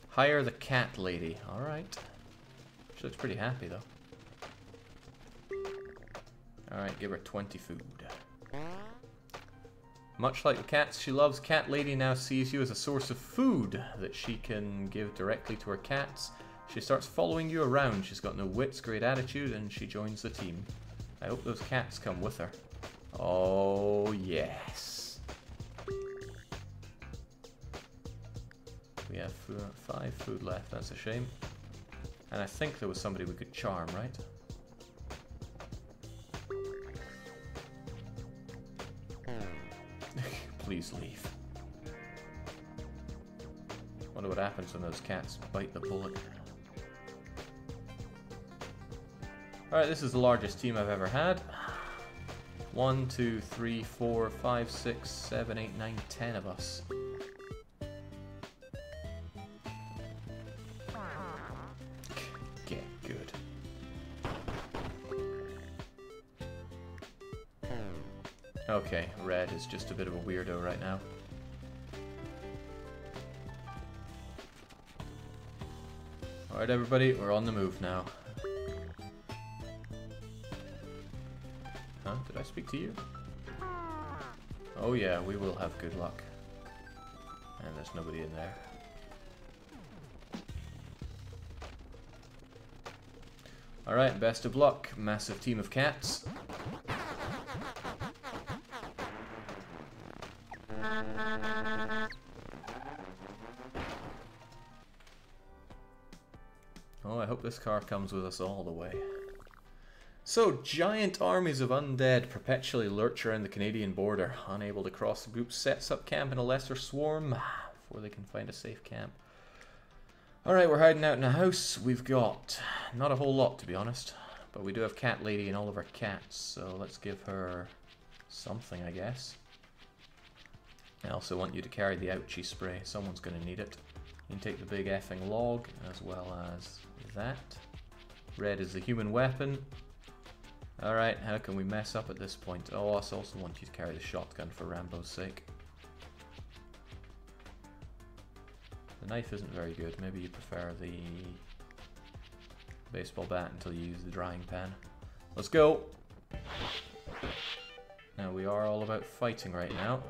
A: Hire the cat lady. Alright. She looks pretty happy though. Alright, give her 20 food. Much like the cats she loves, Cat Lady now sees you as a source of food that she can give directly to her cats. She starts following you around. She's got no wits, great attitude, and she joins the team. I hope those cats come with her. Oh, yes. We have 5 food left. That's a shame. And I think there was somebody we could charm, right? Please leave. Wonder what happens when those cats bite the bullet. Alright, this is the largest team I've ever had. 1, 2, 3, 4, 5, 6, 7, 8, 9, 10 of us. Get good. Okay, Red is just a bit of a weirdo right now. Alright everybody, we're on the move now. Huh? Did I speak to you? Oh yeah, we will have good luck. And there's nobody in there. Alright, best of luck. Massive team of cats. Oh, I hope this car comes with us all the way. So, giant armies of undead perpetually lurch around the Canadian border. Unable to cross, the group sets up camp in a lesser swarm before they can find a safe camp. Alright, we're hiding out in a house. We've got not a whole lot, to be honest. But we do have Cat Lady and all of our cats, so let's give her something, I guess. I also want you to carry the ouchie spray. Someone's going to need it. You can take the big effing log, as well as that. Red is the human weapon. Alright, how can we mess up at this point? Oh, I also want you to carry the shotgun for Rambo's sake. The knife isn't very good. Maybe you prefer the baseball bat until you use the drying pan. Let's go! Now, we are all about fighting right now.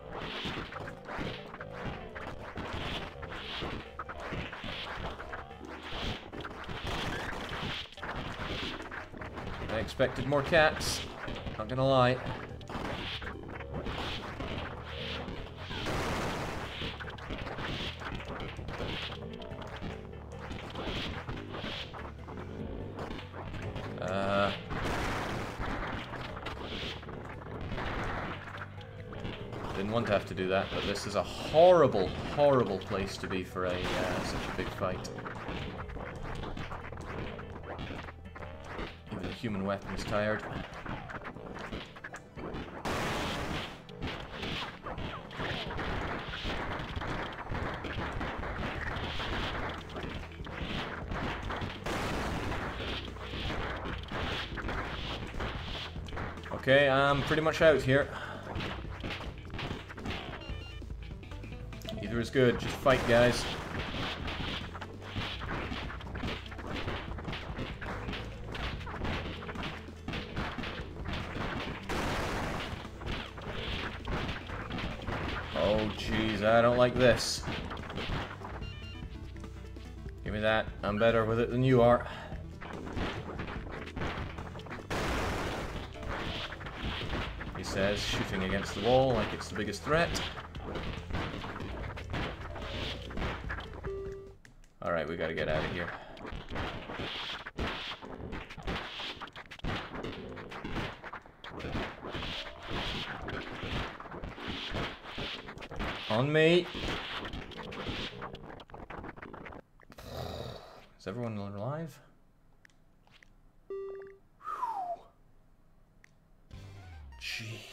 A: I expected more cats, not gonna lie. Didn't want to have to do that, but this is a horrible, horrible place to be for a such a big fight. Even the human weapon's tired. Okay, I'm pretty much out here. Either is good, just fight, guys. Oh, jeez, I don't like this. Give me that. I'm better with it than you are. He says, shooting against the wall like it's the biggest threat. Alright, we gotta get out of here. On me! Is everyone alive?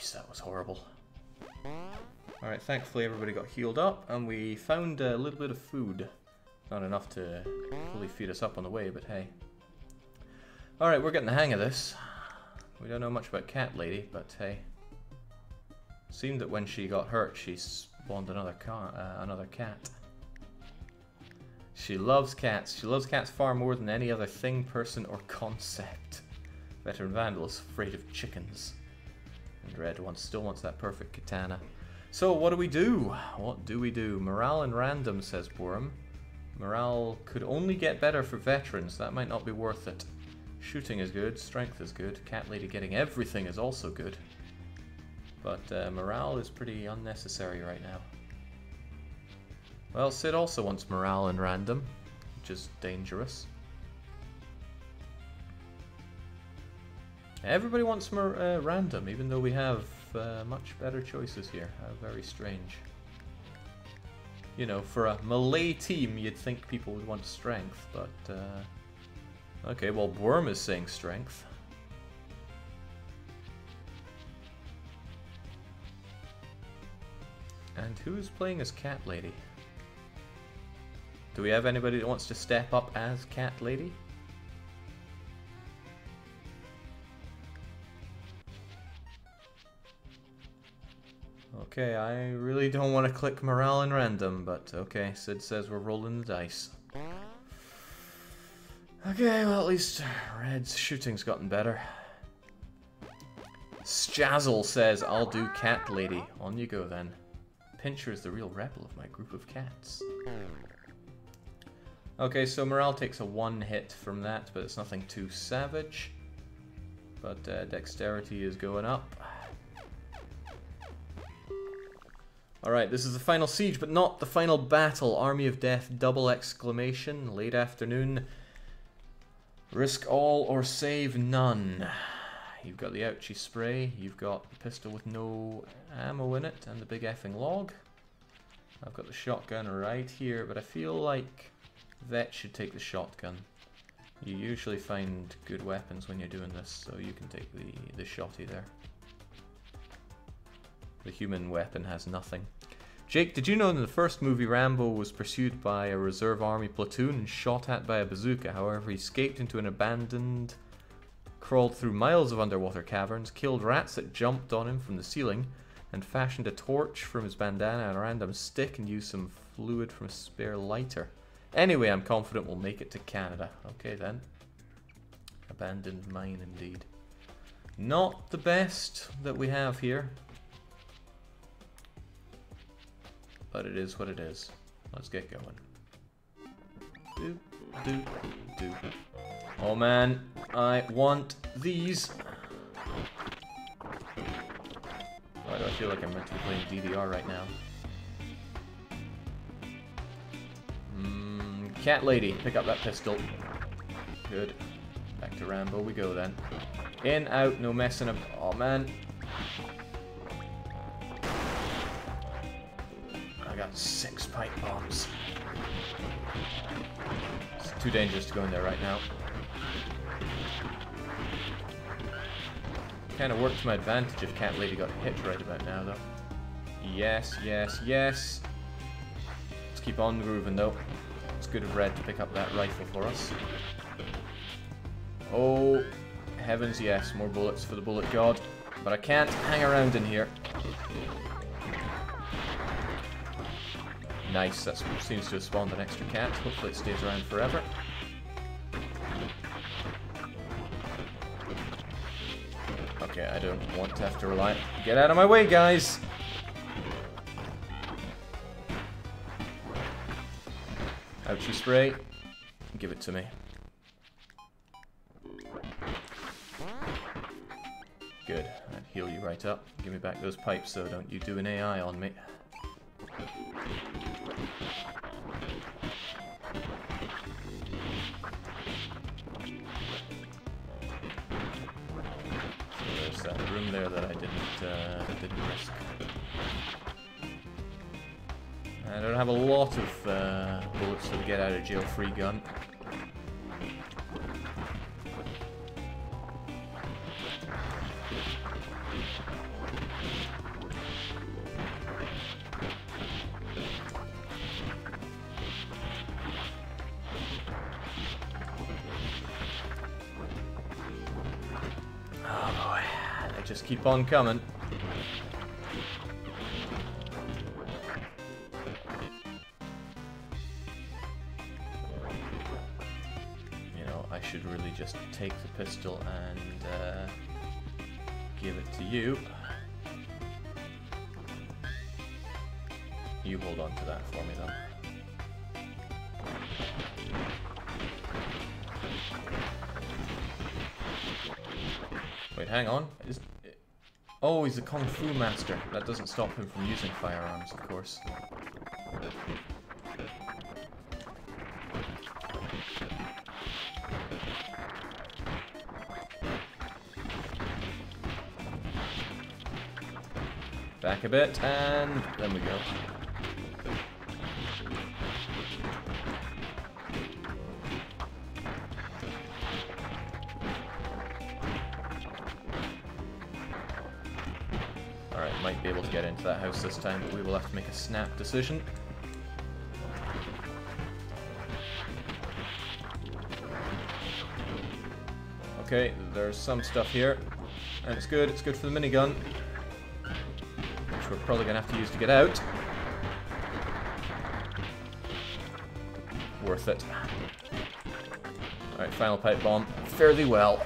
A: Jeez, that was horrible. Alright, thankfully everybody got healed up, and we found a little bit of food. Not enough to fully feed us up on the way, but hey. Alright, we're getting the hang of this. We don't know much about Cat Lady, but hey. Seemed that when she got hurt, she spawned another cat. She loves cats. She loves cats far more than any other thing, person, or concept. Veteran Vandal is afraid of chickens. And Red still wants that perfect katana. So, what do we do? What do we do? Morale and random, says Borum. Morale could only get better for veterans. That might not be worth it. Shooting is good. Strength is good. Cat Lady getting everything is also good. But morale is pretty unnecessary right now. Well, Sid also wants morale and random, which is dangerous. Everybody wants random, even though we have much better choices here. Very strange. You know, for a melee team, you'd think people would want strength, but... okay, well, Worm is saying strength. And who's playing as Cat Lady? Do we have anybody that wants to step up as Cat Lady? Okay, I really don't want to click morale and random, but okay, Sid says we're rolling the dice. Okay, well at least Red's shooting's gotten better. Schazzle says, I'll do Cat Lady. On you go then. Pincher is the real rebel of my group of cats. Okay, so morale takes a 1 hit from that, but it's nothing too savage. But dexterity is going up. Alright, this is the final siege, but not the final battle. Army of Death, double exclamation, late afternoon. Risk all or save none. You've got the ouchie spray, you've got the pistol with no ammo in it, and the big effing log. I've got the shotgun right here, but I feel like Vet should take the shotgun. You usually find good weapons when you're doing this, so you can take the shotty there. The human weapon has nothing. Jake, did you know in the first movie Rambo was pursued by a reserve army platoon and shot at by a bazooka? However, he escaped into an abandoned, crawled through miles of underwater caverns, killed rats that jumped on him from the ceiling, and fashioned a torch from his bandana and a random stick and used some fluid from a spare lighter. Anyway, I'm confident we'll make it to Canada. Okay then. Abandoned mine indeed. Not the best that we have here. But it is what it is. Let's get going. Doop, doop, doop. Oh man, I want these. Why do I feel like I'm meant to be playing DDR right now? Cat Lady, pick up that pistol. Good. Back to Rambo we go then. In, out, no messing about. Oh man. I got 6 pipe bombs. It's too dangerous to go in there right now. Kind of worked to my advantage if Cat Lady got hit right about now though. Yes, yes, yes. Let's keep on grooving though. It's good of Red to pick up that rifle for us. Oh, heavens yes, more bullets for the bullet god. But I can't hang around in here. Nice, that seems to have spawned an extra cat. Hopefully it stays around forever. Okay, I don't want to have to rely... Get out of my way, guys! Ouchie spray. Give it to me. Good. I'd heal you right up. Give me back those pipes, so don't you do an AI on me. So there's that room there that I didn't risk. I don't have a lot of bullets for the get out of jail free gun. just keep on coming. You know, I should really just take the pistol and give it to you. You hold on to that for me, though. Wait, hang on. Oh, he's a Kung Fu master. That doesn't stop him from using firearms, of course. Back a bit, and then we go. Alright, might be able to get into that house this time, but we will have to make a snap decision. Okay, there's some stuff here, and it's good for the minigun. We're probably gonna have to use to get out. Worth it. Alright, final pipe bomb. Fare thee well.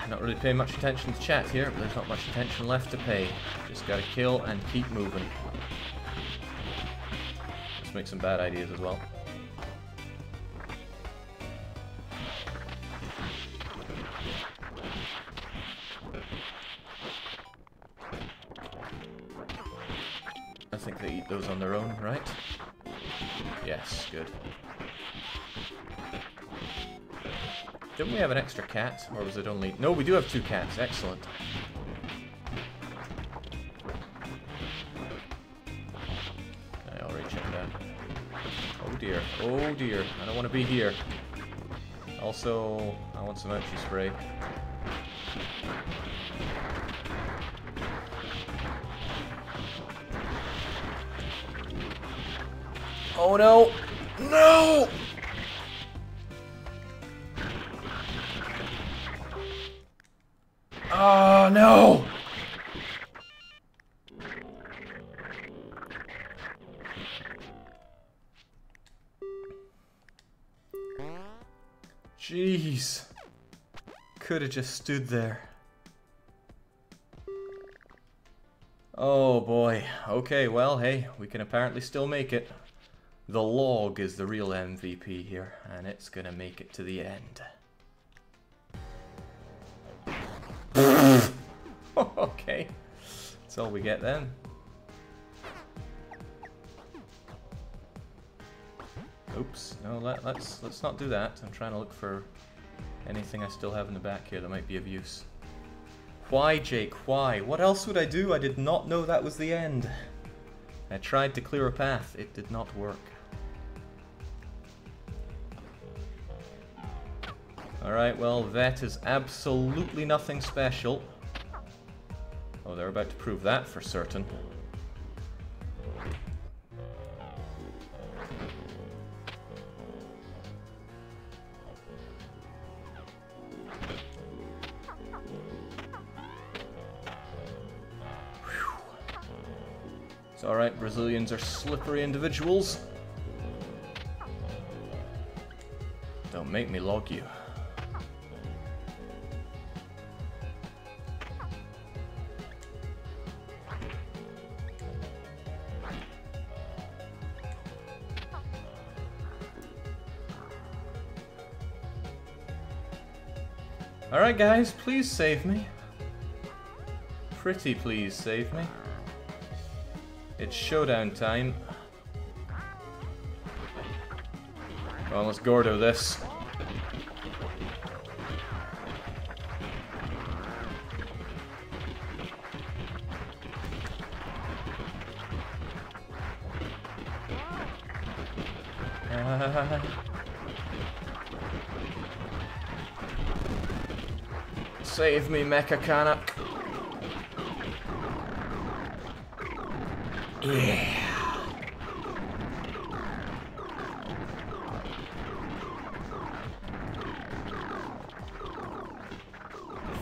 A: Not really paying much attention to chat here, but there's not much attention left to pay. Just gotta kill and keep moving. Let's make some bad ideas as well. I think they eat those on their own, right? Yes, good. Didn't we have an extra cat? Or was it only... No, we do have 2 cats. Excellent. Okay, I'll recheck that. Oh dear. Oh dear. I don't want to be here. Also, I want some ouchie spray. Oh no! No! Oh no! Jeez. Could have just stood there. Oh boy. Okay, well, hey, we can apparently still make it. The log is the real MVP here, and it's gonna make it to the end. Okay, that's all we get then. Oops, no, let's not do that. I'm trying to look for anything I still have in the back here that might be of use. Why, Jake? Why? What else would I do? I did not know that was the end. I tried to clear a path. It did not work. Alright, well, that is absolutely nothing special. Oh, they're about to prove that for certain. It's alright, Brazilians are slippery individuals. Don't make me log you. Alright guys, please save me. Pretty please save me. It's showdown time. Come on, let's Gordo this. Save me, Mecha Canuck. Yeah.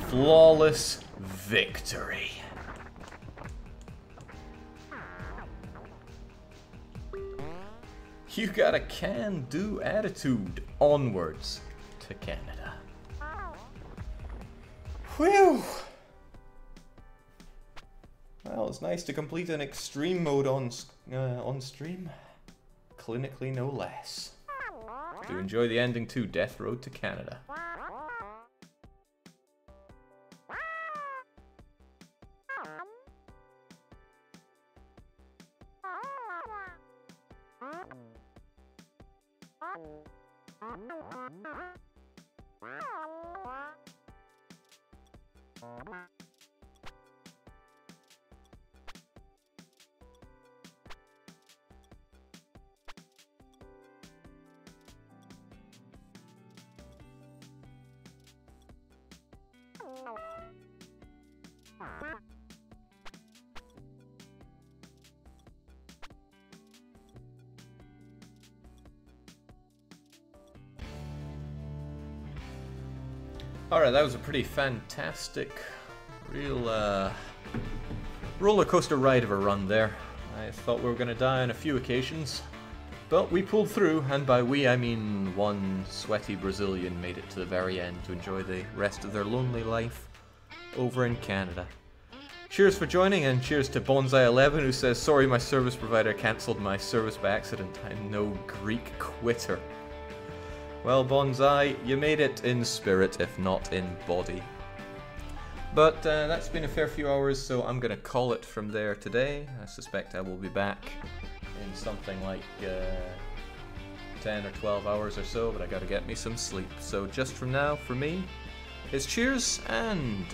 A: flawless victory. You got a can-do attitude. Onwards to Canada. Whew! Well, it's nice to complete an extreme mode on stream. Clinically, no less. Do enjoy the ending too, Death Road to Canada. Alright, that was a pretty fantastic, real roller coaster ride of a run there. I thought we were going to die on a few occasions, but we pulled through, and by we I mean one sweaty Brazilian made it to the very end to enjoy the rest of their lonely life over in Canada. Cheers for joining, and cheers to Bonsai11 who says, sorry my service provider cancelled my service by accident. I'm no Greek quitter. Well, Bonsai, you made it in spirit, if not in body. But that's been a fair few hours, so I'm going to call it from there today. I suspect I will be back in something like 10 or 12 hours or so, but I got to get me some sleep. So just from now, for me, it's cheers and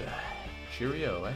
A: cheerio, eh?